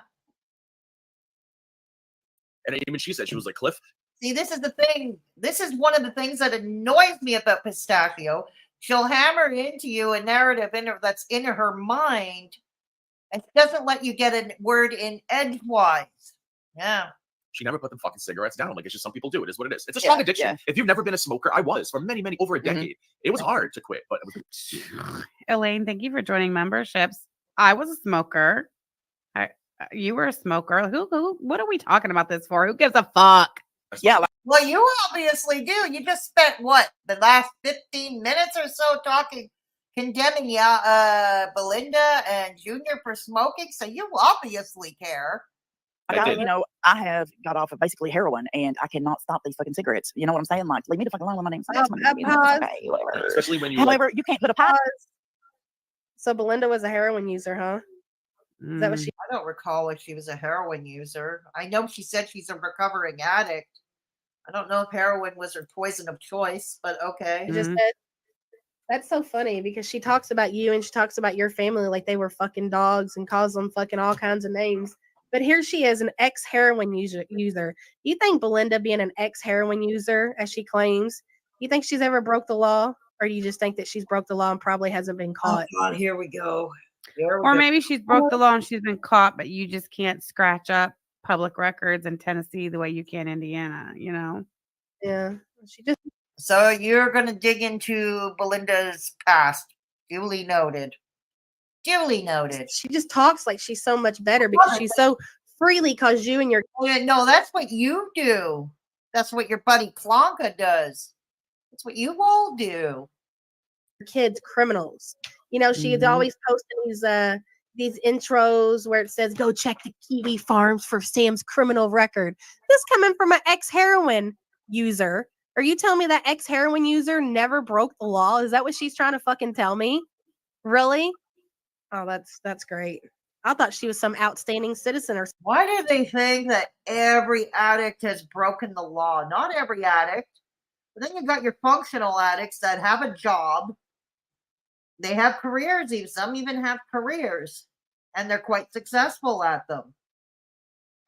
And even she said, she was like, Cliff, See, this is the thing. This is one of the things that annoys me about Pistachio. She'll hammer into you a narrative that's in her mind, and she doesn't let you get a word in edgewise. Yeah. She never put them fucking cigarettes down. Like, it's just some people do. It is what it is. It's a strong addiction. Yeah. If you've never been a smoker, I was for many, over a decade. It was hard to quit, but it was. Elaine, thank you for joining memberships. I was a smoker. You were a smoker. Who? What are we talking about this for? Who gives a fuck? Yeah. Well, you obviously do. You just spent the last 15 minutes or so condemning Belinda and Junior for smoking. So you obviously care. I have got off of basically heroin, and I cannot stop these fucking cigarettes. You know what I'm saying? Like, leave me the fuck alone with my name's okay, whatever. Especially when you However, you can't put a pause. So Belinda was a heroin user, huh? Is that what she? I don't recall if she was a heroin user. I know she said she's a recovering addict. I don't know if heroin was her poison of choice, but okay. Just said, that's so funny because she talks about you and she talks about your family like they were fucking dogs and calls them fucking all kinds of names. But here she is, an ex-heroin user. You think Belinda being an ex-heroin user, as she claims, you think she's ever broke the law? Or do you just think that she's broke the law and probably hasn't been caught? Oh God, here we go. Or maybe she's broke the law and she's been caught, but you just can't scratch up public records in Tennessee the way you can Indiana, you know? Yeah. She just. So you're going to dig into Belinda's past. Duly noted. She just talks like she's so much better because she's so freely because you and your. No, that's what you do. That's what your buddy Klonka does. That's what you all do. Kids criminals. You know, she is always posting these intros where it says, go check the Kiwi Farms for Sam's criminal record. This coming from an ex-heroin user. Are you telling me that ex-heroin user never broke the law? Is that what she's trying to fucking tell me? Really? Oh, that's great. I thought she was some outstanding citizen or something. Why do they think that every addict has broken the law? Not every addict. But then you've got your functional addicts that have a job. They have careers. Some even have careers. And they're quite successful at them.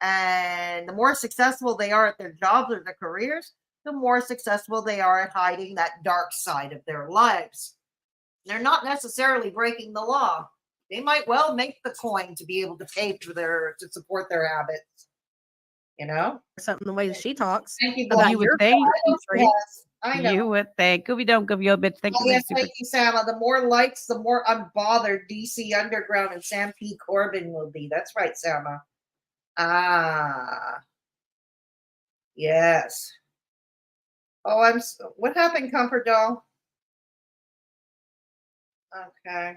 And the more successful they are at their jobs or their careers, the more successful they are at hiding that dark side of their lives. They're not necessarily breaking the law. They might well make the coin to be able to pay to support their habits. You know? Something the way that she talks. Thank you, about You would your think. Yes, I know. You would think. Gooby don't give you a bitch. Think Yes, thank you, Sama. The more likes, the more unbothered DC Underground and Sam P. Corbin will be. That's right, Sama. Ah. Yes. Oh, what happened, Comfort Doll? Okay.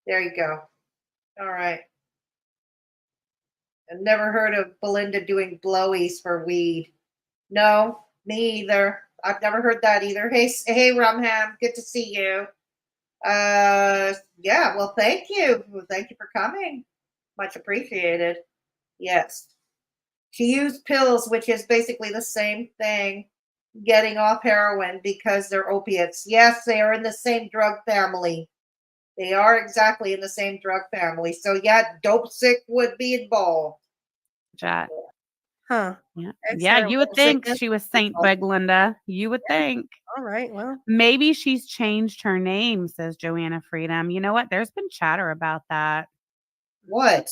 There you go. All right. I've never heard of Belinda doing blowies for weed. No, me either. I've never heard that either. Hey, Rumham, good to see you. Yeah, well, thank you. Thank you for coming. Much appreciated. Yes. She used pills, which is basically the same thing, getting off heroin because they're opiates. Yes, they are in the same drug family. They are exactly in the same drug family. So, yeah, dope sick would be involved. Chat. Huh. Yeah. Yeah, you would think she was Saint Belinda. You would think. All right, well. Maybe she's changed her name, says Joanna Freedom. You know what? There's been chatter about that. What?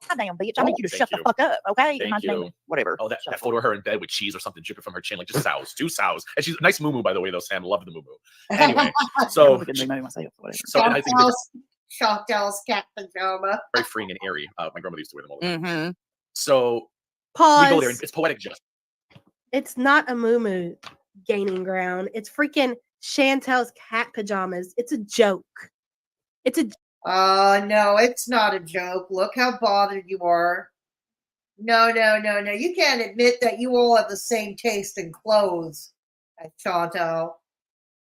Goddamn, bitch. I need you to shut the fuck up, okay? Thank you. Whatever. Oh, that photo of her in bed with cheese or something dripping from her chin, like just sows, 2 sows. And she's a nice moo by the way, though, Sam. Love the moo. Anyway, so I think Chantel's cat pajama. very freeing and airy. My grandmother used to wear them all the time. Mm-hmm. So Pause. we go there, and it's poetic justice. It's not a moo gaining ground. It's freaking Chantel's cat pajamas. It's a joke. It's a. No, it's not a joke. Look how bothered you are. No. You can't admit that you all have the same taste in clothes, Chantel.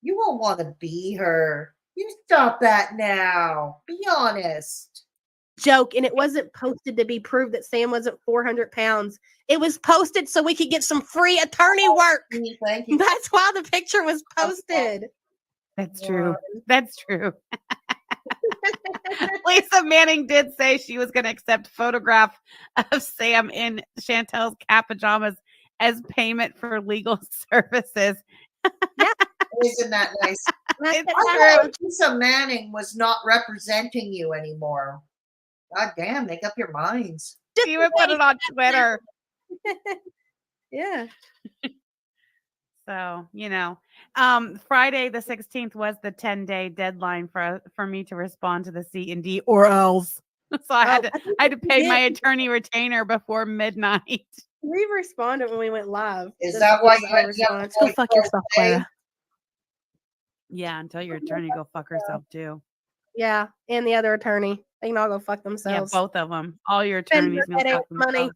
You won't want to be her. You stop that now. Be honest. Joke, and it wasn't posted to be proved that Sam wasn't 400 pounds. It was posted so we could get some free attorney work. Thank you. That's why the picture was posted. That's true. That's true. Lisa Manning did say she was going to accept photograph of Sam in Chantel's cat pajamas as payment for legal services. Isn't that nice? It's I true. thought Lisa Manning was not representing you anymore. God damn, make up your minds. She would put it on Twitter. Yeah. So, Friday the 16th was the 10-day deadline for me to respond to the C&D or else. So I had to pay my attorney retainer before midnight. We responded when we went live. Is that why you our ended up response? Go going fuck yourself, pro se? Clara. Yeah, until your attorney go fuck herself too. Yeah, and the other attorney. They can all go fuck Yeah, themselves. both of them. All your Spend attorneys your can go headache fuck money.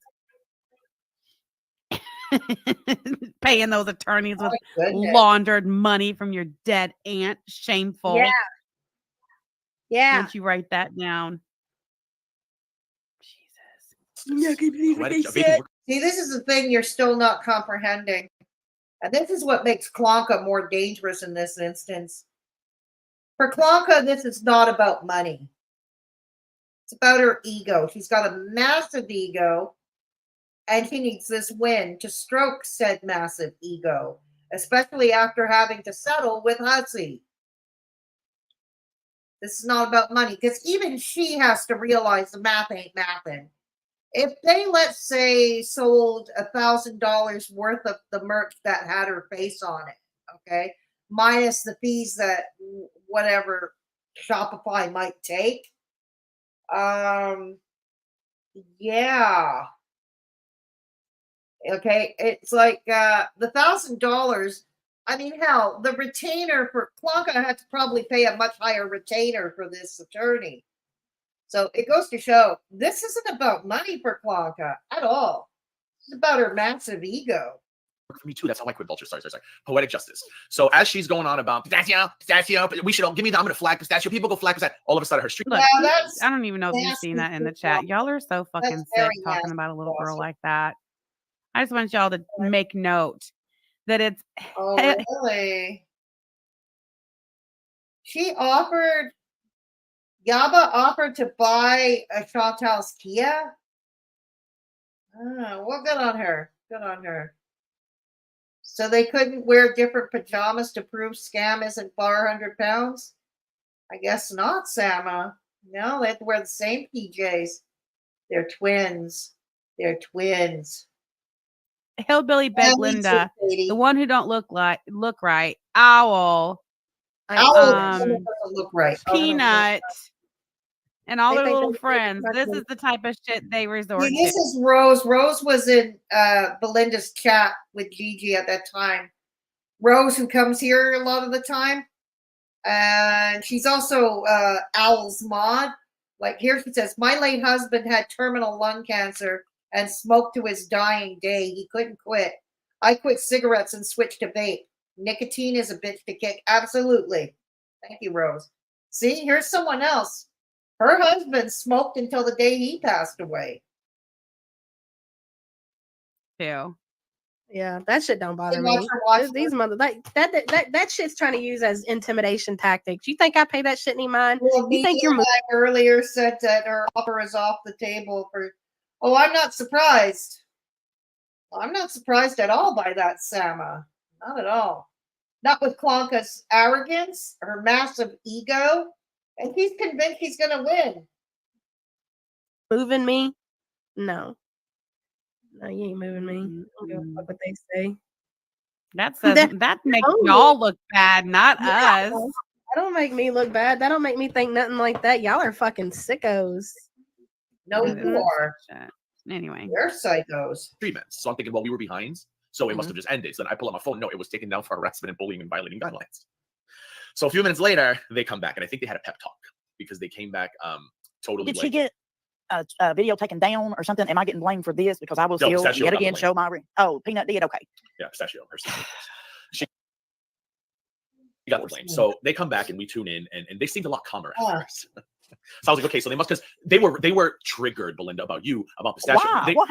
themselves. Paying those attorneys with goodness. laundered money from your dead aunt. Shameful. Yeah. Yeah. Don't you write that down? See, this is the thing you're still not comprehending. And this is what makes Klonka more dangerous in this instance. For Klonka, this is not about money. It's about her ego. She's got a massive ego, and she needs this win to stroke said massive ego, especially after having to settle with Hussey. This is not about money, because even she has to realize the math ain't mathing. If they, let's say, sold $1,000 worth of the merch that had her face on it, okay, minus the fees that whatever Shopify might take, yeah, okay, it's like the $1,000. I mean, hell, the retainer for Klonka had to probably pay a much higher retainer for this attorney. So it goes to show this isn't about money for Klonka at all. It's about her massive ego. For me too. That's how I quit Vulture. Sorry. Poetic justice. So as she's going on about pistachio, we should all give me the, I'm gonna flag pistachio. People go flag pistachio. All of a sudden her street. Look, Yeah, that's I don't even know if you've seen that in the chat. Y'all are so fucking That's sick very talking nasty, about a little girl Dawson. like that. I just want y'all to make note that it's Oh, really? Yaba offered to buy a Chantal's Kia? Well, good on her. Good on her. So they couldn't wear different pajamas to prove Scam isn't 400 pounds? I guess not, Sama. No, they have to wear the same PJs. They're twins. They're twins. Hillbilly Bed Yeah, me too, Linda, Katie. the one who don't look right. Owl, Owl um, doesn't look right. Peanut, and all They their think little they- friends. This is the type of shit they resort Yeah, to. this is Rose. Rose was in Belinda's chat with Gigi at that time. Rose, who comes here a lot of the time. And she's also Owl's mod. Like here she says, my late husband had terminal lung cancer and smoked to his dying day. He couldn't quit. I quit cigarettes and switched to vape. Nicotine is a bitch to kick. Absolutely. Thank you, Rose. See, here's someone else. Her husband smoked until the day he passed away. Too. Yeah, that shit don't bother watch me. her watch These mother that shit's trying to use as intimidation tactics. You think I pay that shit any mind? Well, You think you're earlier said that her offer is off the table for. Oh, I'm not surprised. I'm not surprised at all by that, Sama. Not at all. Not with Klonka's arrogance, her massive ego, and he's convinced he's going to win. moving me? No, you ain't moving me. I don't give a fuck what they say. That makes y'all look bad, not us. That don't make me look bad. That don't make me think nothing like that. Y'all are fucking sickos. No, you are. Anyway, They're psychos. Treatments. So I'm thinking, well, we were behind, so it must have just ended. So then I pull out my phone. No, it was taken down for harassment and bullying and violating guidelines. So a few minutes later, they come back, and I think they had a pep talk because they came back totally. Did she get a video taken down or something? Am I getting blamed for this? Because I will still Pistachio yet got the again blame. show my. Oh, Peanut did. Okay. Yeah, Pistachio herself. She got the blame. So they come back and we tune in, and they seemed a lot calmer at first. So I was like, okay, so they must, because they were triggered, Belinda, about Pistachio. Why?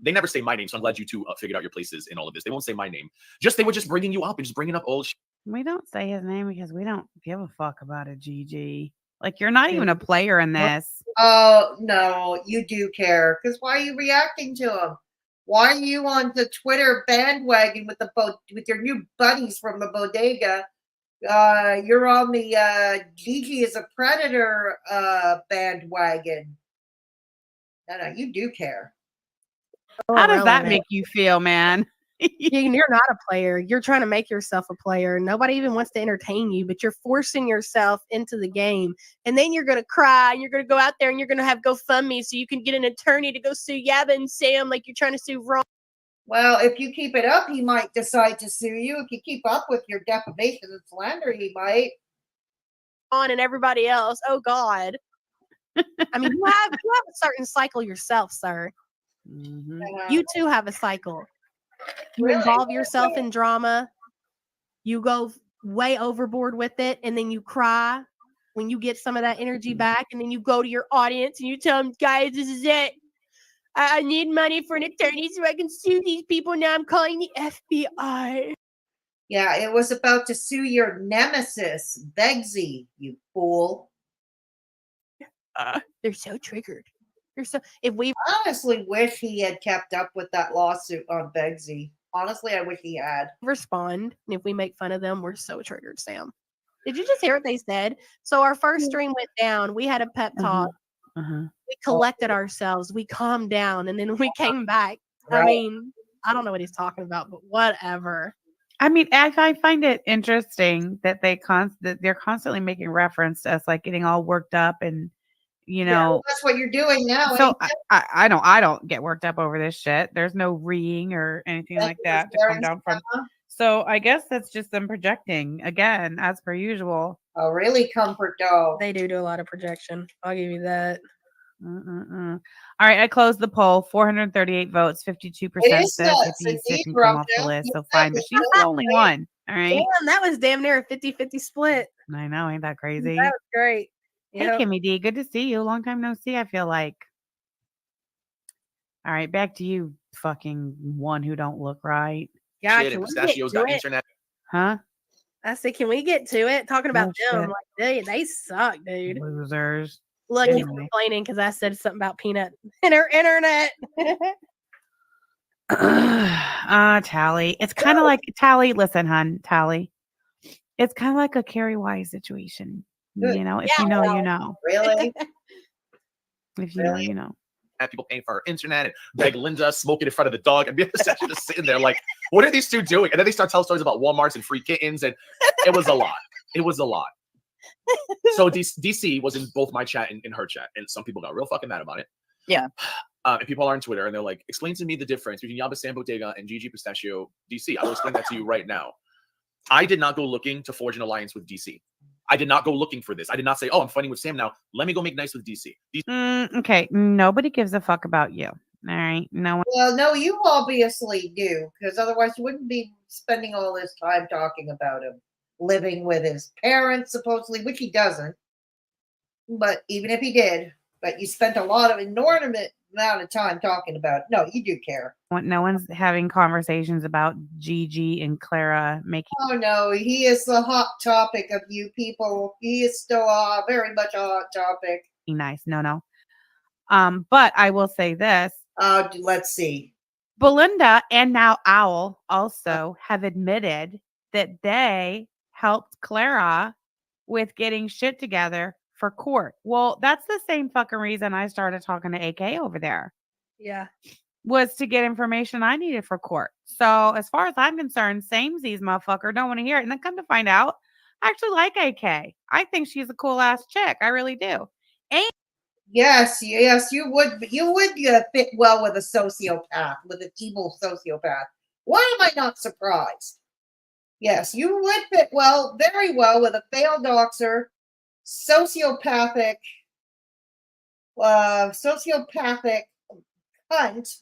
They never say my name, so I'm glad you two figured out your places in all of this. They won't say my name. They were just bringing you up and just bringing up old shit. we don't say his name because we don't give a fuck about it, Gigi. Like, you're not even a player in this. Oh, no, you do care. Because why are you reacting to him? Why are you on the Twitter bandwagon with your new buddies from the bodega? You're on the Gigi is a predator bandwagon. No, you do care. How does that make you feel, man? You're not a player. You're trying to make yourself a player. Nobody even wants to entertain you, but you're forcing yourself into the game. And then you're going to cry and you're going to go out there and you're going to have GoFundMe so you can get an attorney to go sue Yabba and Sam like you're trying to sue Ron. Well, if you keep it up, he might decide to sue you. If you keep up with your defamation and slander, he might. On and everybody else. Oh, God. I mean, you have a certain cycle yourself, sir. Mm-hmm. You too have a cycle. You Really? involve yourself in drama. You go way overboard with it, and then you cry when you get some of that energy back, and then you go to your audience and you tell them, guys, this is it. I need money for an attorney so I can sue these people. Now I'm calling the FBI. Yeah, it was about to sue your nemesis, Begsy, you fool. They're so triggered. If we honestly wish he had kept up with that lawsuit on Begsy. Honestly, I wish he had. Respond, and if we make fun of them, we're so triggered, Sam. Did you just hear what they said? So our first stream went down. We had a pep talk. We collected ourselves. We calmed down, and then we came back. Right. I mean, I don't know what he's talking about, but whatever. I mean, I find it interesting that they're constantly making reference to us, like getting all worked up, and that's what you're doing now. So I don't get worked up over this shit. There's no reeing or anything like that to come down from. So I guess that's just them projecting again, as per usual. Oh, really, comfort dog? They do a lot of projection. I'll give you that. All right, I closed the poll. 438 votes, 52% says Hippie can come off the list. So fine, but she's the only one. All right. Damn, that was damn near a 50-50 split. I know, ain't that crazy? That was great. Hey, Kimmy D, good to see you. Long time no see, I feel like. All right, back to you, fucking one who don't look right. Yeah, Shit, pistachios got internet. Huh? I said, can we get to it? Talking about them, like they suck, dude. Losers. Look, he's complaining because I said something about peanut in her internet. Tally. It's kind of like Tally. Listen, hun, Tally. It's kind of like a Carrie Wise situation. You know, if you know, you know. Really? If you know, you know. Have people paying for her internet and beg Linda smoking in front of the dog and be just sitting there like, what are these two doing? And then they start telling stories about Walmarts and free kittens, and it was a lot. It was a lot. So DC was in both my chat and in her chat, and some people got real fucking mad about it. Yeah. And people are on Twitter and they're like, explain to me the difference between Yaba Sam Bodega and Gigi Pistachio DC. I will explain that to you right now. I did not go looking to forge an alliance with DC. I did not go looking for this. I did not say, oh, I'm fighting with Sam now. Let me go make nice with DC. Okay. Nobody gives a fuck about you. All right. No one. Well, no, you obviously do, because otherwise you wouldn't be spending all this time talking about him. Living with his parents, supposedly, which he doesn't. But even if he did, but you spent an inordinate amount of time talking about it. No, you do care. No one's having conversations about Gigi and Clara making. Oh no, he is the hot topic of you people. He is still very much a hot topic. Nice, no. But I will say this. Let's see. Belinda and now Owl also have admitted that they helped Clara with getting shit together for court. Well, that's the same fucking reason I started talking to AK over there. Yeah. Was to get information I needed for court. So as far as I'm concerned, samesies, motherfucker, don't want to hear it. And then come to find out, I actually like AK. I think she's a cool ass chick. I really do. And yes, you would fit well with a sociopath, with an evil sociopath. Why am I not surprised? Yes, you would fit very well with a failed doxer, sociopathic cunt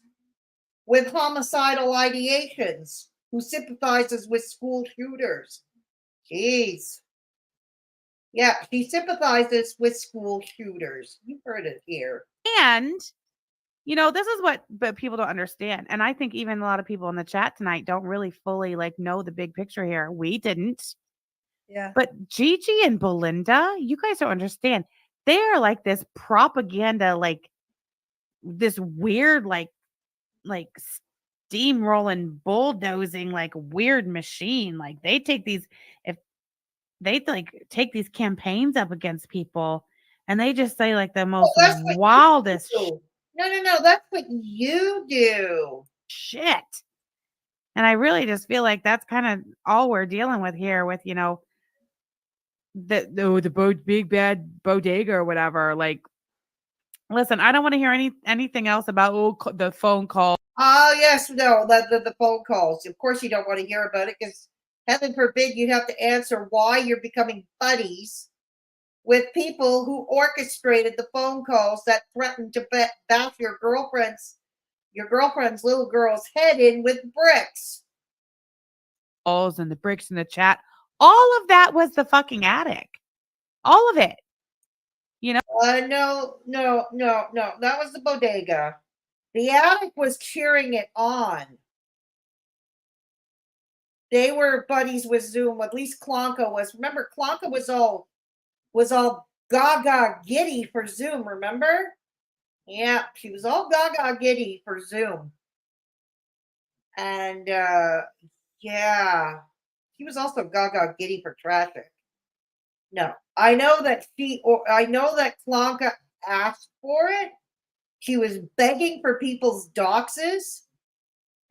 with homicidal ideations who sympathizes with school shooters. Jeez. Yeah, she sympathizes with school shooters. You heard it here. And, this is what people don't understand. And I think even a lot of people in the chat tonight don't really fully know the big picture here. We didn't. Yeah. But Gigi and Belinda, you guys don't understand. They are like this propaganda, like this weird, like steamrolling, bulldozing, like weird machine. Like they take these, if they like take these campaigns up against people, and they just say like the most That's what you wildest do. No. That's what you do. shit. And I really just feel like that's kind of all we're dealing with here with, the big bad bodega or whatever. Like, listen, I don't want to hear anything else about the phone call. Oh, yes, no, the phone calls. Of course, you don't want to hear about it because heaven forbid you'd have to answer why you're becoming buddies with people who orchestrated the phone calls that threatened to bash your girlfriend's little girl's head in with bricks. And the bricks in the chat. All of that was the fucking attic. All of it. No. That was the bodega. The attic was cheering it on. They were buddies with Zoom. At least Klonka was. Remember, Klonka was all gaga giddy for Zoom. Remember? Yeah, she was all gaga giddy for Zoom. And yeah, she was also gaga giddy for traffic. No, I know that Klonka asked for it. She was begging for people's doxes.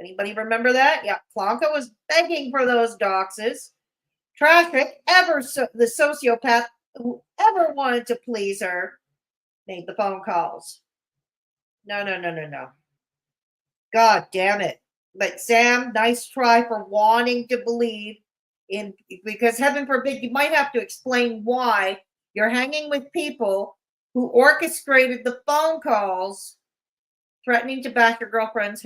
Anybody remember that? Yeah, Klonka was begging for those doxes. Traffic, the sociopath who ever wanted to please her, made the phone calls. No. God damn it. But Sam, nice try for wanting to believe in, because heaven forbid, you might have to explain why you're hanging with people who orchestrated the phone calls threatening to bash your girlfriend's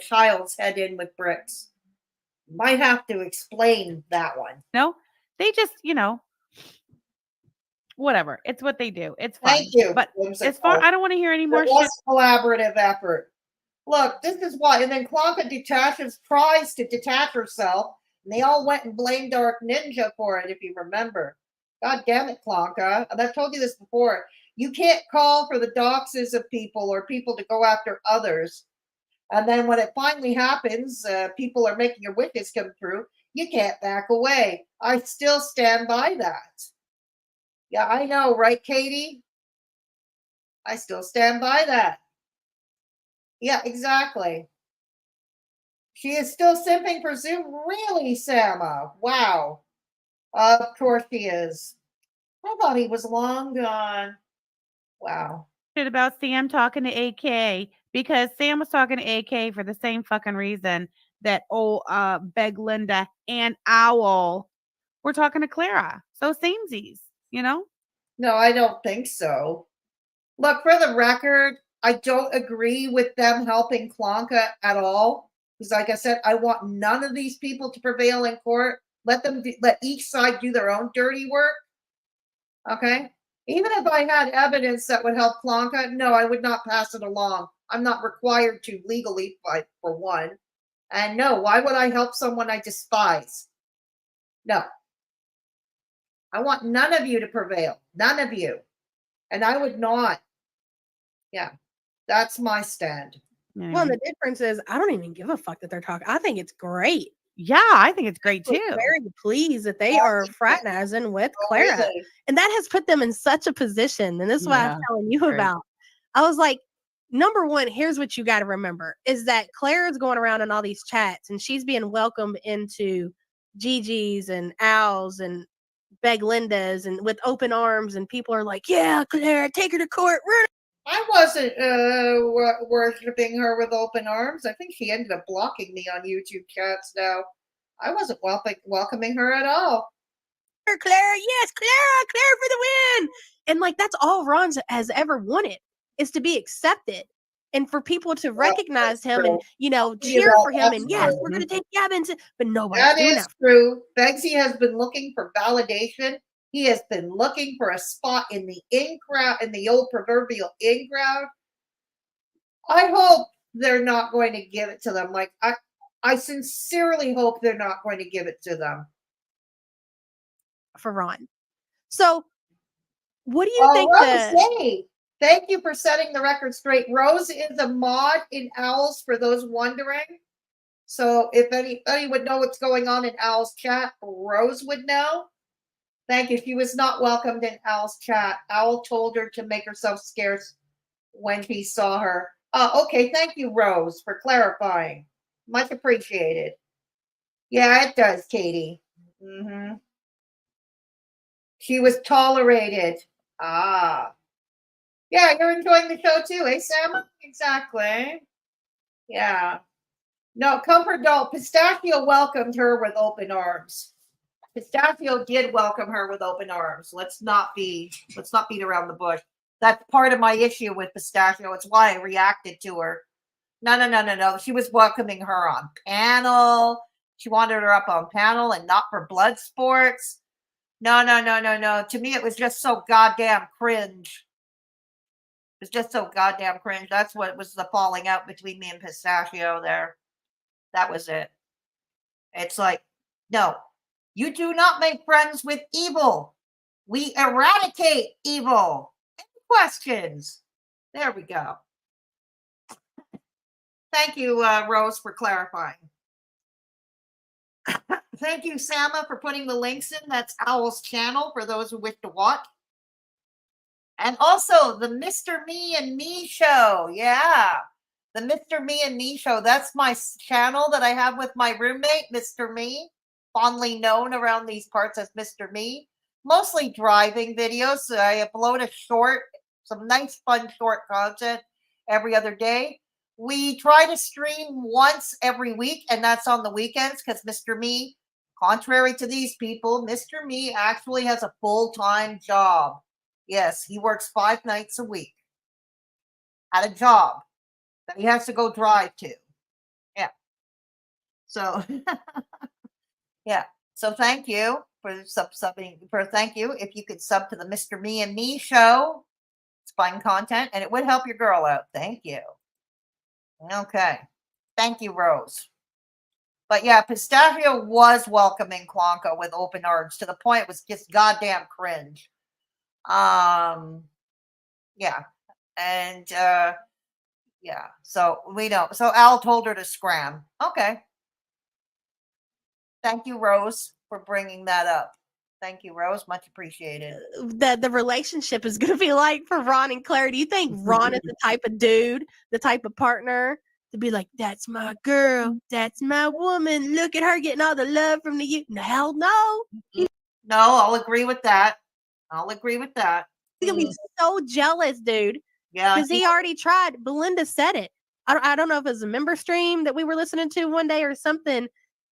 child's head in with bricks. You might have to explain that one. No, they just, whatever. It's what they do. It's fine. Thank you. But it's fine. I don't want to hear any more shit. Collaborative effort. Look, this is why. And then Klonka tries to detach herself, and they all went and blamed Dark Ninja for it, if you remember. God damn it, Klonka. And I've told you this before. You can't call for the doxes of people or people to go after others. And then when it finally happens, people are making your wishes come true. You can't back away. I still stand by that. Yeah, I know, right, Katie? I still stand by that. Yeah, exactly. She is still simping for Zoom. Really, Sama? Wow. Of course she is. I thought he was long gone. Wow. About Sam talking to AK, because Sam was talking to AK for the same fucking reason that Beg Linda and Owl were talking to Clara. So samesies, No, I don't think so. Look, for the record, I don't agree with them helping Klonka at all. Because, like I said, I want none of these people to prevail in court. Let each side do their own dirty work. Okay? Even if I had evidence that would help Klonka, no, I would not pass it along. I'm not required to legally, for one. And no, why would I help someone I despise? No. I want none of you to prevail. None of you. And I would not. Yeah. That's my stand. Well, and the difference is I don't even give a fuck that they're talking. I think it's great. Yeah, I think it's great too. I'm very pleased that they are fraternizing with Clara. Really? And that has put them in such a position. And this is what I'm telling you about. I was like, number one, here's what you got to remember is that Clara's going around in all these chats and she's being welcomed into Gigi's and Al's and Beg Linda's and with open arms. And people are like, yeah, Clara, take her to court. I wasn't worshiping her with open arms. I think she ended up blocking me on YouTube chats now. I wasn't welcoming her at all. Clara, yes, Clara for the win. And like, that's all Ron has ever wanted is to be accepted and for people to recognize him and, cheer for him. And yes, we're going to take Gavin but nobody's doing that. That is true. Begsy has been looking for validation. He has been looking for a spot in the in crowd, in the old proverbial in crowd. I hope they're not going to give it to them. Like I sincerely hope they're not going to give it to them. for Ron. So, what do you Oh, think? Rose, hey, thank you for setting the record straight. Rose is a mod in Owls, for those wondering. So if anybody would know what's going on in Owl's chat, Rose would know. Thank you. She was not welcomed in Owl's chat. Owl told her to make herself scarce when he saw her. Okay, thank you, Rose, for clarifying. Much appreciated. Yeah, it does, Katie. Mm-hmm. She was tolerated. Ah. Yeah, you're enjoying the show too, eh, Sam? Exactly. Yeah. No, Comfort Doll. Pistachio welcomed her with open arms. Pistachio did welcome her with open arms. Let's not beat around the bush. That's part of my issue with Pistachio. It's why I reacted to her. No. She was welcoming her on panel. She wanted her up on panel and not for blood sports. No. To me, it was just so goddamn cringe. It was just so goddamn cringe. That's what was the falling out between me and Pistachio there. That was it. It's like, no, you do not make friends with evil. We eradicate evil. Any questions? There we go. Thank you, Rose, for clarifying. Thank you, Sama, for putting the links in. That's Owl's channel for those who wish to watch. And also the Mr. Me and Me show. Yeah. The Mr. Me and Me show. That's my channel that I have with my roommate, Mr. Me, fondly known around these parts as Mr. Me. Mostly driving videos. So I upload a short, some nice, fun, short content every other day. We try to stream once every week, and that's on the weekends because Mr. Me, contrary to these people, Mr. Me actually has a full-time job. Yes, he works 5 nights a week at a job that he has to go drive to. Yeah. So, yeah. So thank you for subbing. Thank you. If you could sub to the Mr. Me and Me show, it's fun content, and it would help your girl out. Thank you. Okay. Thank you, Rose. But yeah, Pistachio was welcoming Klonka with open arms to the point it was just goddamn cringe. Yeah. And yeah. So we know. So Al told her to scram. Okay. Thank you, Rose, for bringing that up. Thank you, Rose. Much appreciated. The relationship is going to be like for Ron and Claire. Do you think Ron is the type of dude, the type of partner to be like, that's my girl, that's my woman, look at her getting all the love from the youth? No, hell no. No, I'll agree with that. He's going to be so jealous, dude. Yeah. Because he already tried. Belinda said it. I don't know if it was a member stream that we were listening to one day or something.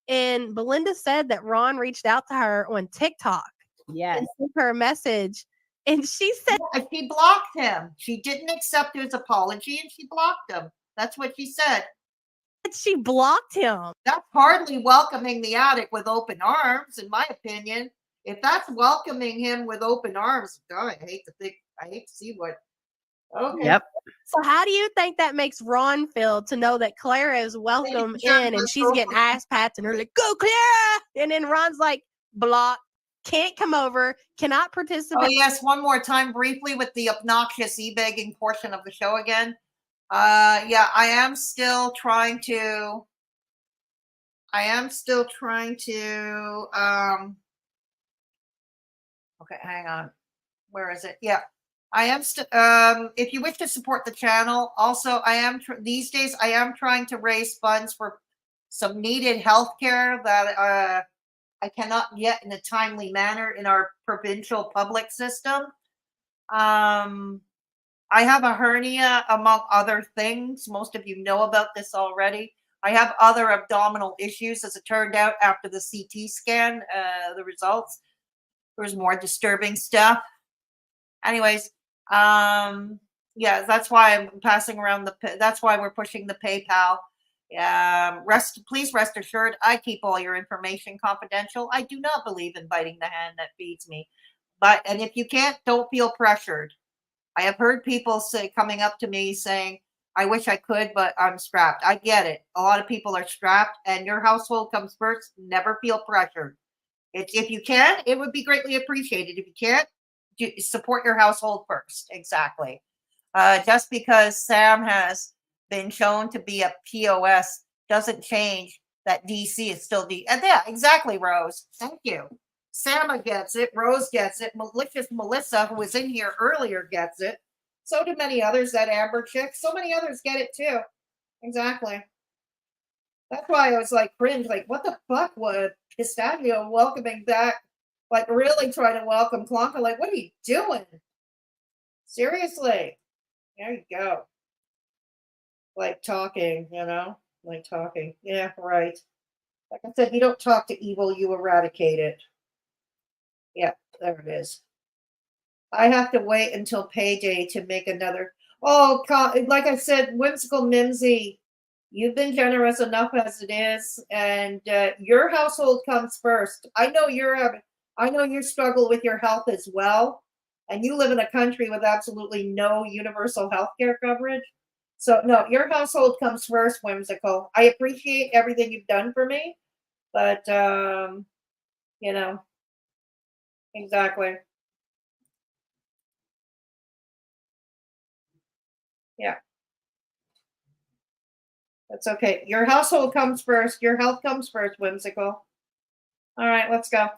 And Belinda said that Ron reached out to her on TikTok. Yes. And sent her a message. And she said she blocked him. She didn't accept his apology and she blocked him. That's what she said. She blocked him. That's hardly welcoming the addict with open arms, in my opinion. If that's welcoming him with open arms, God, I hate to see what. Okay. Yep. So how do you think that makes Ron feel to know that Clara is welcome in and she's getting ass pats and they're like, go Clara! And then Ron's like, block, can't come over, cannot participate. Oh yes, one more time briefly with the obnoxious e-begging portion of the show again. Yeah, I am still trying to okay, hang on. Where is it? Yeah. I am if you wish to support the channel, also I am these days I am trying to raise funds for some needed health care that I cannot get in a timely manner in our provincial public system. I have a hernia, among other things. Most of you know about this already. I have other abdominal issues, as it turned out after the CT scan, the results. There's more disturbing stuff. Anyways, yeah, that's why I'm passing around that's why we're pushing the PayPal. Please rest assured, I keep all your information confidential. I do not believe in biting the hand that feeds me. And if you can't, don't feel pressured. I have heard people coming up to me saying, I wish I could, but I'm strapped. I get it. A lot of people are strapped and your household comes first. Never feel pressured. If you can, it would be greatly appreciated. If you can't, support your household first. Exactly. Just because Sam has been shown to be a POS doesn't change that DC is still D. And yeah, exactly, Rose. Thank you. Sama gets it. Rose gets it. Malicious Melissa, who was in here earlier, gets it. So do many others. That Amber chick. So many others get it too. Exactly. That's why I was like cringe. Like, what the fuck was Pistachio welcoming back? Like, really trying to welcome Klonka. Like, what are you doing? Seriously. There you go. Like talking, like talking. Yeah, right. Like I said, you don't talk to evil, you eradicate it. Yeah, there it is. I have to wait until payday to make another. Oh, like I said, Whimsical Mimsy, you've been generous enough as it is, and your household comes first. I know you struggle with your health as well, and you live in a country with absolutely no universal health care coverage. So no, your household comes first, Whimsical. I appreciate everything you've done for me, but exactly. Yeah. That's okay. Your household comes first. Your health comes first, Whimsical. All right, let's go.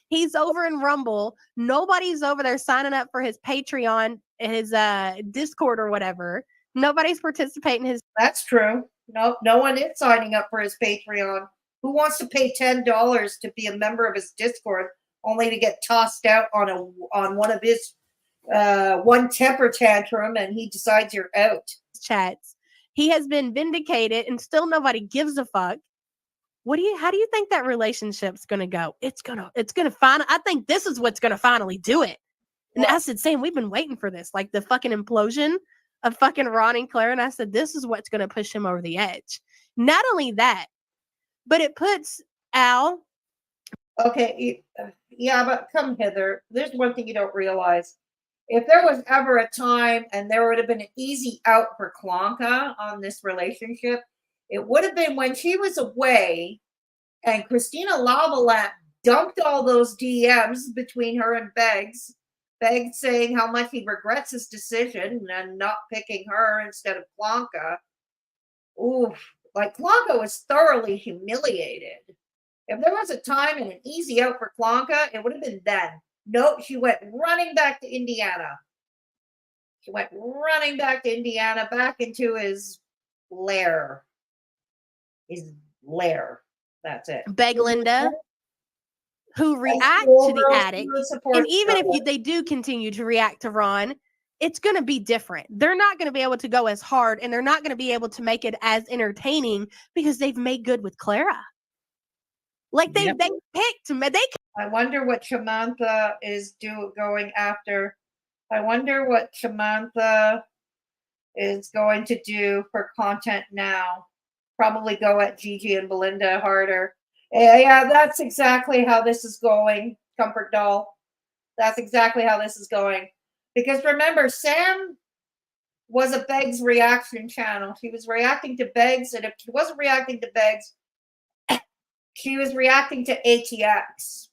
He's over in Rumble. Nobody's over there signing up for his Patreon, his Discord or whatever. Nobody's participating in his. That's true. No one is signing up for his Patreon. Who wants to pay $10 to be a member of his Discord only to get tossed out on one of his one temper tantrum and he decides you're out? Chats. He has been vindicated and still nobody gives a fuck. How do you think that relationship's gonna go? It's gonna finally. I think this is what's gonna finally do it. And I said, Sam, we've been waiting for this, like the fucking implosion of fucking Ron and Claire. And I said, this is what's gonna push him over the edge. Not only that, but it puts Al. Okay, yeah, but come hither. There's one thing you don't realize. If there was ever a time and there would have been an easy out for Klonka on this relationship, it would have been when she was away and Christina Lavalette dumped all those DMs between her and Beggs saying how much he regrets his decision and not picking her instead of Klonka. Ooh, like Klonka was thoroughly humiliated. If there was a time and an easy out for Klonka, it would have been then. Nope, she went running back to Indiana. She went running back to Indiana, back into his lair. His lair. That's it. Beg Linda, who react to the addict. And even if they do continue to react to Ron, it's going to be different. They're not going to be able to go as hard and they're not going to be able to make it as entertaining because they've made good with Clara. Like they picked. I wonder what Samantha is going after. I wonder what Samantha is going to do for content now. Probably go at Gigi and Belinda harder. Yeah, that's exactly how this is going, Comfort Doll. That's exactly how this is going. Because remember, Sam was a Beggs reaction channel. She was reacting to Beggs, and if she wasn't reacting to Beggs, she was reacting to ATX.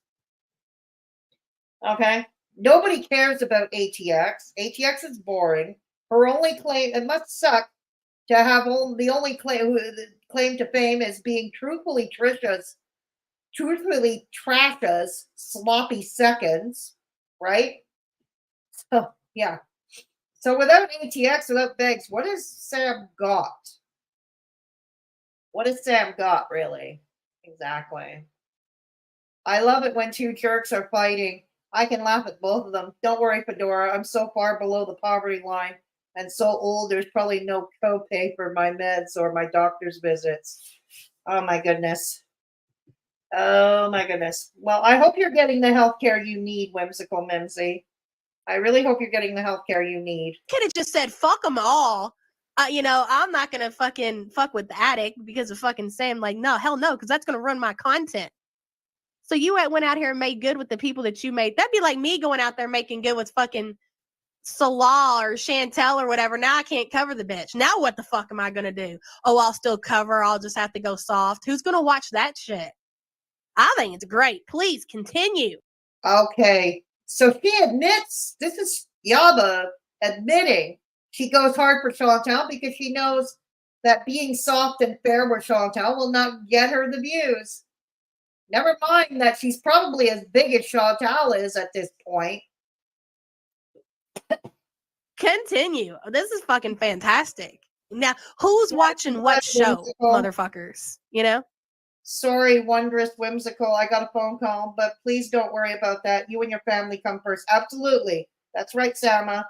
Okay? Nobody cares about ATX. ATX is boring. Her only claim, it must suck to have the only claim to fame is being truthfully Trash's sloppy seconds, right? So, yeah. So without ATX, without Beggs, what has Sam got? What has Sam got, really? Exactly. I love it when two jerks are fighting. I can laugh at both of them. Don't worry, Fedora. I'm so far below the poverty line and so old, there's probably no copay for my meds or my doctor's visits. Oh, my goodness. Oh, my goodness. Well, I hope you're getting the health care you need, Whimsical Mimsy. I really hope you're getting the health care you need. Could have just said, fuck them all. I'm not going to fucking fuck with the addict because of fucking Sam. Like, no, hell no, because that's going to run my content. So you went out here and made good with the people that you made. That'd be like me going out there making good with fucking Salah or Chantel or whatever. Now I can't cover the bitch. Now what the fuck am I gonna do? Oh, I'll still cover. I'll just have to go soft. Who's gonna watch that shit? I think it's great. Please continue. Okay. So she admits, this is Yaba admitting she goes hard for Chantal because she knows that being soft and fair with Chantal will not get her the views. Never mind that she's probably as big as Chantal is at this point. Continue. This is fucking fantastic. Now, who's watching what show, whimsical. motherfuckers? You know? Sorry, wondrous, whimsical. I got a phone call, but please don't worry about that. You and your family come first. Absolutely. That's right, Sama.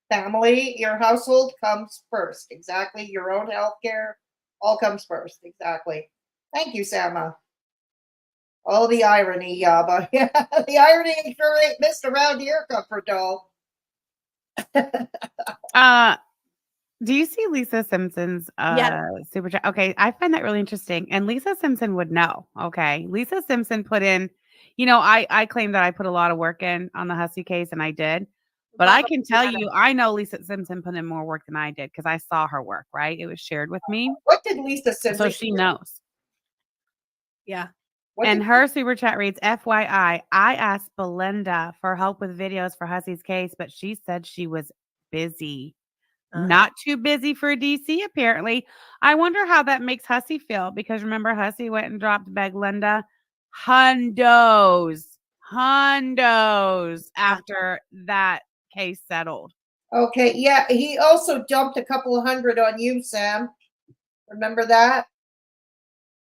Family, your household comes first. Exactly. Your own health care all comes first. Exactly. Thank you, Sama. Oh, the irony, Yaba. Yeah, the irony sure ain't missed around here, Comfort Doll. Do you see Lisa Simpson's super chat? Okay, I find that really interesting. And Lisa Simpson would know. Okay. Lisa Simpson put in, I claim that I put a lot of work in on the Hussey case, and I did. But I can tell you, I know Lisa Simpson put in more work than I did because I saw her work, right? It was shared with me. What did Lisa Simpson So she knows. Yeah. And her super chat reads, FYI, I asked Belinda for help with videos for Hussey's case, but she said she was busy. Not too busy for DC, apparently. I wonder how that makes Hussey feel, because remember, Hussey went and dropped Belinda hundos after that case settled. Okay, yeah, he also dumped a couple of $100 on you, Sam. Remember that?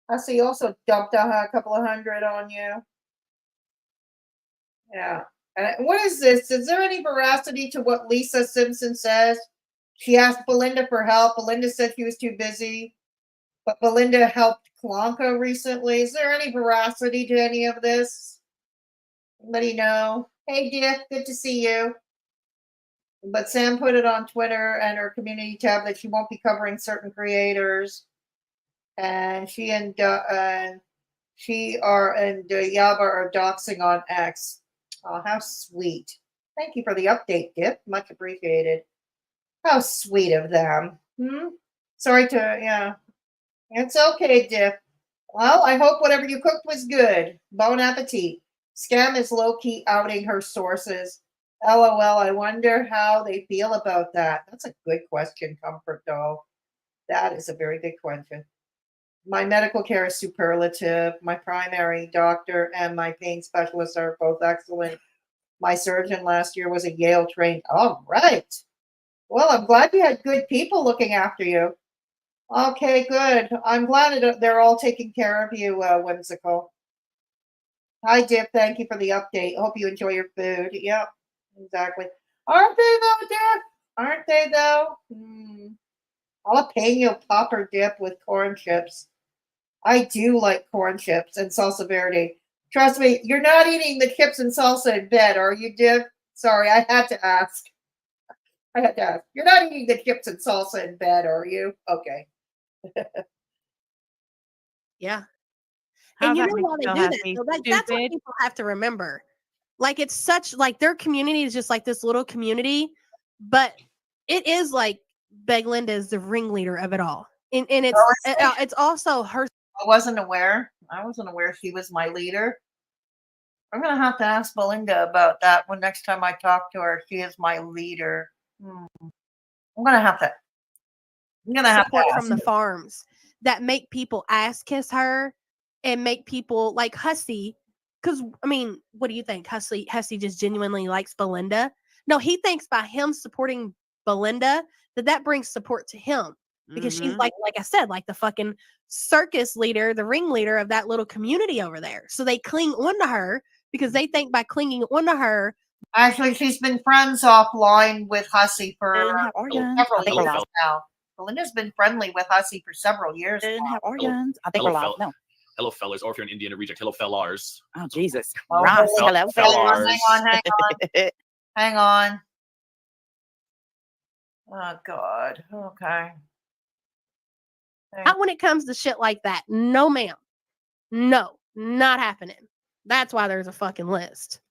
I see. Also dumped a couple of $100 on you. Yeah. And what is this? Is there any veracity to what Lisa Simpson says? She asked Belinda for help. Belinda said she was too busy, but Belinda helped Klonka recently. Is there any veracity to any of this? Anybody know? Hey, Dick, good to see you. But Sam put it on Twitter and her community tab that she won't be covering certain creators. And she and Yaba are doxing on X. Oh, how sweet. Thank you for the update, Dip. Much appreciated. How sweet of them. Sorry to, yeah. It's okay, Dip. Well, I hope whatever you cooked was good. Bon appetit. Scam is low-key outing her sources. LOL, I wonder how they feel about that. That's a good question, Comfort Doll. That is a very good question. My medical care is superlative. My primary doctor and my pain specialist are both excellent. My surgeon last year was a Yale trained. All right. Well, I'm glad you had good people looking after you. Okay, good. I'm glad they're all taking care of you, Whimsical. Hi, Dip. Thank you for the update. Hope you enjoy your food. Yep, exactly. Aren't they, though, Dip? Aren't they, though? Jalapeno popper dip with corn chips. I do like corn chips and salsa verde. Trust me, you're not eating the chips and salsa in bed, are you, Dip? Sorry, I had to ask. You're not eating the chips and salsa in bed, are you? Okay. Yeah. How's And you that know make why you they feel, do that? Hussey? So that's what people have to remember. Like, it's such, like, their community is just like this little community, but it is like Belinda is the ringleader of it all. And it's also her. I wasn't aware she was my leader. I'm going to have to ask Belinda about that when next time I talk to her. She is my leader. I'm going to have to. Support from the farms that make people ass kiss her and make people like Hussey. Because, I mean, what do you think? Hussey just genuinely likes Belinda? No, he thinks by him supporting Belinda that brings support to him. Because she's like I said, like the fucking circus leader, the ringleader of that little community over there. So they cling onto her because they think by clinging onto her. Actually, she's been friends offline with Hussey for several years now. Belinda's been friendly with Hussey for several years now. I think we're live. No. Hello, fellers. Or if you're an Indiana reject, hello, fellars. Oh, Jesus. Right. Hello, fellars. Hang on. Oh, God. Okay. When it comes to shit like that, no, ma'am. No, not happening. That's why there's a fucking list.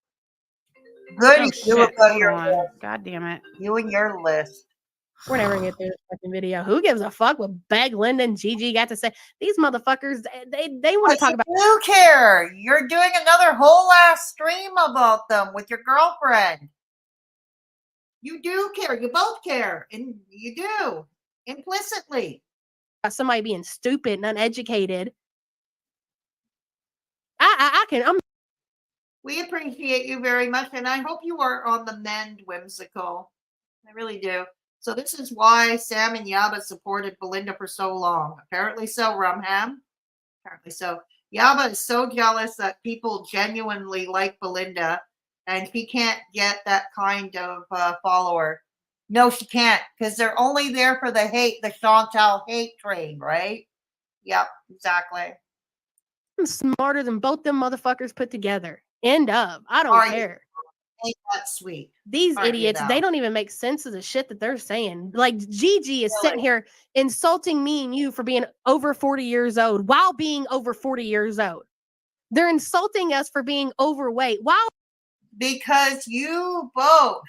Good Oh you shit! about Hold your on. God damn it. you and your list. We're never gonna get through this fucking video. Who gives a fuck what Beg, Linda, and Gigi got to say? These motherfuckers, they want to talk about. You care. You're doing another whole ass stream about them with your girlfriend. You do care. You both care, and you do implicitly. Somebody being stupid and uneducated. I can. We appreciate you very much, and I hope you are on the mend, Whimsical. I really do. So this is why Sam and Yaba supported Belinda for so long. Apparently so, Rumham. Apparently so. Yaba is so jealous that people genuinely like Belinda, and she can't get that kind of follower. No, she can't, because they're only there for the hate, the Chantal hate train, right? Yep, exactly. I'm smarter than both them motherfuckers put together. End of. I don't Are you? care. Ain't that sweet? These Aren't you idiots, now? they don't even make sense of the shit that they're saying. Like Gigi is sitting here insulting me and you for being over 40 years old while being over 40 years old. They're insulting us for being overweight. Wow. Because you both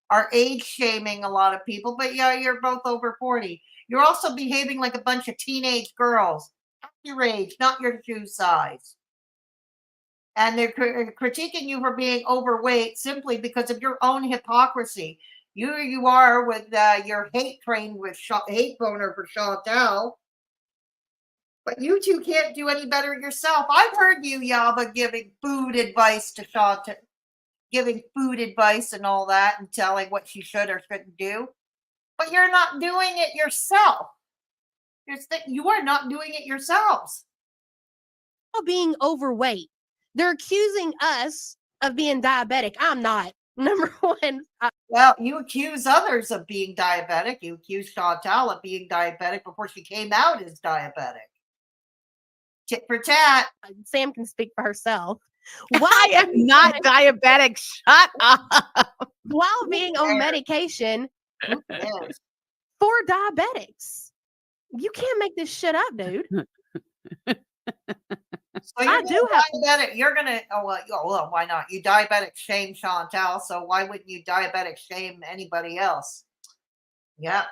are age shaming a lot of people, but yeah, you're both over 40. You're also behaving like a bunch of teenage girls. Not your age, not your shoe size. And they're critiquing you for being overweight simply because of your own hypocrisy. You are with your hate train with hate boner for Chantal. But you two can't do any better yourself. I've heard you, Yaba, giving food advice to Chantal, giving food advice and all that, and telling what she should or shouldn't do. But you're not doing it yourself. You are not doing it yourselves. Being overweight. They're accusing us of being diabetic. I'm not. Number one. Well, you accuse others of being diabetic. You accuse Chantal of being diabetic before she came out as diabetic. Tit for tat. Sam can speak for herself. I am not diabetic. Shut up. While being on medication for diabetics. You can't make this shit up, dude. So I do have diabetic. You're gonna. Oh well, why not? You diabetic shame Chantal. So why wouldn't you diabetic shame anybody else? Yep,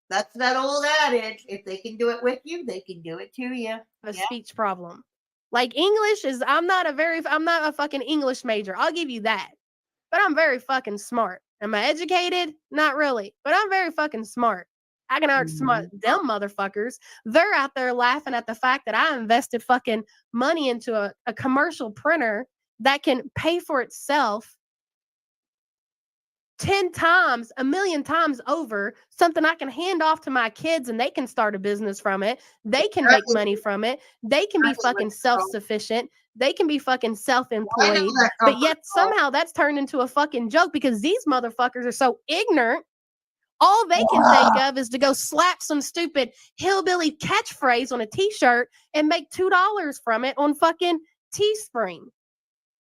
that's that old adage. If they can do it with you, they can do it to you. A speech problem. Like English is. I'm not a fucking English major. I'll give you that. But I'm very fucking smart. Am I educated? Not really. But I'm very fucking smart. I can outsmart them motherfuckers. They're out there laughing at the fact that I invested fucking money into a commercial printer that can pay for itself 10 times, a million times over, something I can hand off to my kids and they can start a business from it. They can make money from it. They can be fucking self-sufficient. They can be fucking self-employed. But yet somehow that's turned into a fucking joke because these motherfuckers are so ignorant. All they can think of is to go slap some stupid hillbilly catchphrase on a t-shirt and make $2 from it on fucking Teespring.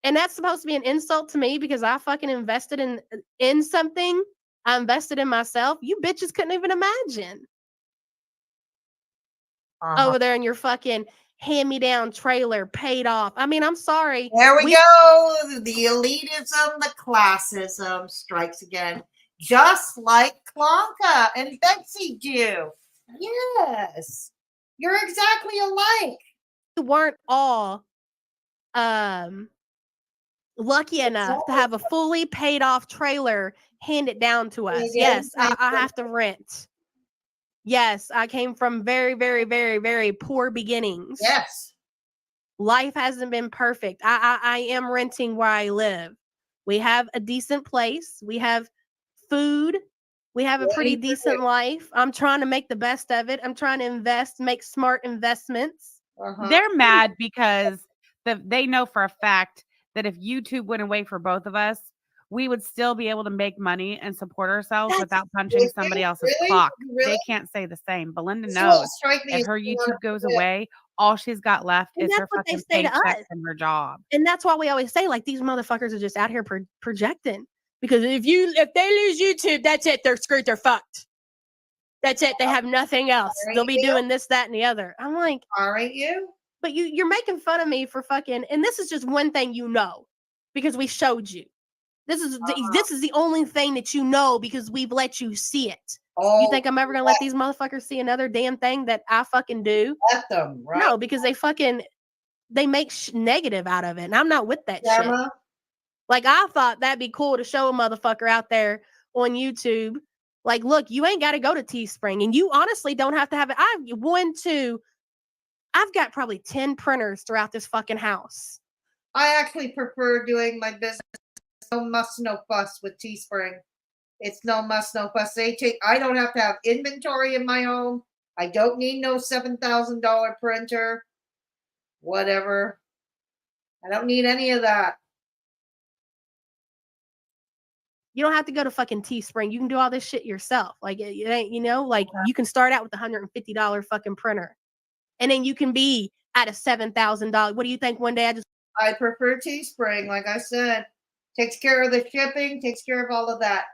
And that's supposed to be an insult to me because I fucking invested in something. I invested in myself. You bitches couldn't even imagine. Over there in your fucking hand-me-down trailer paid off. I mean, I'm sorry. There we go. The elitism, the classism strikes again. Just like Klonka and Betsy do. Yes. You're exactly alike. We weren't all lucky enough to have a fully paid off trailer handed down to us. Yes, I have to rent. Yes, I came from very, very, very, very poor beginnings. Yes. Life hasn't been perfect. I am renting where I live. We have a decent place. We have food. We have a pretty decent life. I'm trying to make the best of it. I'm trying to invest, make smart investments. They're mad because they know for a fact that if YouTube went away for both of us, we would still be able to make money and support ourselves without punching somebody else's clock. They can't say the same. Belinda knows if her YouTube goes away, all she's got left is her fucking paycheck and her job. And that's why we always say, like, these motherfuckers are just out here projecting. Because if they lose YouTube, that's it. They're screwed. They're fucked. That's it. They have nothing else. They'll be doing this, that, and the other. I'm like, aren't you? But you're making fun of me for fucking, and this is just one thing because we showed you. This is the only thing that you know because we've let you see it. Oh, You think I'm ever gonna let these motherfuckers see another damn thing that I fucking do? Let them, right? No, because they make negative out of it, and I'm not with that shit. Like, I thought that'd be cool to show a motherfucker out there on YouTube. Like, look, you ain't got to go to Teespring, and you honestly don't have to have it. I've got probably 10 printers throughout this fucking house. I actually prefer doing my business no muss, no fuss with Teespring. It's no muss, no fuss. I don't have to have inventory in my home. I don't need no $7,000 printer. Whatever. I don't need any of that. You don't have to go to fucking Teespring. You can do all this shit yourself. Like, it ain't, like you can start out with a $150 fucking printer, and then you can be at a $7,000. What do you think? One day I prefer Teespring. Like I said, takes care of the shipping, takes care of all of that.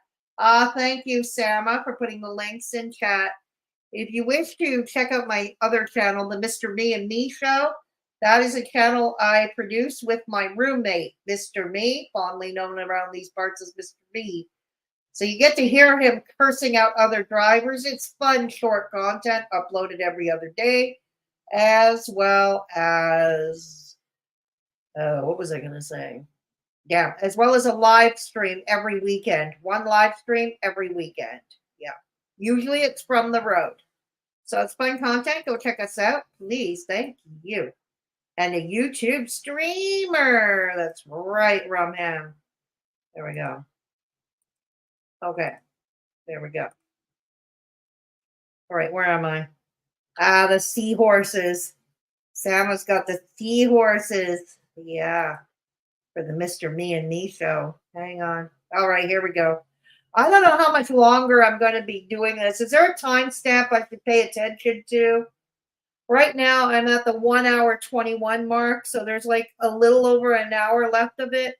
Thank you, Sama, for putting the links in chat. If you wish to check out my other channel, the Mr. Me and Me Show, that is a channel I produce with my roommate, Mr. Me, fondly known around these parts as Mr. Me. So you get to hear him cursing out other drivers. It's fun, short content uploaded every other day, as well as, what was I going to say? Yeah, as well as a live stream every weekend. One live stream every weekend. Yeah. Usually it's from the road. So it's fun content. Go check us out, please. Thank you. And a YouTube streamer. That's right, Rumham. There we go. Okay. There we go. All right, where am I? The seahorses. Sama's got the seahorses. Yeah. For the Mr. Me and Me Show. Hang on. All right, here we go. I don't know how much longer I'm going to be doing this. Is there a timestamp I should pay attention to? Right now, I'm at the 1 hour 21 mark, so there's like a little over an hour left of it,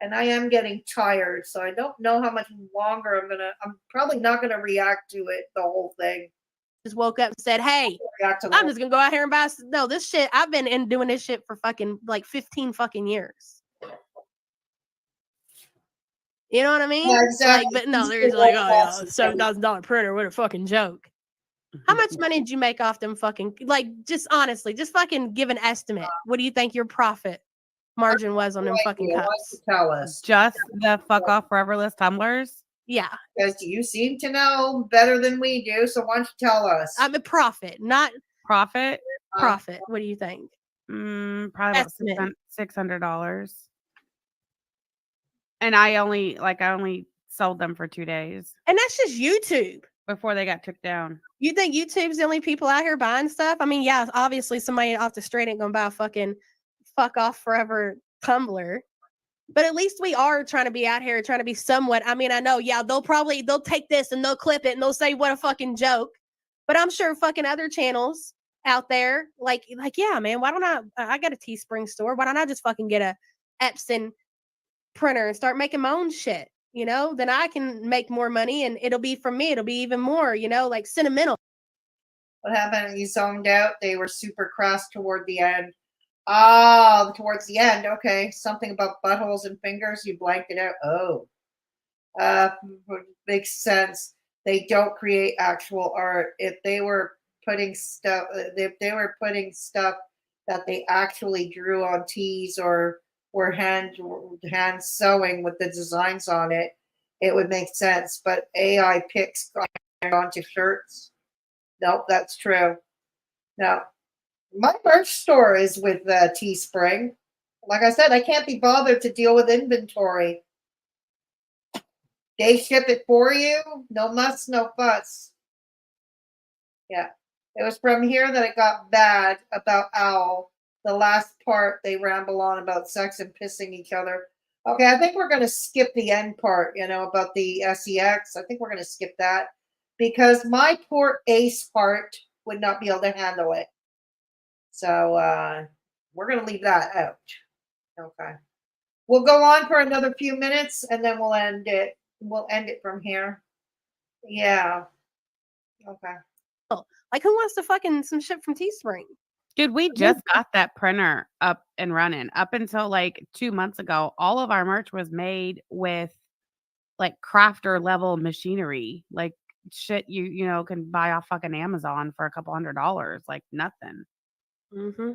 and I am getting tired, so I don't know how much longer I'm probably not going to react to it, the whole thing. Just woke up and said, hey, I'm just going to go out here and buy. No, this shit, I've been doing this shit for fucking like 15 fucking years. You know what I mean? Yeah, exactly. Like, but no, there's like, oh yeah, $7,000 printer. What a fucking joke. How much money did you make off them fucking, like, just honestly, just fucking give an estimate. What do you think your profit margin was on them fucking cups? Tell us. Just the fuck off foreverless tumblers? Yeah. Because you seem to know better than we do, so why don't you tell us? I'm a profit, not profit. Profit. What do you think? Probably about $600. And I only sold them for 2 days. And that's just YouTube. Before they got took down. You think YouTube's the only people out here buying stuff? I mean, yeah, obviously somebody off the street ain't gonna buy a fucking fuck off forever tumbler. But at least we are trying to be out here, trying to be somewhat. I mean, I know, yeah, they'll take this and they'll clip it and they'll say what a fucking joke. But I'm sure fucking other channels out there, like, yeah, man, why don't I got a Teespring store. Why don't I just fucking get a Epson printer and start making my own shit? You know, then I can make more money and it'll be from me. It'll be even more, like sentimental. What happened? You zoned out. They were super cross toward the end. Oh, towards the end. Okay. Something about buttholes and fingers. You blanked it out. Oh. Makes sense. They don't create actual art. If they were putting stuff that they actually drew on tees or were hand sewing with the designs on it, it would make sense. But AI picks onto shirts. Nope, that's true. No, my merch store is with Teespring. Like I said, I can't be bothered to deal with inventory. They ship it for you. No muss, no fuss. Yeah, it was from here that it got bad about Owl. The last part, they ramble on about sex and pissing each other. Okay, I think we're going to skip the end part, about the SEX. I think we're going to skip that because my poor ace heart would not be able to handle it. So we're going to leave that out. Okay. We'll go on for another few minutes and then we'll end it. We'll end it from here. Yeah. Okay. Like, who wants to fucking some shit from Teespring? Dude, we just got that printer up and running. Up until like 2 months ago, all of our merch was made with like crafter level machinery, like shit you know can buy off fucking Amazon for a couple $100, like nothing. Mm-hmm.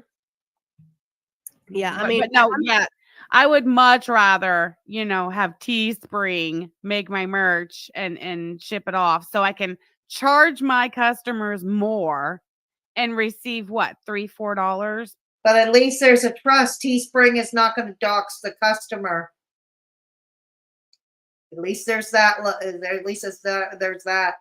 Yeah, I But, mean, but no, yeah, I would much rather have Teespring make my merch and ship it off so I can charge my customers more and receive what $3-4. But at least there's a trust. Teespring is not going to dox the customer. At least there's that. At least there's that.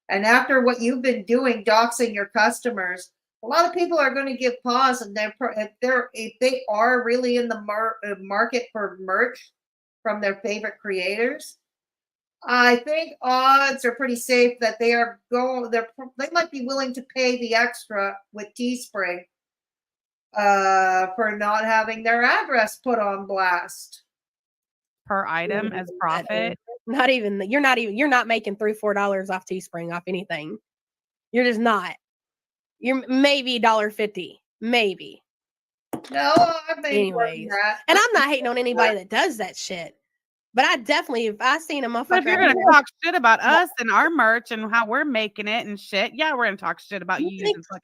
And after what you've been doing, doxing your customers, a lot of people are going to give pause, and if they are really in the market for merch from their favorite creators, I think odds are pretty safe that they might be willing to pay the extra with Teespring for not having their address put on blast Per item as profit. You're not making $3-4 off Teespring off anything. You're just not. You're maybe $1.50, maybe. No, I made anyways, and I'm not hating on anybody that does that shit. But I definitely, if I seen a motherfucker, but if you're gonna talk shit about us and our merch and how we're making it and shit, yeah, we're gonna talk shit about you.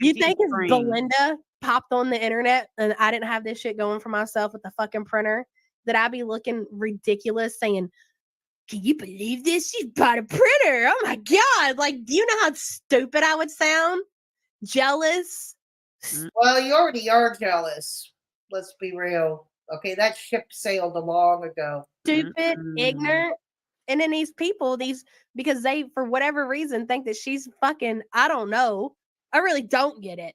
You think if Belinda popped on the internet and I didn't have this shit going for myself with the fucking printer, that I'd be looking ridiculous saying, "Can you believe this? She bought a printer. Oh my god!" Like, do you know how stupid I would sound? Jealous. Well, you already are jealous. Let's be real. Okay, that ship sailed long ago. Stupid, ignorant. And then these people, because they, for whatever reason, think that she's fucking, I don't know. I really don't get it.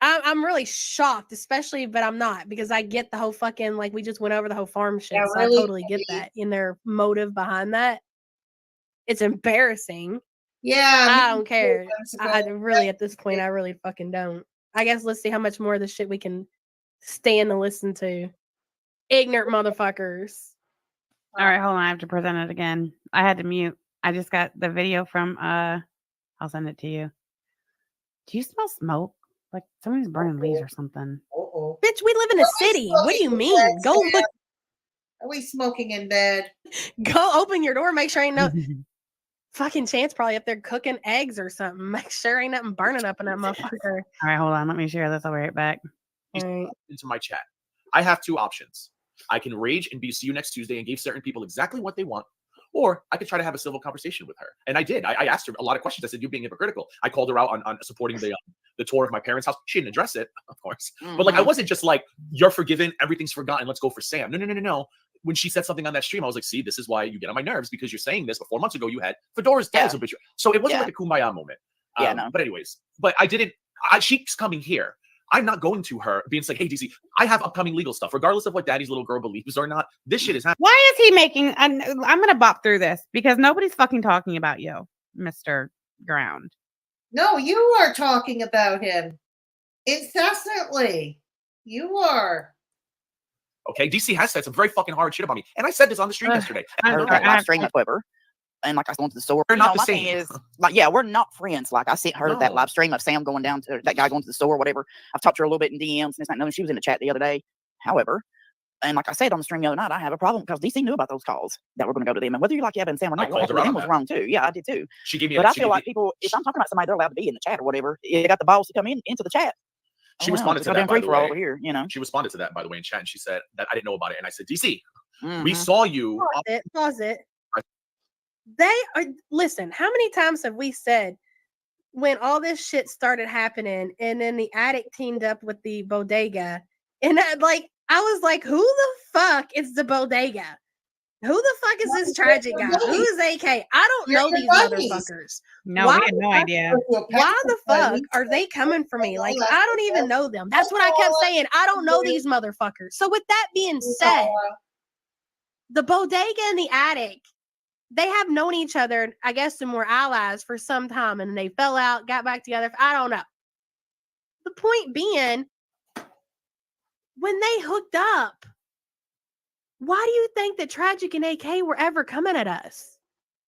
I'm really shocked, especially, but I'm not, because I get the whole fucking, like, we just went over the whole farm shit. Yeah, so really, I totally get that in their motive behind that. It's embarrassing. Yeah. I don't care. I really, at this point, I really fucking don't. I guess let's see how much more of this shit we can stand to listen to. Ignorant motherfuckers. All right, hold on. I have to present it again. I had to mute. I just got the video from I'll send it to you. Do you smell smoke? Like somebody's burning leaves or something. Bitch, we live in a city. What do you mean? Go look. Are we smoking in bed? Go open your door. Make sure ain't no fucking chance probably up there cooking eggs or something. Make sure ain't nothing burning up in that motherfucker. All right, hold on. Let me share this. I'll be right back. Into my chat. I have two options. I can rage and see you next Tuesday and give certain people exactly what they want, or I could try to have a civil conversation with her. And I did. I asked her a lot of questions. I said, "You're being hypocritical." I called her out on supporting the tour of my parents' house. She didn't address it, of course. But like, I wasn't just like, "You're forgiven. Everything's forgotten. Let's go for Sam." No. When she said something on that stream, I was like, "See, this is why you get on my nerves, because you're saying this. But 4 months ago, you had Fedora's dad as a bitch." So it wasn't like a kumbaya moment. But anyways, I didn't. She's coming here. I'm not going to her being like, "Hey, DC, I have upcoming legal stuff, regardless of what daddy's little girl believes or not. This shit is happening." Why is he making? I'm going to bop through this because nobody's fucking talking about you, Mr. Ground. No, you are talking about him incessantly. You are. Okay, DC has said some very fucking hard shit about me, and I said this on the stream yesterday. I heard that live stream whatever. And like I was going to the store. We're not the my same. Thing is, like, yeah, we're not friends. Like I heard that live stream of Sam going down to that guy going to the store, whatever. I've talked to her a little bit in DMs and this, and she was in the chat the other day. However, and like I said on the stream the other night, I have a problem because DC knew about those calls that were going to go to them. And whether you like Evan and Sam or not, what happened to them was wrong too. Yeah, I did too. She gave me. But I feel like people, if I'm talking about somebody, they're allowed to be in the chat or whatever. They got the balls to come into the chat. She responded to that, by the way. Over here, She responded to that, by the way, in chat, and she said that I didn't know about it. And I said, DC, we saw you. Pause it. Listen, how many times have we said when all this shit started happening and then the attic teamed up with the bodega, and I was like, who the fuck is the bodega? Who the fuck is this tragic guy? Who is AK? I don't know these motherfuckers. No, we had no idea. Why the fuck are they coming for me? Like, I don't even know them. That's what I kept saying. I don't know these motherfuckers. So with that being said, the bodega and the attic, they have known each other, I guess, and were allies for some time, and they fell out, got back together. I don't know. The point being, when they hooked up, why do you think that Tragic and AK were ever coming at us?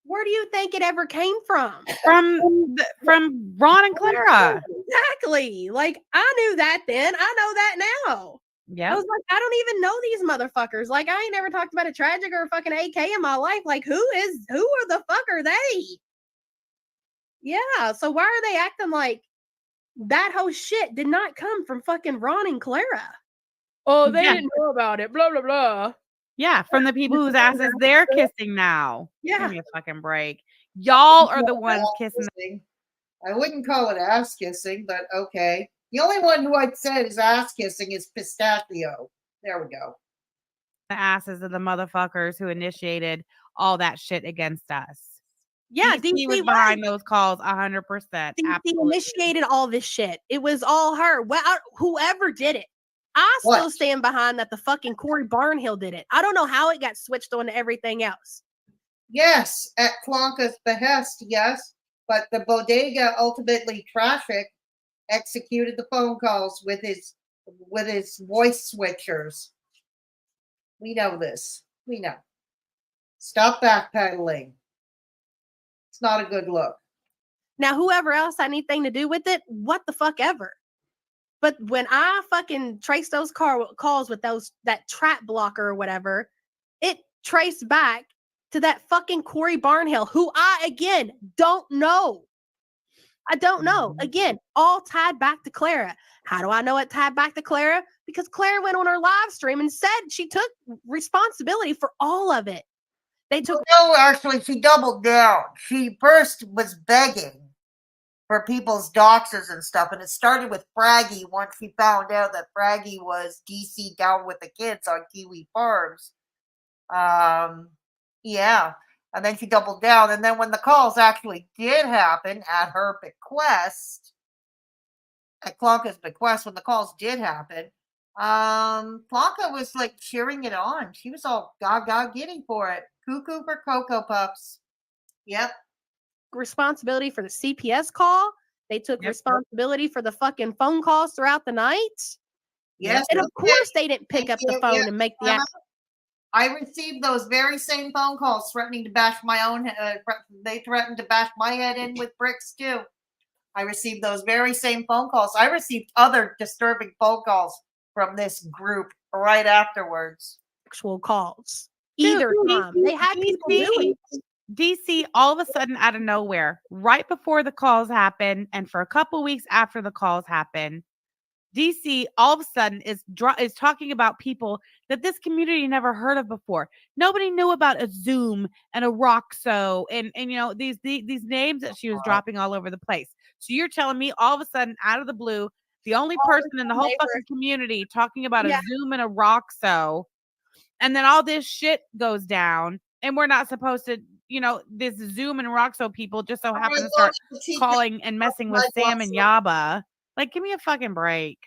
Where do you think it ever came from? From Ron and Clara. Exactly. Like, I knew that then. I know that now. I Yeah. was like, I don't even know these motherfuckers. Like, I ain't never talked about a tragic or a fucking AK in my life. Like, who are the fuck are they? Yeah. So why are they acting like that whole shit did not come from fucking Ron and Clara? Oh, they Yeah. didn't know about it. Blah, blah, blah. Yeah, from the people whose asses they're kissing now. Yeah. Give me a fucking break. Y'all are the ones kissing. I wouldn't call it ass kissing, but okay. The only one who I'd say is ass kissing is Pistachio. There we go. The asses of the motherfuckers who initiated all that shit against us. Yeah, DC was behind those calls 100%. DC Absolutely. initiated all this shit. It was all her. Well, whoever did it. I still stand behind that the fucking Corey Barnhill did it. I don't know how it got switched on to everything else. Yes, at Klonka's behest, yes. But the bodega ultimately traffic executed the phone calls with his voice switchers. We know this. We know. Stop backpedaling. It's not a good look. Now, whoever else had anything to do with it, what the fuck ever. But when I fucking traced those calls with that trap blocker or whatever, it traced back to that fucking Corey Barnhill, who I, again, don't know. I don't know. Again, all tied back to Clara. How do I know it tied back to Clara? Because Clara went on her live stream and said she took responsibility for all of it. They took. No, actually, she doubled down. She first was begging for people's doxers and stuff, and it started with Fraggy once she found out that Fraggy was DC down with the kids on Kiwi Farms. Yeah. And then she doubled down. And then when the calls actually did happen at her bequest, at Klonka's bequest, when the calls did happen, Klonka was like cheering it on. She was all gaga giddy for it. Cuckoo for Cocoa Puffs. Yep. Responsibility for the CPS call. They took responsibility for the fucking phone calls throughout the night. Yes. And of course they didn't pick up the phone and make the I received those very same phone calls threatening to bash my own. They threatened to bash my head in with bricks too. I received those very same phone calls. I received other disturbing phone calls from this group right afterwards. Actual calls. Either time. They had people doing it. DC all of a sudden out of nowhere, right before the calls happened, and for a couple weeks after the calls happened, DC all of a sudden is talking about people that this community never heard of before. Nobody knew about a Zoom and a Roxo and you know these names that she was dropping all over the place. So you're telling me all of a sudden out of the blue, the only person in the whole fucking community talking about a Zoom and a Roxo, and then all this shit goes down, and we're not supposed to, you know, this Zoom and Roxo people just so happen to start calling and messing with Sam and Yaba. Like, give me a fucking break.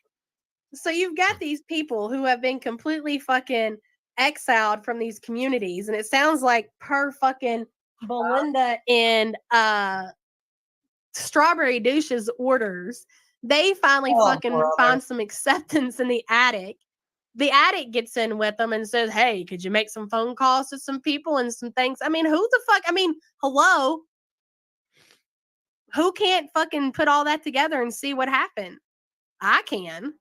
So you've got these people who have been completely fucking exiled from these communities. And it sounds like per fucking Belinda and Strawberry Douche's orders, they finally find some acceptance in the attic. The attic gets in with them and says, hey, could you make some phone calls to some people and some things? I mean, who the fuck? I mean, hello? Who can't fucking put all that together and see what happened? I can.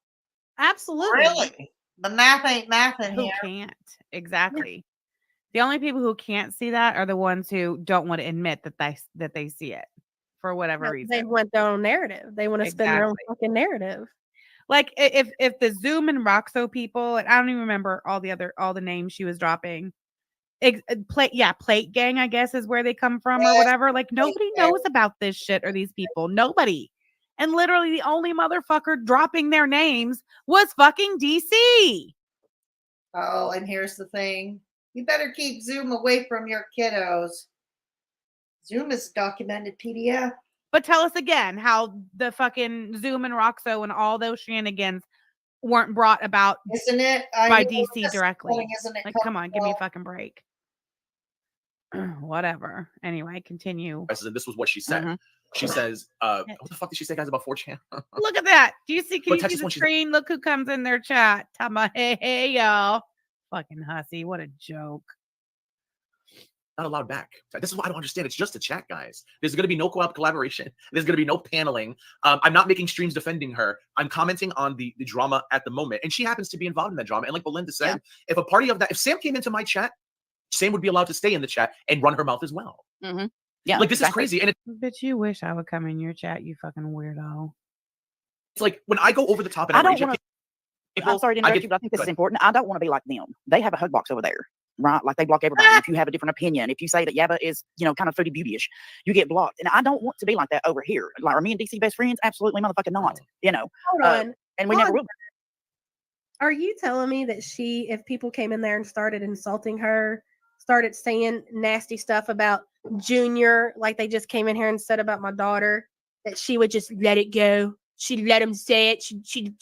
Absolutely. Really? The math ain't math in Who here. Can't. Exactly. The only people who can't see that are the ones who don't want to admit that they see it for whatever reason. They want their own narrative. They want to spin their own fucking narrative. Like if the Zoom and Roxo people, and I don't even remember all the names she was dropping. Plate gang, I guess, is where they come from or whatever. Like nobody knows about this shit or these people. Nobody. And literally the only motherfucker dropping their names was fucking DC. Oh, and here's the thing. You better keep Zoom away from your kiddos. Zoom is a documented PDF. But tell us again how the fucking Zoom and Roxo and all those shenanigans weren't brought about, isn't it? By DC directly. Isn't it? Like, come on, give me a fucking break. Whatever. Anyway, continue. This was what she said. She says, what the fuck did she say, guys, about 4chan? Look at that. Do you see? Can you see the screen? Look who comes in their chat. Tell me, hey, y'all. Fucking hussy. What a joke. not allowed back. This is what I don't understand. It's just a chat, guys. There's going to be no collaboration. There's going to be no paneling. I'm not making streams defending her. I'm commenting on the drama at the moment. And she happens to be involved in that drama. And like Belinda said, if a party of that, if Sam came into my chat, Sam would be allowed to stay in the chat and run her mouth as well. Mm-hmm. Yeah, like this is crazy. And Bitch, you wish I would come in your chat, you fucking weirdo. it's like when I go over the top and I don't rage at want to. people, I'm sorry to interrupt you, but I think this is important. I don't want to be like them. They have a hug box over there, right? Like they block everybody. If you have a different opinion, if you say that Yabba is, kind of foodie beauty-ish, you get blocked. And I don't want to be like that over here. Like, are me and DC best friends? Absolutely motherfucking not. Hold on. And we never will. Are you telling me that if people came in there and started insulting her, started saying nasty stuff about Junior, like they just came in here and said about my daughter, that she would just let it go? She'd let him say it. She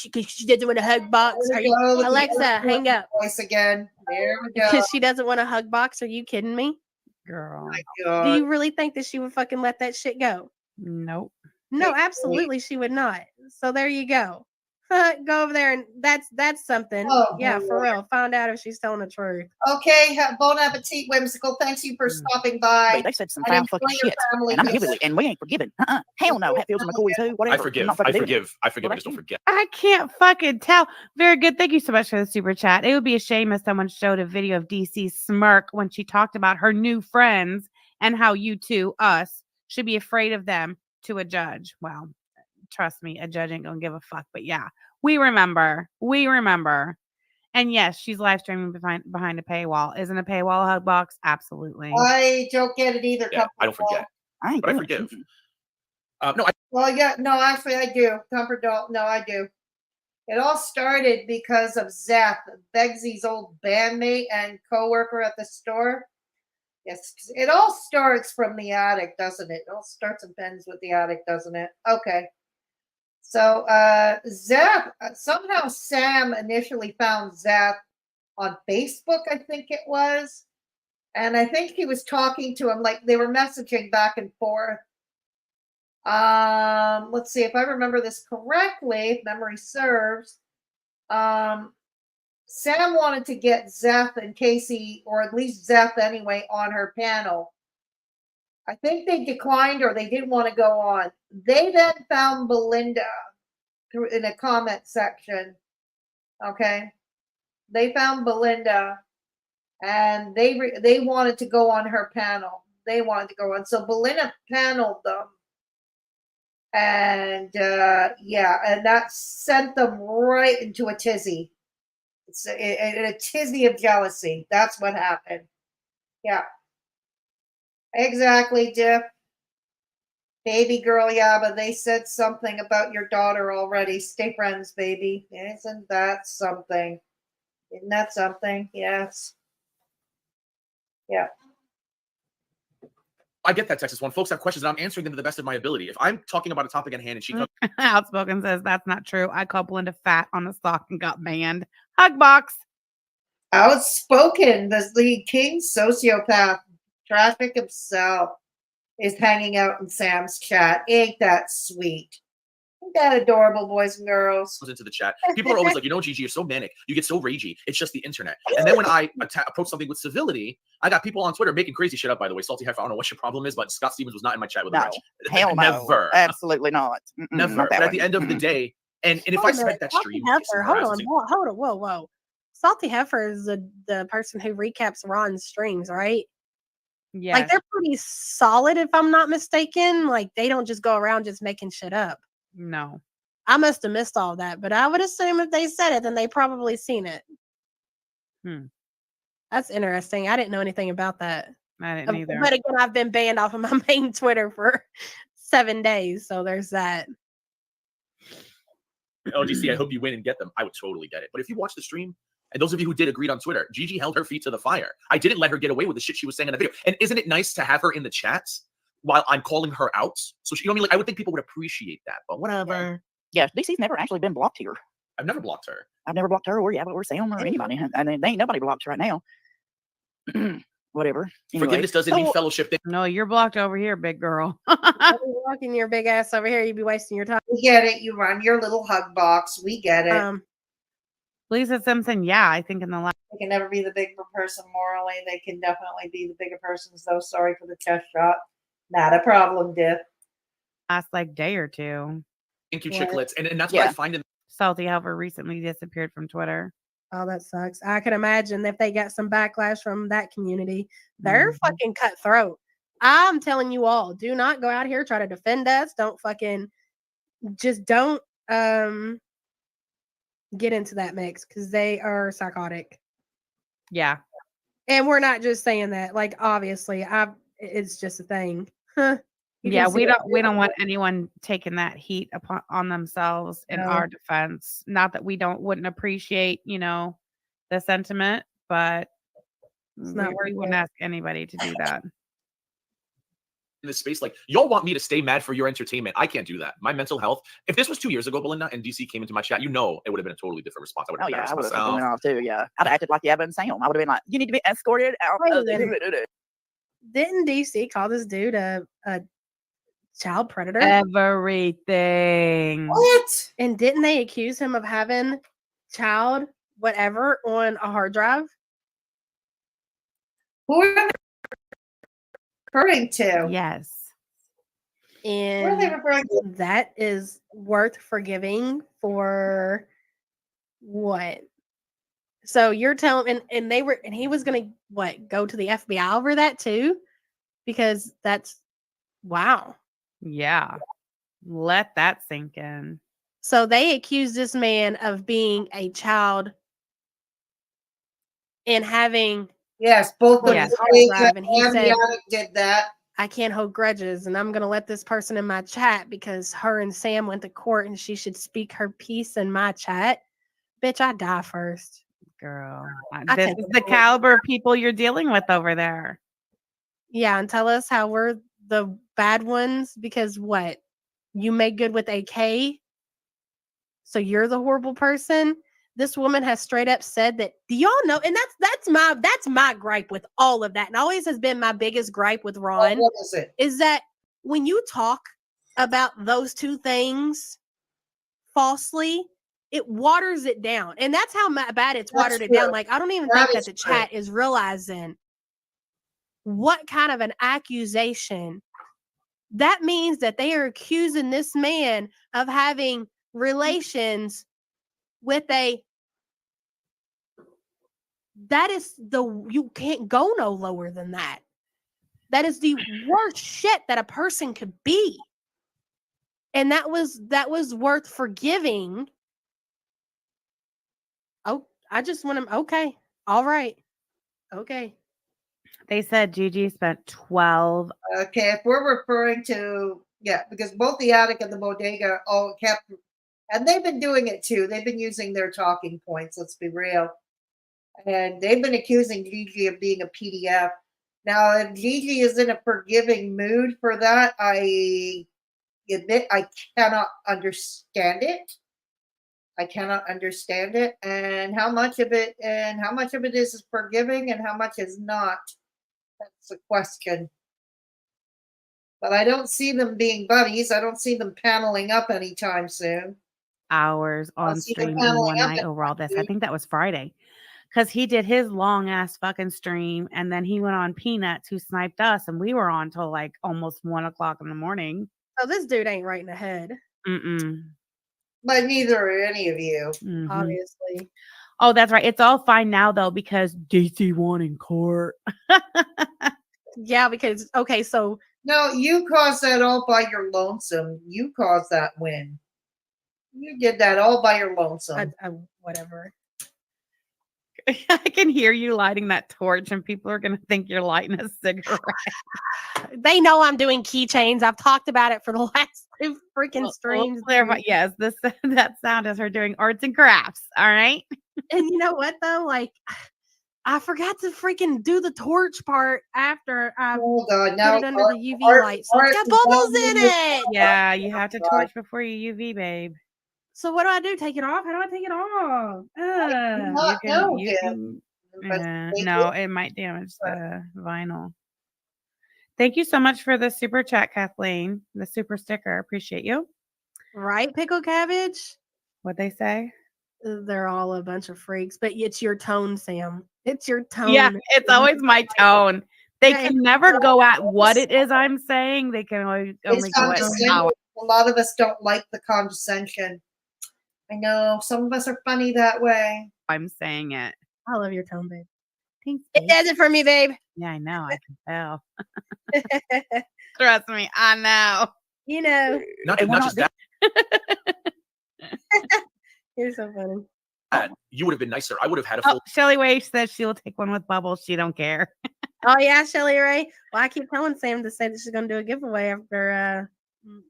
doesn't want a hug box. Are you, Alexa, hang up. Voice again. There we go. Because she doesn't want a hug box. Are you kidding me? Girl. My Do God. you really think that she would fucking let that shit go? Nope. No, absolutely she would not. So there you go. Go over there and that's something. Oh, yeah, for boy. real. Find out if she's telling the truth. Okay, bon appetit, Whimsical. Thanks you for stopping by. They said some And foul fucking enjoy your shit. family. And I'm good with it. And we ain't forgiven. Hell no. Hatfields and McCoys too. Whatever. I forgive. I'm not fucking I doing it. forgive. I Well, just don't forget. I can't fucking tell. Very good. Thank you so much for the super chat. It would be a shame if someone showed a video of DC's smirk when she talked about her new friends and how you two, us, should be afraid of them to a judge. Well, trust me, a judge ain't gonna give a fuck. But yeah, we remember. And yes, she's live streaming behind a paywall. Isn't a paywall a hug box? Absolutely. I don't get it either. Yeah, I don't forget. I But I forgive. No, Well, yeah, no, actually, I do. Comfort doll. No, I do. It all started because of Zeth, Begsy's old bandmate and coworker at the store. Yes, it all starts from the attic, doesn't it? It all starts and ends with the attic, doesn't it? Okay. So, Zeth, somehow Sam initially found Zeth on Facebook, I think it was. And I think he was talking to him, like they were messaging back and forth. Let's see if I remember this correctly, if memory serves. Sam wanted to get Zeth and Casey, or at least Zeth anyway, on her panel. I think they declined or they didn't want to go on. They then found Belinda in a comment section. Okay. They found Belinda and they wanted to go on her panel. They wanted to go on. So Belinda paneled them. And and that sent them right into a tizzy. It's a tizzy of jealousy. That's what happened. Yeah. Exactly, Diff. Baby girl, yeah, but they said something about your daughter already. Stay friends, baby. Isn't that something? Isn't that something? Yes. Yeah. I get that, Texas One. Folks have questions, and I'm answering them to the best of my ability. If I'm talking about a topic at hand and she comes Outspoken says that's not true. I called Belinda fat on the stalk and got banned. Hug box. Outspoken, the king sociopath, traffic himself, is hanging out in Sam's chat. Ain't that sweet? Ain't that adorable, boys and girls? into the chat, people are always like, Gigi, you're so manic. You get so ragey. It's just the internet. And then when I approach something with civility, I got people on Twitter making crazy shit up, by the way. Salty Heifer, I don't know what your problem is, but Scott Stevens was not in my chat with a wrench. Hell no. Never. Absolutely not. Never. Not But that at the way. end of the day, and if I spent that stream, Heifer, hold on, whoa. Salty Heifer is the person who recaps Ron's streams, right? Yeah. Like they're pretty solid, if I'm not mistaken. Like they don't just go around just making shit up. No. I must have missed all that, but I would assume if they said it, then they probably seen it. That's interesting. I didn't know anything about that. I didn't either. But again, I've been banned off of my main Twitter for 7 days, so there's that. LGC, I hope you win and get them. I would totally get it. But if you watch the stream, and those of you who did agreed on Twitter, Gigi held her feet to the fire. I didn't let her get away with the shit she was saying in the video. And isn't it nice to have her in the chats while I'm calling her out? So she, you know what I mean? Like, I would think people would appreciate that, but whatever. Yeah, DC's never actually been blocked here. I've never blocked her. I've never blocked her or Sam or anybody. And there ain't nobody blocked right now. Whatever. Anyway. Forgiveness doesn't mean fellowship. No, you're blocked over here, big girl. Walking your big ass over here, you'd be wasting your time. We get it. You run your little hug box. We get it. Lisa Simpson, yeah, I think in the last They can never be the bigger person morally. They can definitely be the bigger person. So sorry for the chest shot. Not a problem, Diff. Last like day or two. Thank you, What? chicklets. And that's what I find in Salty Helper recently disappeared from Twitter. Oh, that sucks. I can imagine if they got some backlash from that community. They're fucking cutthroat. I'm telling you all, do not go out here try to defend us. Don't get into that mix because they are psychotic. Yeah. And we're not just saying that. Like, obviously, it's just a thing. Yeah, we don't want anyone taking that heat on themselves in our defense. Not that we wouldn't appreciate, the sentiment, but we wouldn't ask anybody to do that. In this space, like, y'all want me to stay mad for your entertainment. I can't do that. My mental health. If this was 2 years ago, Belinda, and DC came into my chat, it would have been a totally different response. I would have I would have went off too. Yeah, I'd have acted like Yabba and Sam. I would have been like, "You need to be escorted out." Didn't DC call this dude a child predator? Everything. What? And didn't they accuse him of having child whatever on a hard drive? Who are they referring to? Yes. And What are they referring to? that is worth forgiving for what? So you're telling, and he was gonna go to the FBI over that too, because that's wow. Yeah. Let that sink in. So they accused this man of being a child and having both the hard drive, and he said, did that. I can't hold grudges, and I'm gonna let this person in my chat because her and Sam went to court, and she should speak her piece in my chat. Bitch, I die first, girl. This is the caliber of people you're dealing with over there. Yeah, and tell us how we're the bad ones because what? You make good with AK, so you're the horrible person. This woman has straight up said that. Do y'all know? And that's my gripe with all of that, and always has been my biggest gripe with Ron. What is it? Is that when you talk about those two things falsely, it waters it down, and that's how bad it's watered it down. Like, I don't even think that the chat is realizing what kind of an accusation that means, that they are accusing this man of having relations with you can't go no lower than that. That is the worst shit that a person could be. And that was worth forgiving. Oh, I just want to, okay. All right. Okay. They said Gigi spent 12. Okay, if we're referring to, because both the attic and the bodega all kept, and they've been doing it too. They've been using their talking points, let's be real. And they've been accusing Gigi of being a PDF. Now, if Gigi is in a forgiving mood for that, I admit I cannot understand it. I cannot understand it. And how much of it is forgiving and how much is not. That's the question. But I don't see them being buddies. I don't see them paneling up anytime soon. Hours on stream in one night over all this. I think that was Friday. Because he did his long ass fucking stream, and then he went on Peanuts, who sniped us, and we were on till like almost 1 o'clock in the morning. So this dude ain't right in the head. But neither are any of you. Obviously. Oh, that's right. It's all fine now though, because DC won in court. Yeah, because so no, you caused that all by your lonesome. You caused that win. You did that all by your lonesome. Whatever. I can hear you lighting that torch, and people are gonna think you're lighting a cigarette. They know I'm doing keychains. I've talked about it for the last 2 freaking streams. Yes, that sound is her doing arts and crafts. All right. And you know what though? Like, I forgot to freaking do the torch part after I put it under the UV light. So it's got bubbles in it. Yeah, you have to torch before you UV, babe. So what do I do? Take it off? How do I take it off? No, it might damage the vinyl. Thank you so much for the super chat, Kathleen. The super sticker. Appreciate you. Right, pickle cabbage? What'd they say? they're all a bunch of freaks. But it's your tone, Sam. It's your tone. Yeah, it's always my tone. They Yeah, can never go at what it is I'm saying. They can only It's go at condescension. how. A lot of us don't like the condescension. I know some of us are funny that way. I'm saying it. I love your tone, babe. Thanks, It babe. does it for me, babe. Yeah, I know. I can tell. Trust me, I know. You know, Not, And we're not not just that. you're so funny. You would have been nicer. I would have had a Oh, full. Shelly Way says she'll take one with bubbles. She don't care. Oh yeah, Shelly Ray. Well, I keep telling Sam to say that she's gonna do a giveaway after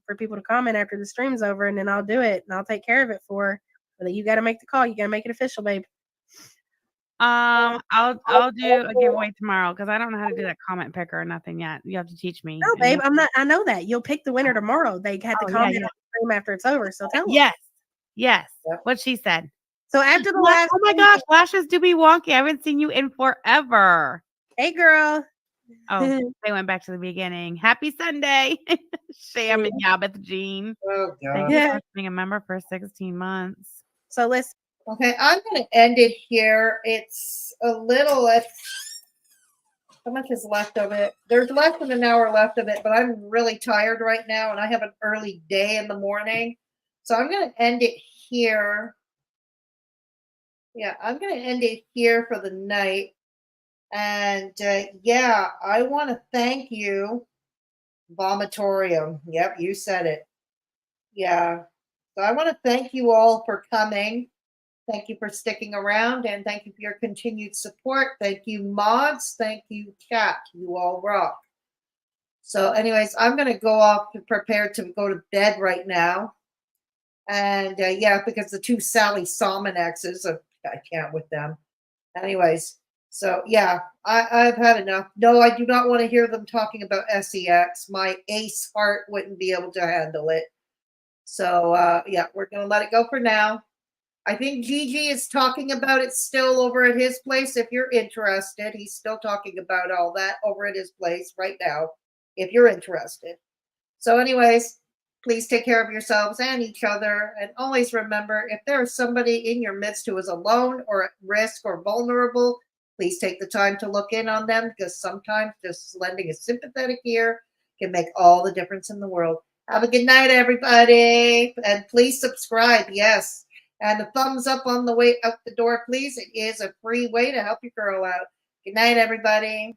for people to comment after the stream's over, and then I'll do it and I'll take care of it for her. But you got to make the call. You got to make it official, babe. I'll do a giveaway tomorrow because I don't know how to do that comment picker or nothing yet. You have to teach me. No, babe, I'm not. I know that you'll pick the winner tomorrow. They had to Oh, yeah, comment yeah. on the stream after it's over. So tell them. Yes. Yes. Yep. What she said. So after the Oh last, my gosh, lashes do be wonky. I haven't seen you in forever. hey girl. Oh, they went back to the beginning. Happy Sunday, Sham and Yabbeth Jean. Oh Thank God. you Yeah. for being a member for 16 months. So listen. Okay, I'm going to end it here. It's a little. How much is left of it? There's less than an hour left of it, but I'm really tired right now, and I have an early day in the morning, so I'm going to end it here. Yeah, I'm going to end it here for the night. And yeah, I want to thank you, Vomitorium. Yep, you said it. Yeah. So I want to thank you all for coming. Thank you for sticking around, and thank you for your continued support. Thank you, mods. Thank you, chat. You all rock. So anyways, I'm going to go off to prepare to go to bed right now. And yeah, because the two Sally Salmon exes, I can't with them. Anyways, so yeah, I've had enough. No, I do not want to hear them talking about SEX. My ace heart wouldn't be able to handle it. So yeah, we're going to let it go for now. I think Gigi is talking about it still over at his place. If you're interested, he's still talking about all that over at his place right now, if you're interested. So anyways, please take care of yourselves and each other. And always remember, if there is somebody in your midst who is alone or at risk or vulnerable, please take the time to look in on them, because sometimes just lending a sympathetic ear can make all the difference in the world. Have a good night, everybody. And please subscribe. Yes. And the thumbs up on the way out the door, please. It is a free way to help your girl out. Good night, everybody.